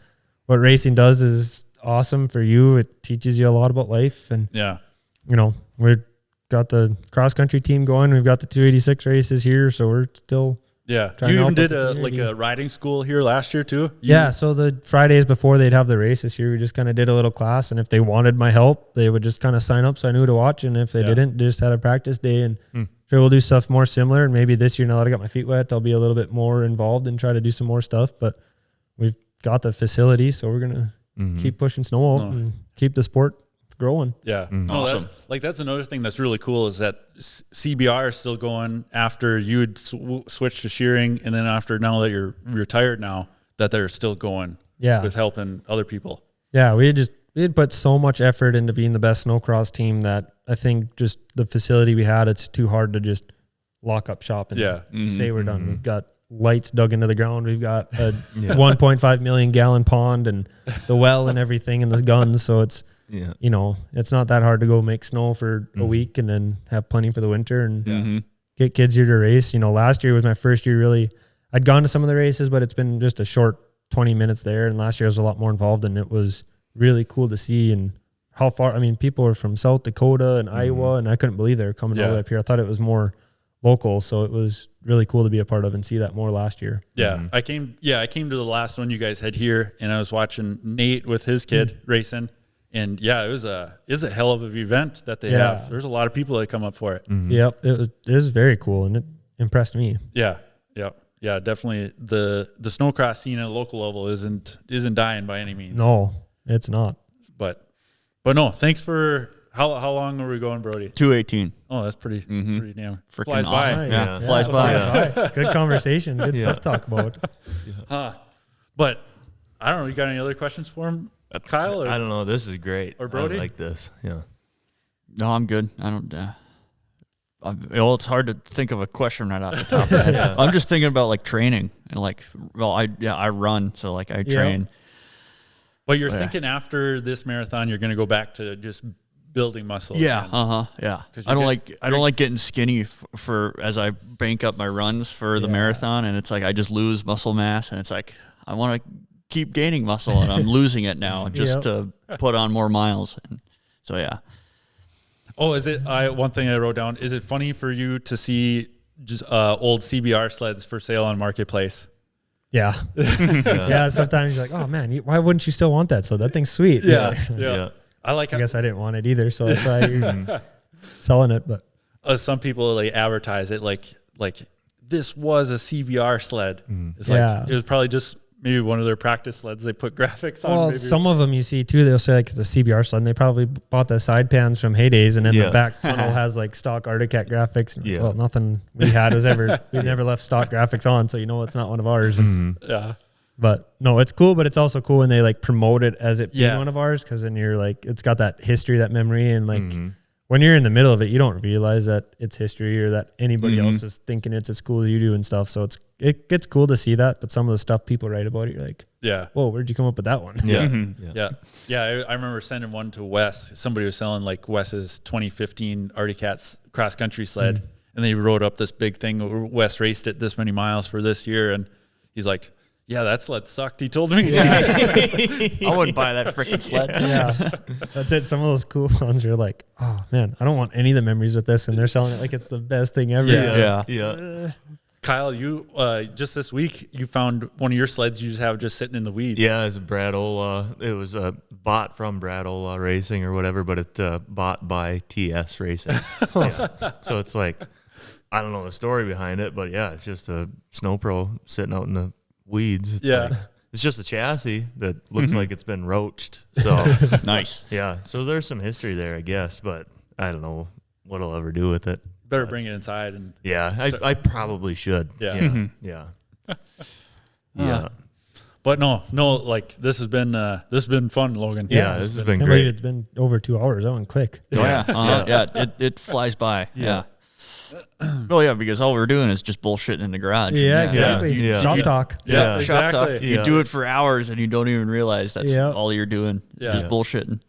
what racing does is awesome for you. It teaches you a lot about life. And, you know, we've got the cross country team going. We've got the 286 races here. So we're still. Yeah. You even did a riding school here last year too? So the Fridays before they'd have the race this year, we just kind of did a little class. And if they wanted my help, they would just kind of sign up so I knew to watch. And if they didn't, just had a practice day. And sure, we'll do stuff more similar. And maybe this year, now that I got my feet wet, I'll be a little bit more involved and try to do some more stuff. But we've got the facility, so we're going to keep pushing snow out and keep the sport growing. Yeah. Awesome. That's another thing that's really cool is that CBR is still going after you had switched to shearing, and then after now that you're retired now, that they're still going with helping other people. Yeah, we had put so much effort into being the best snowcross team that I think just the facility we had, it's too hard to just lock up shop and say we're done. We've got lights dug into the ground. We've got a 1.5 million gallon pond and the well and everything and the guns. So it's, you know, it's not that hard to go make snow for a week and then have plenty for the winter and get kids here to race. You know, last year was my first year really. I'd gone to some of the races, but it's been just a short 20 minutes there. And last year I was a lot more involved, and it was really cool to see and how far. I mean, people were from South Dakota and Iowa, and I couldn't believe they were coming all the way up here. I thought it was more local. So it was really cool to be a part of and see that more last year. Yeah. I came to the last one you guys had here, and I was watching Nate with his kid racing. And yeah, it was a hell of an event that they have. There's a lot of people that come up for it. Yep. It was very cool, and it impressed me. Yeah. Yep. Yeah, definitely the snowcross scene at a local level isn't dying by any means. No, it's not. But no, thanks for how long are we going, Brody? 2:18. Oh, that's pretty damn Freaking flies awesome. by. Nice. Yeah, flies by. Yeah. Good conversation. Good stuff to talk about. But I don't know, you got any other questions for him, Kyle? Or? I don't know. This is great. Or Brody? I like this. Yeah. No, I'm good. I don't. Well, it's hard to think of a question right off the top of my head. I'm just thinking about like training and like, well, I run, so like I train. But you're thinking after this marathon, you're going to go back to just building muscle. Yeah. again. Yeah. I don't like getting skinny for as I bank up my runs for the marathon, and it's like I just lose muscle mass, and it's like I want to keep gaining muscle, and I'm losing it now just to put on more miles. And so yeah. Oh, is it? One thing I wrote down. Is it funny for you to see just old CBR sleds for sale on Marketplace? Yeah. Yeah. Sometimes you're like, oh man, why wouldn't you still want that? So that thing's sweet. Yeah. I guess I didn't want it either, so that's why you're selling it. But some people like advertise it like this was a CBR sled. It's like it was probably just maybe one of their practice sleds. They put graphics on. Well, some of them you see too, they'll say like it's a CBR sled, and they probably bought the side pans from Heydays, and then the back tunnel has like stock Arctic graphics. And well, nothing we had was we never left stock graphics on, so it's not one of ours. Yeah. But no, it's cool, but it's also cool when they like promote it as it being one of ours, because then you're like, it's got that history, that memory, and like when you're in the middle of it, you don't realize that it's history or that anybody else is thinking it's as cool as you do and stuff. So it gets cool to see that, but some of the stuff people write about it, you're like, whoa, where'd you come up with that one? I remember sending one to Wes. Somebody was selling like Wes's 2015 Arctic Cats cross country sled, and they wrote up this big thing. Wes raced it this many miles for this year, and he's like, yeah, that sled sucked. He told me. I wouldn't buy that freaking sled. Yeah, that's it. Some of those cool ones are like, oh man, I don't want any of the memories with this, and they're selling it like it's the best thing ever. Yeah. Kyle, you just this week you found one of your sleds you just have just sitting in the weeds. Yeah, it's Brad Ola. It was bought from Brad Ola Racing or whatever, but it's bought by TS Racing. So it's like, I don't know the story behind it, but yeah, it's just a Snow Pro sitting out in the weeds. It's like, it's just a chassis that looks like it's been roached. So nice. Yeah. So there's some history there, I guess, but I don't know what I'll ever do with it. Better bring it inside and I probably should. Yeah. But no, like this has been fun, Logan. Yeah, this has been I great. It's been over 2 hours. That went quick. It flies by. Well, yeah, because all we're doing is just bullshitting in the garage. Exactly. Shop talk. Yeah, Shop talk. exactly. You do it for hours and you don't even realize that's all you're doing. Just bullshitting.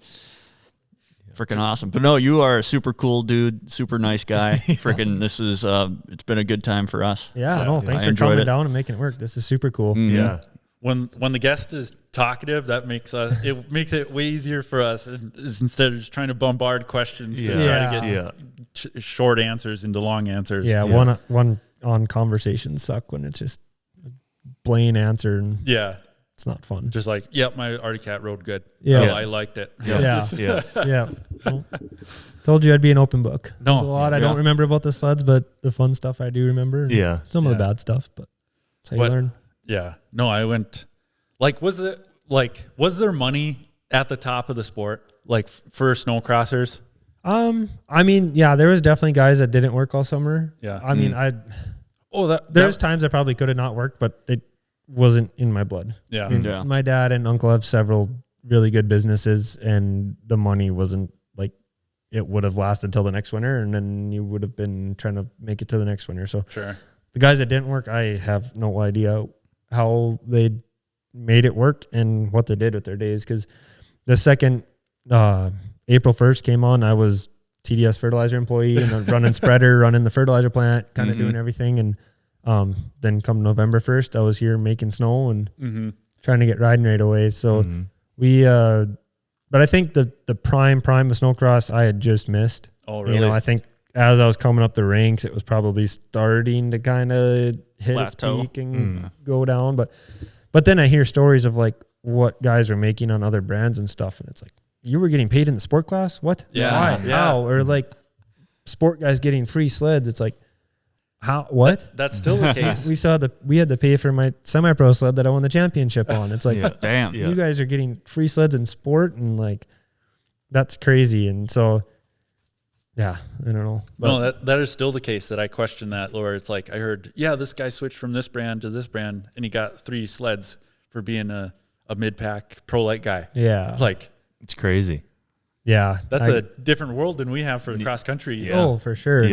Freaking awesome. But no, you are a super cool dude, super nice guy. Freaking, this is, it's been a good time for us. Yeah, no, thanks for coming down and making it work. This is super cool. Yeah. When the guest is talkative, that makes it way easier for us instead of just trying to bombard questions to try to get short answers into long answers. Yeah, one on conversations suck when it's just a plain answer and it's not fun. Just like, my Arctic Cat rode good. Yeah. Oh, I liked it. Yeah. Well, told you I'd be an open book. No, there's a lot I don't remember about the sleds, but the fun stuff I do remember. Yeah. Some of the bad stuff, but that's how you learn. Yeah. No, I went was there money at the top of the sport, like for snowcrossers? I mean, there was definitely guys that didn't work all summer. Yeah. I mean, there's times I probably could have not worked, but it wasn't in my blood. Yeah. I mean, my dad and uncle have several really good businesses, and the money wasn't like it would have lasted till the next winter, and then you would have been trying to make it to the next winter. So the guys that didn't work, I have no idea how they made it work and what they did with their days. Because the second April 1st came on, I was TDS fertilizer employee and running spreader, running the fertilizer plant, kind of doing everything. And then come November 1st, I was here making snow and trying to get riding right away. So we, but I think the prime of snowcross I had just missed. Oh, really? I think as I was coming up the ranks, it was probably starting to kind of hit Plateau. its peak and go down. But then I hear stories of like what guys are making on other brands and stuff. And it's like, you were getting paid in the sport class? What? Yeah. Why? Yeah. How? Or like sport guys getting free sleds. It's like, how? What? That's still the case. We had to pay for my semi-pro sled that I won the championship on. It's like, Damn. Yeah. you guys are getting free sleds in sport, and like, that's crazy. And so, yeah, I don't know. But No, that is still the case that I question that, Laura. It's like, I heard, this guy switched from this brand to this brand and he got 3 sleds for being a mid-pack pro light guy. yeah, It's like, It's crazy. yeah, that's a different world than we have for the cross country. Yeah. Oh, for sure. And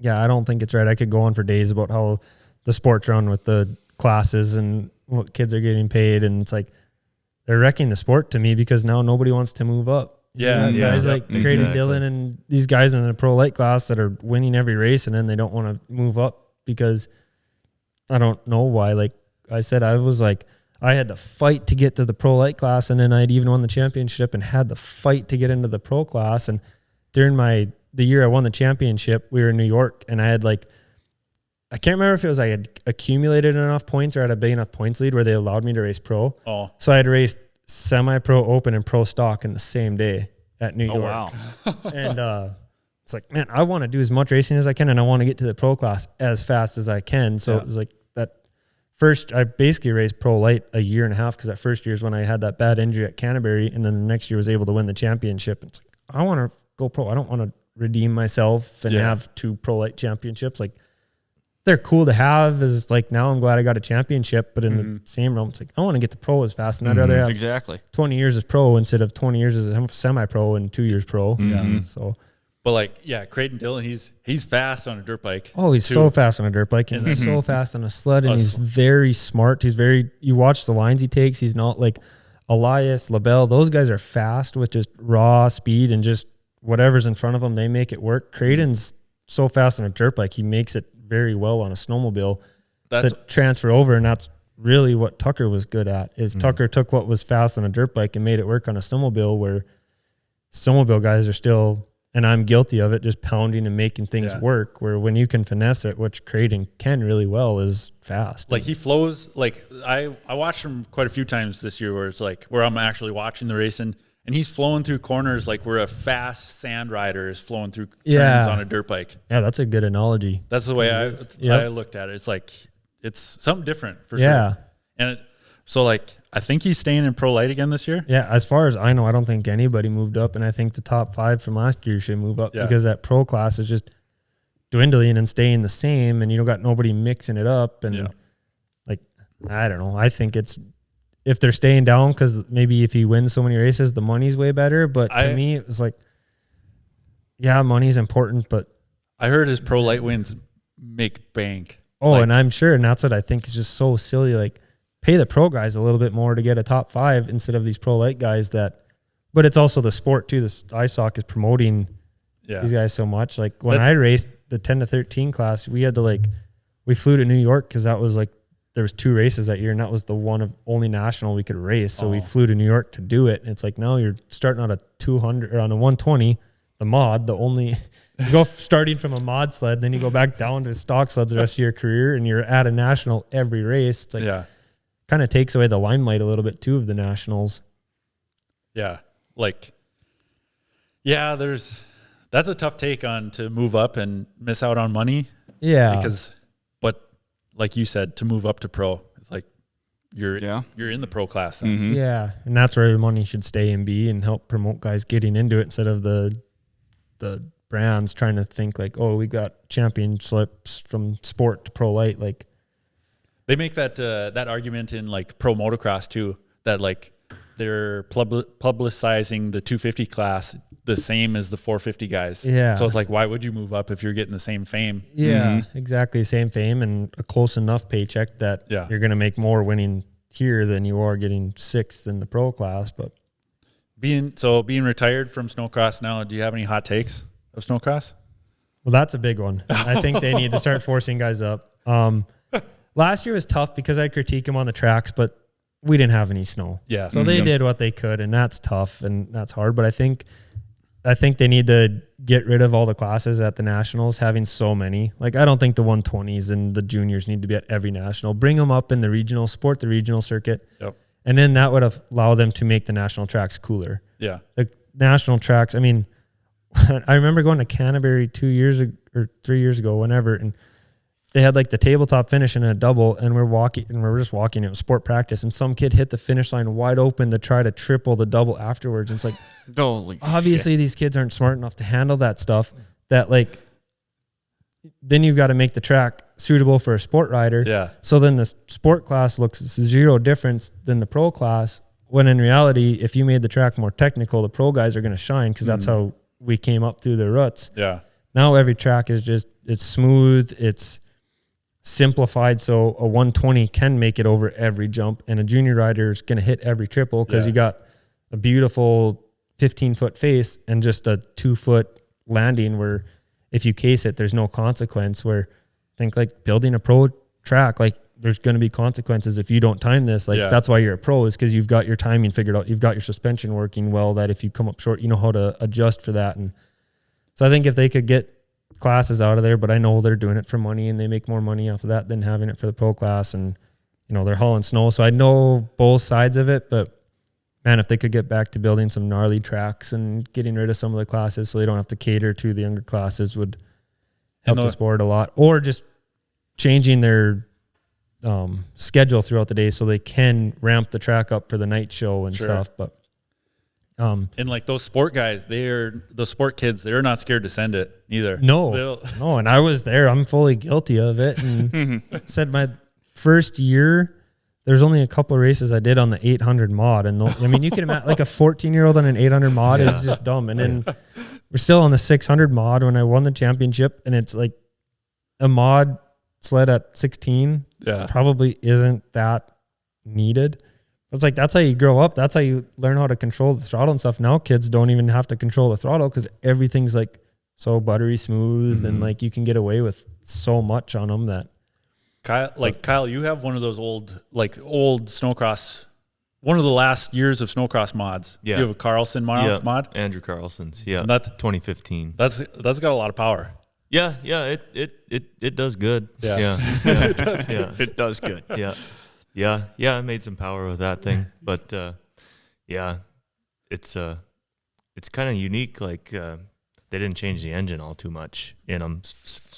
Yeah. I don't think it's right. I could go on for days about how the sports run with the classes and what kids are getting paid. And it's like, they're wrecking the sport to me because now nobody wants to move up. Yeah. You got guys Yeah. like Creighton Exactly. Dillon and these guys in the pro light class that are winning every race, and then they don't want to move up because I don't know why. Like I said, I had to fight to get to the pro light class, and then I'd even won the championship and had to fight to get into the pro class. And during the year I won the championship, we were in New York, and I had I can't remember if it was I had accumulated enough points or had a big enough points lead where they allowed me to race pro. Oh, So I had raced semi-pro, open, and pro stock in the same day at New York. wow. And it's like, man, I want to do as much racing as I can, and I want to get to the pro class as fast as I can. So it was like that first, I basically raced pro light a year and a half, because that first year is when I had that bad injury at Canterbury, and then the next year was able to win the championship. It's like, I want to go pro. I don't want to redeem myself and have 2 pro light championships. Like, they're cool to have, as like, now I'm glad I got a championship, but in the same realm, it's like, I want to get to pro as fast, and I'd rather have Exactly. 20 years as pro instead of 20 years as a semi-pro and 2 years pro. Yeah. So, but Creighton Dillon, he's fast on a dirt bike. oh, he's too. so fast on a dirt bike, and he's so fast on a sled, and he's very smart. You watch the lines he takes. He's not like Elias, LaBelle. Those guys are fast with just raw speed, and just whatever's in front of them, they make it work. Creighton's so fast on a dirt bike, he makes it very well on a snowmobile That's to transfer over, and that's really what Tucker was good at. Is Tucker took what was fast on a dirt bike and made it work on a snowmobile, where snowmobile guys are still, and I'm guilty of it, just pounding and making things work, where when you can finesse it, which Creighton can really well, is fast. like he flows. Like I watched him quite a few times this year, where it's like where I'm actually watching the racing, and he's flowing through corners like where a fast sand rider is flowing through turns on a dirt bike. Yeah, that's a good analogy. That's the way I looked at it. It's like, it's something different for sure. And so I think he's staying in pro light again this year. Yeah, as far as I know, I don't think anybody moved up, and I think the top 5 from last year should move up, because that pro class is just dwindling and staying the same, and you don't got nobody mixing it up. And I don't know. I think if they're staying down, because maybe if he wins so many races, the money's way better. But to me, it was like, yeah, money's important, but I heard his pro light wins make bank. oh, and I'm sure, and that's what I think is just so silly. Like, pay the pro guys a little bit more to get a top 5 instead of these pro light guys but it's also the sport too. This ISOC is promoting these guys so much. Like when I raced the 10 to 13 class, we had to we flew to New York, because that was there was 2 races that year, and that was the one of only national we could race. So we flew to New York to do it. And it's like, now you're starting on a 200 or on a 120, the mod, you go starting from a mod sled, then you go back down to stock sleds the rest of your career, and you're at a national every race. It's like, kind of takes away the limelight a little bit too of the nationals. Yeah. That's a tough take on to move up and miss out on money. Yeah. But like you said, to move up to pro, it's like you're in the pro class then. Yeah. And that's where the money should stay and be, and help promote guys getting into it, instead of the brands trying to think like, oh, we got championships from sport to pro light. Like, They make that argument in pro motocross too, that they're publicizing the 250 class the same as the 450 guys. Yeah. So it's like, why would you move up if you're getting the same fame? yeah, exactly. Same fame and a close enough paycheck that you're going to make more winning here than you are getting 6th in the pro class. But being retired from snowcross now, do you have any hot takes of snowcross? well, that's a big one. I think they need to start forcing guys up. Last year was tough because I critique them on the tracks, but we didn't have any snow. Yeah. So they did what they could, and that's tough and that's hard. But I think they need to get rid of all the classes at the nationals, having so many. Like, I don't think the 120s and the juniors need to be at every national. Bring them up in the regional, support the regional circuit. Yep. And then that would allow them to make the national tracks cooler. Yeah. The national tracks, I mean, I remember going to Canterbury 2 years or 3 years ago, whenever, and they had like the tabletop finish in a double, and we're just walking. It was sport practice, and some kid hit the finish line wide open to try to triple the double afterwards. And it's like, Holy obviously these kids aren't smart enough to handle that stuff. That, like, then you've got to make the track suitable for a sport rider. Yeah. So then the sport class looks zero difference than the pro class, when in reality, if you made the track more technical, the pro guys are going to shine, because that's how we came up through the ruts. Yeah. Now every track is just, it's smooth, it's simplified, so a 120 can make it over every jump, and a junior rider is going to hit every triple, because you got a beautiful 15-foot face and just a 2-foot landing where if you case it, there's no consequence. Where I think, like, building a pro track, like, there's going to be consequences if you don't time this. Like, that's why you're a pro, is because you've got your timing figured out. You've got your suspension working well, that if you come up short, you know how to adjust for that. And so I think if they could get classes out of there, but I know they're doing it for money, and they make more money off of that than having it for the pro class. And, you know, they're hauling snow. So I know both sides of it, but man, if they could get back to building some gnarly tracks and getting rid of some of the classes so they don't have to cater to the younger classes, would help the sport a lot. Or just changing their schedule throughout the day so they can ramp the track up for the night show and stuff. But and like those sport guys, those sport kids, they're not scared to send it either. No. And I was there. I'm fully guilty of it. And said my first year, there's only a couple of races I did on the 800 mod. And I mean, you can imagine, like, a 14-year-old on an 800 mod is just dumb. And then we're still on the 600 mod when I won the championship. And it's like a mod sled at 16 probably isn't that needed. It's like, that's how you grow up. That's how you learn how to control the throttle and stuff. Now kids don't even have to control the throttle, because everything's like so buttery smooth, and like you can get away with so much on them that. Kyle, you have one of those old snowcross, one of the last years of snowcross mods. Yeah. You have a Carlson mod? Andrew Carlson's. Yeah. And that, 2015. That's got a lot of power. Yeah. It does good. Yeah. It does good. It does good. Yeah. I made some power with that thing, but it's kind of unique. Like, they didn't change the engine all too much in them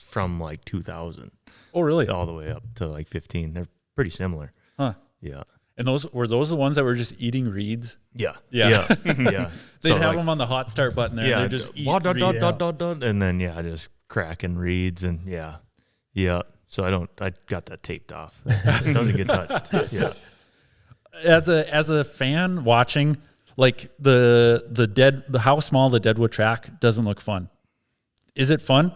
from like 2000. Oh, really? All the way up to like 15. They're pretty similar. Huh. Yeah. And were those the ones that were just eating reeds? Yeah. Yeah. Yeah. They'd have them on the hot start button there. Yeah. And they'd just eat reeds. And then just cracking reeds, and yeah. So I got that taped off. It doesn't get touched. Yeah. As a fan watching, like how small the Deadwood track doesn't look fun. Is it fun?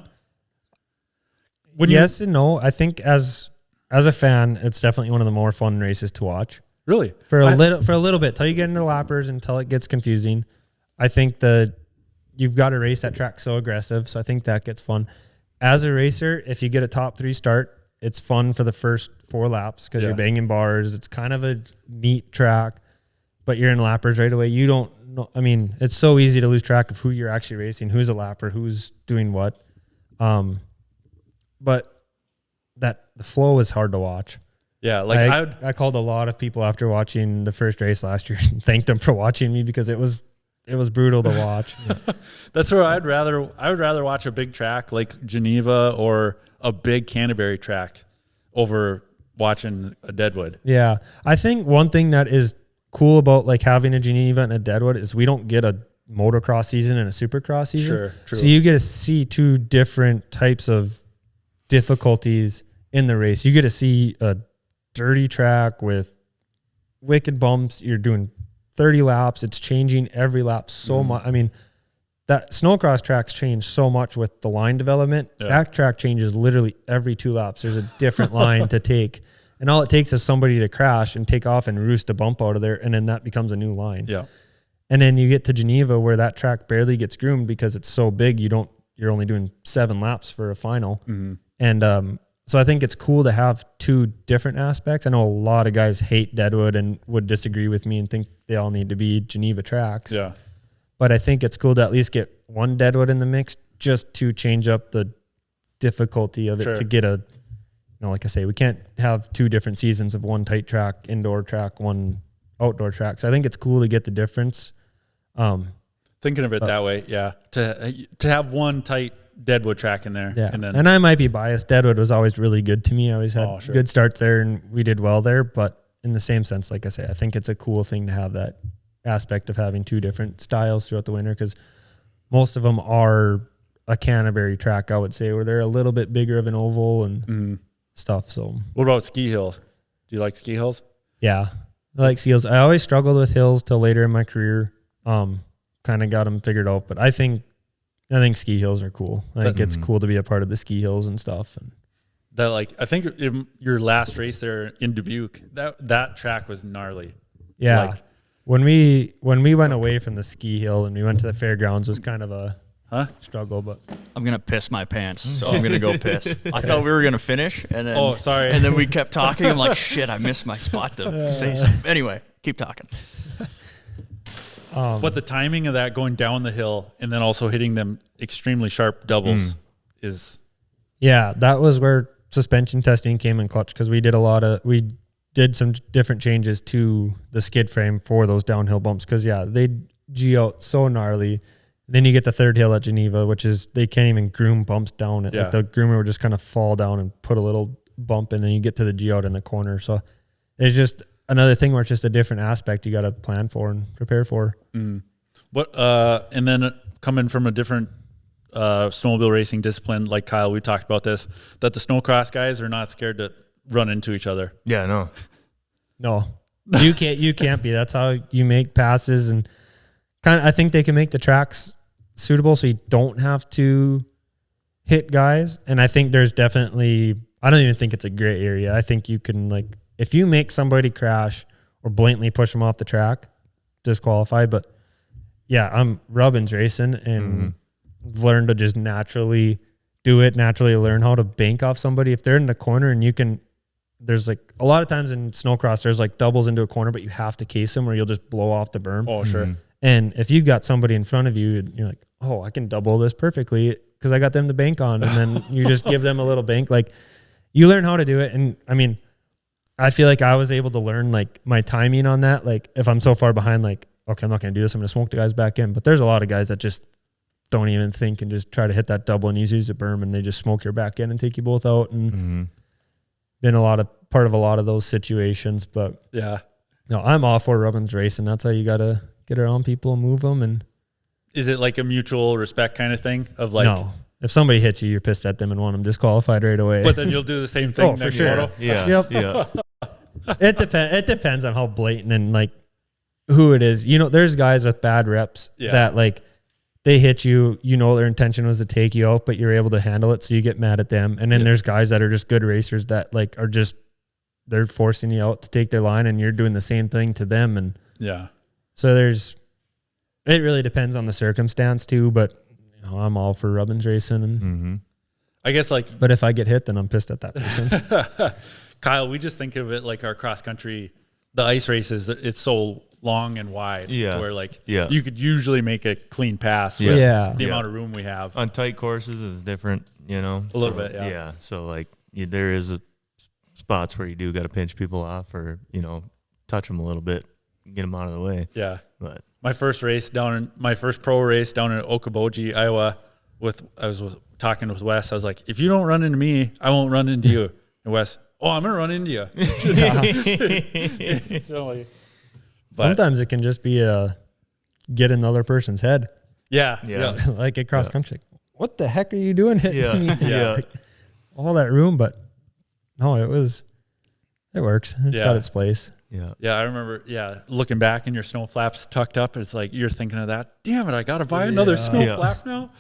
Yes and no. I think as a fan, it's definitely one of the more fun races to watch. Really? For a little bit, till you get into lappers, until it gets confusing. I think you've got to race that track so aggressive, so I think that gets fun. As a racer, if you get a top 3 start, it's fun for the first 4 laps, because you're banging bars. It's kind of a neat track, but you're in lappers right away. You don't know. I mean, it's so easy to lose track of who you're actually racing, who's a lapper, who's doing what. But the flow is hard to watch. Yeah, like I called a lot of people after watching the first race last year and thanked them for watching me, because it was brutal to watch. That's where I would rather watch a big track like Geneva or a big Canterbury track over watching a Deadwood. Yeah. I think one thing that is cool about like having a Geneva and a Deadwood is we don't get a motocross season and a supercross season. Sure, true. So you get to see 2 different types of difficulties in the race. You get to see a dirty track with wicked bumps. You're doing 30 laps. It's changing every lap so much. I mean, that snowcross tracks change so much with the line development. Yeah. That track changes literally every 2 laps. There's a different line to take. And all it takes is somebody to crash and take off and roost a bump out of there. And then that becomes a new line. Yeah. And then you get to Geneva, where that track barely gets groomed because it's so big. You're only doing 7 laps for a final. Mm-hmm. And so I think it's cool to have 2 different aspects. I know a lot of guys hate Deadwood and would disagree with me and think they all need to be Geneva tracks. Yeah. But I think it's cool to at least get one Deadwood in the mix just to change up the difficulty of it to get a, like I say, we can't have 2 different seasons of one tight track, indoor track, one outdoor track. So I think it's cool to get the difference. Thinking of it that way, yeah. To have one tight deadwood track in there. Yeah. And I might be biased. Deadwood was always really good to me. I always had good starts there, and we did well there. But in the same sense, like I say, I think it's a cool thing to have that aspect of having 2 different styles throughout the winter, because most of them are a Canterbury track, I would say, where they're a little bit bigger of an oval and stuff. So what about ski hills? Do you like ski hills? Yeah, I like ski hills. I always struggled with hills till later in my career. Kind of got them figured out, but I think ski hills are cool. I think it's cool to be a part of the ski hills and stuff. And that, like, I think your last race there in Dubuque, that track was gnarly. Yeah. Like, when we went away from the ski hill and we went to the fairgrounds, it was kind of a struggle, but I'm gonna piss my pants, so I'm gonna go piss. I thought we were gonna finish, and then sorry, and then we kept talking. I'm like, shit, I missed my spot to say something. Anyway, keep talking. But the timing of that going down the hill and then also hitting them extremely sharp doubles is. Yeah, that was where suspension testing came in clutch, because we did some different changes to the skid frame for those downhill bumps, because they G out so gnarly. Then you get the third hill at Geneva, which is they can't even groom bumps down. Like the groomer would just kind of fall down and put a little bump, and then you get to the G out in the corner. So it's just another thing where it's just a different aspect you got to plan for and prepare for. What and then coming from a different snowmobile racing discipline, like Kyle, we talked about this, that the snowcross guys are not scared to run into each other. Yeah, no, you can't be. That's how you make passes, and I think they can make the tracks suitable so you don't have to hit guys. And I think there's definitely, I don't even think it's a gray area. I think you can, like, if you make somebody crash or blatantly push them off the track, disqualify. But yeah, I'm Rubbins racing and learned to just naturally do it, naturally learn how to bank off somebody. If they're in the corner and you can, there's like a lot of times in snowcross, there's like doubles into a corner, but you have to case them or you'll just blow off the berm. Oh, sure. And if you've got somebody in front of you, you're like, oh, I can double this perfectly because I got them to bank on. And then you just give them a little bank. Like, you learn how to do it. And I mean, I feel like I was able to learn like my timing on that. Like, if I'm so far behind, like, okay, I'm not going to do this, I'm going to smoke the guys back in. But there's a lot of guys that just don't even think and just try to hit that double and use the berm, and they just smoke your back in and take you both out. And been part of a lot of those situations. But yeah, no, I'm all for Rubbins racing. That's how you got to get around people and move them. And is it like a mutual respect kind of thing of like, no, if somebody hits you, you're pissed at them and want them disqualified right away. But then you'll do the same thing. Oh, for sure. Yeah. It depends on how blatant and like who it is. You know, there's guys with bad reps that like they hit you, you know, their intention was to take you out, but you're able to handle it. So you get mad at them. And then there's guys that are just good racers that like are just, they're forcing you out to take their line and you're doing the same thing to them. And so it really depends on the circumstance too, but you know, I'm all for Rubbins racing. And I guess like, but if I get hit, then I'm pissed at that person. Kyle, we just think of it like our cross country, the ice races, it's so long and wide to where like you could usually make a clean pass with the amount of room we have. On tight courses is different, you know, a little bit. Yeah. So like there is spots where you do got to pinch people off or, you know, touch them a little bit, get them out of the way. Yeah. But my first pro race down in Okoboji, Iowa, I was talking with Wes. I was like, if you don't run into me, I won't run into you. And Wes, I'm going to run into you. Sometimes it can just be get in the other person's head. Yeah. Like at cross country. What the heck are you doing hitting me? Like, all that room, but no, it works. It's got its place. Yeah, I remember, looking back and your snow flaps tucked up, it's like you're thinking of that. Damn it, I got to buy another snow flap now?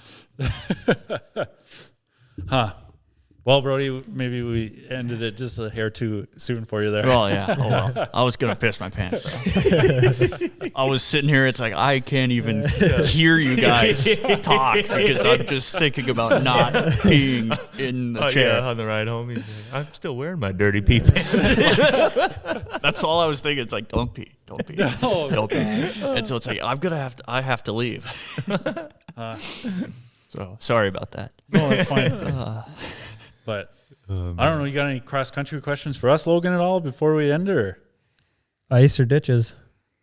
Well, Brody, maybe we ended it just a hair too soon for you there. Well, yeah. Oh, well. I was going to piss my pants, though. I was sitting here. It's like I can't even hear you guys talk because I'm just thinking about not peeing in the chair. Yeah, on the ride home, he's like, I'm still wearing my dirty pee pants. That's all I was thinking. It's like, don't pee. Don't pee. Don't pee. And so it's like, I have to leave. So sorry about that. No, it's fine. But I don't know. You got any cross country questions for us, Logan, at all before we end, or Ice or ditches?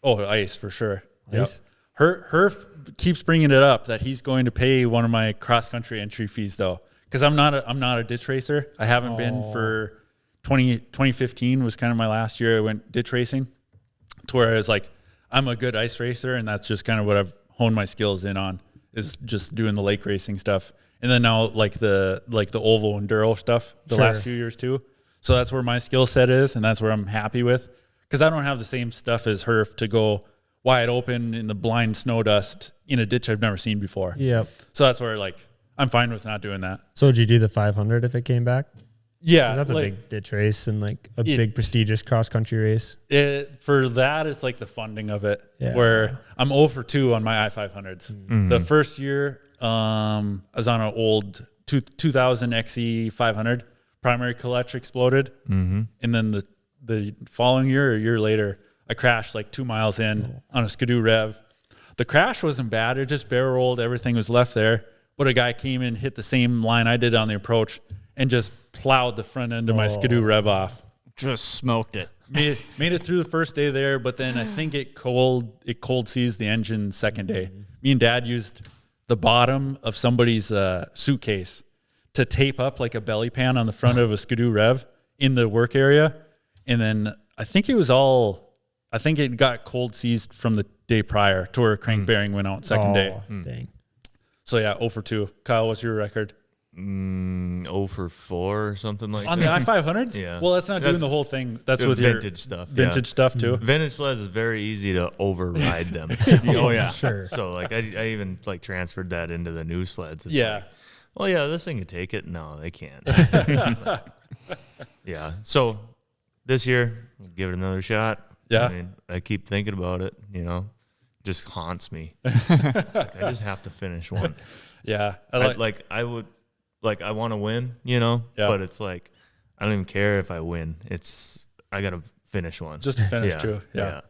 oh, ice for sure. Ice. Yep. Herf keeps bringing it up that he's going to pay one of my cross country entry fees though, because I'm not a ditch racer. I haven't been for 2015 was kind of my last year. I went ditch racing, to where I was like, I'm a good ice racer, and that's just kind of what I've honed my skills in on, is just doing the lake racing stuff. And then now like the oval enduro stuff the last few years too. So that's where my skill set is, and that's where I'm happy with, because I don't have the same stuff as Herf to go wide open in the blind snow dust in a ditch I've never seen before. Yep. So that's where like I'm fine with not doing that. So would you do the 500 if it came back? Yeah, That's a big ditch race and like a big prestigious cross country race. For that, it's like the funding of it, Yeah. where I'm 0 for 2 on my I-500s. The first year, I was on an old 2000 XE 500. Primary clutch exploded. And then the following year or a year later, I crashed like 2 miles in on a Skidoo Rev. The crash wasn't bad. It just barrel rolled. Everything was left there. But a guy came in, hit the same line I did on the approach, and just plowed the front end of my Skidoo Rev off. Just smoked it. Made it through the first day there, but then I think it cold seized the engine second day. Me and Dad used the bottom of somebody's suitcase to tape up like a belly pan on the front of a Skidoo Rev in the work area. And then I think it got cold seized from the day prior to where a crank bearing went out second day. Dang. So yeah, 0 for 2. Kyle, what's your record? 0 for 4 or something like On that. the I-500s? Yeah. Well, that's not doing the whole thing. That's with vintage your stuff. vintage stuff too. Vintage sleds is very easy to override them. Oh yeah. Sure. So like I even like transferred that into the new sleds. It's Yeah. like, well, yeah, this thing can take it. No, they can't. Yeah. So this year, give it another shot. Yeah. I mean, I keep thinking about it, just haunts me. Like, I just have to finish one. Yeah. I want to win, but it's like, I don't even care if I win. I got to finish one. Just to finish too. Yeah.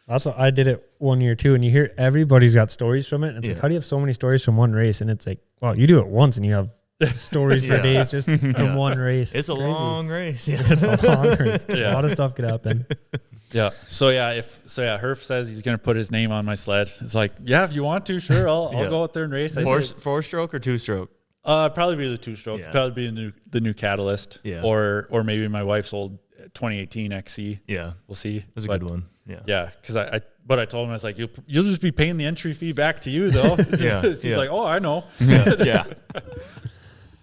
Also, I did it one year too, and you hear everybody's got stories from it. And it's like, how do you have so many stories from one race? And it's like, well, you do it once and you have stories for days just from one race. It's a long race. Yeah. It's a long race. Yeah. A lot of stuff could happen. Yeah. So Herf says he's going to put his name on my sled. It's like, yeah, if you want to, sure. I'll go out there and race. Four stroke or 2-stroke? Probably be the 2-stroke. Yeah. Probably be the new Catalyst. Yeah. Or maybe my wife's old 2018 XC. Yeah. We'll see. That's a good one. Yeah. Yeah. Because I told him, I was like, you'll just be paying the entry fee back to you though. Yeah. He's like, oh, I know. Yeah.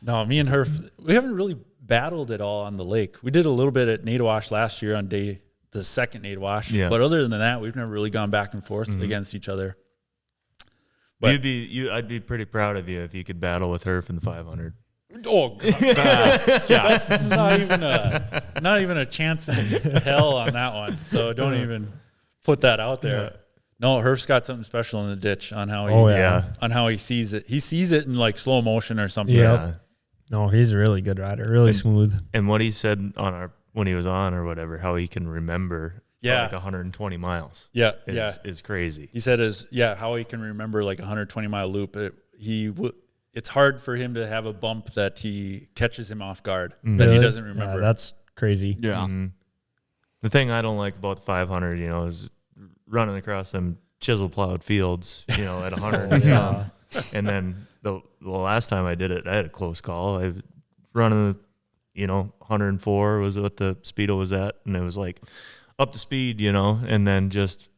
No, me and Herf, we haven't really battled at all on the lake. We did a little bit at Nadawash last year on the second Nadawash. Yeah. But other than that, we've never really gone back and forth against each other. But I'd be pretty proud of you if you could battle with Herf in the 500. oh God. That's not even a chance in hell on that one. So don't even put that out there. Yeah. No, Herf's got something special in the ditch on how he sees it. He sees it in like slow motion or something. Yeah. No, he's a really good rider, really smooth. And what he said when he was on or whatever, how he can remember like 120 miles. Yeah. Is crazy. He said how he can remember like a 120-mile loop. It's hard for him to have a bump that he catches him off guard that he doesn't remember. Yeah, that's crazy. Yeah. Mm-hmm. The thing I don't like about the 500, is running across them chisel plowed fields, at 100 and some. And then the last time I did it, I had a close call. I was running, 104 was what the speedo was at, and it was like up to speed, and then just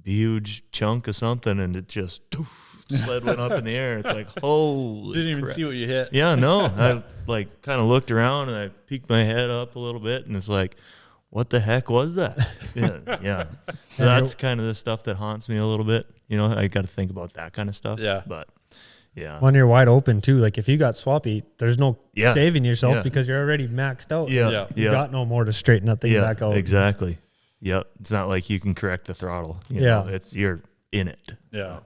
a huge chunk of something, and it just the sled went up in the air. It's like, holy didn't even crap. see what you hit. Yeah, no. I like kind of looked around and I peeked my head up a little bit, and it's like, what the heck was that? Yeah. So that's kind of the stuff that haunts me a little bit. I got to think about that kind of stuff. Yeah. But yeah. When you're wide open too, like if you got swappy, there's no Yeah. saving yourself Yeah. because you're already maxed out. Yeah. You got no more to straighten that thing back out. Exactly. Yep. It's not like you can correct the throttle. You Yeah. know, you're in it. Yeah.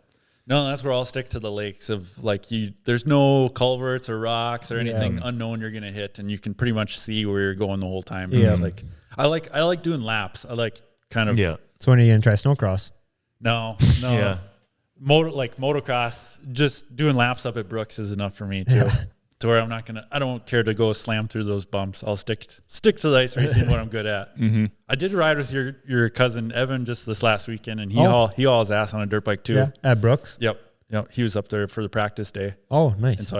No, that's where I'll stick to the lakes of like there's no culverts or rocks or anything unknown you're going to hit, and you can pretty much see where you're going the whole time. Yeah. It's like, I like doing laps. I like kind of, Yeah. So when are you going to try snowcross? no. Yeah. motocross, just doing laps up at Brooks is enough for me too. To where I don't care to go slam through those bumps. I'll stick to the ice racing, what I'm good at. Mm-hmm. I did ride with your cousin Evan just this last weekend, and he hauled his ass on a dirt bike too. Yeah, at Brooks. Yep. He was up there for the practice day. Oh, nice. And so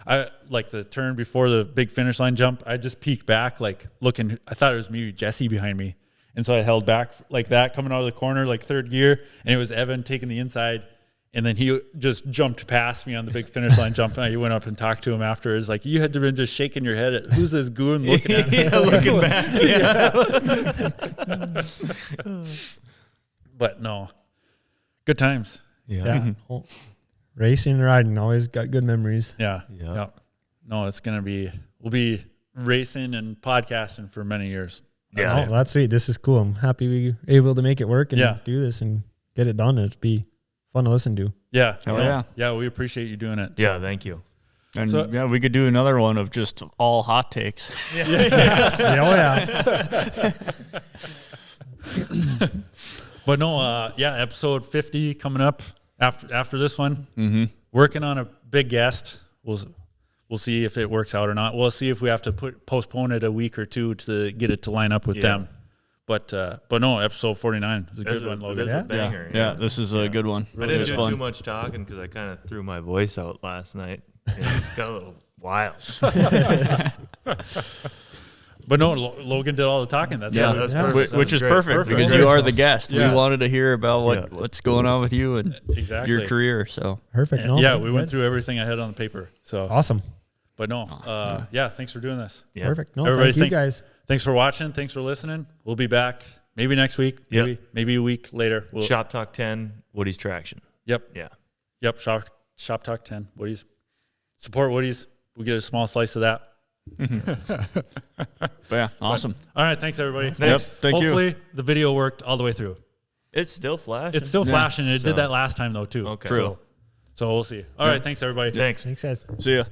I like the turn before the big finish line jump. I just peeked back, like looking. I thought it was maybe Jesse behind me, and so I held back like that, coming out of the corner, like third gear, and it was Evan taking the inside. And then he just jumped past me on the big finish line jump, and I went up and talked to him afterwards. Like, you had to been just shaking your head at who's this goon looking at me? Looking back. Yeah. But no, good times. Yeah. Racing and riding always got good memories. Yeah. No, we'll be racing and podcasting for many years. That's sweet. This is cool. I'm happy we were able to make it work and do this and get it done. It'd be fun to listen to. Yeah. Yeah, we appreciate you doing it. Yeah, thank you. And we could do another one of just all hot takes. But no, episode 50 coming up after this one. Mm-hmm. Working on a big guest. We'll see if it works out or not. We'll see if we have to postpone it a week or two to get it to line up with them. But no, episode 49 is a good one, Logan. This is a banger. Yeah, this is a good one. I didn't do too much talking because I kind of threw my voice out last night. It got a little wild. But no, Logan did all the talking. That's perfect. Which is perfect because you are the guest. Yeah. We wanted to hear about what's going on with you and your career. So perfect. We went through everything I had on the paper. So awesome. But no, thanks for doing this. Yeah. Perfect. No, everybody, thank you guys. Thanks for watching. Thanks for listening. We'll be back maybe next week. Maybe a week later. Shop Talk 10, Woody's Traction. Yep. Yeah. Yep. Shop Talk 10, Woody's. Support Woody's. We'll get a small slice of that. Awesome. All right. Thanks, everybody. Thanks. Thank you. Hopefully the video worked all the way through. It's still flashing. It's still flashing. It did that last time, though, too. Okay. So we'll see. All right. Thanks, everybody. Thanks. Thanks, guys. See ya.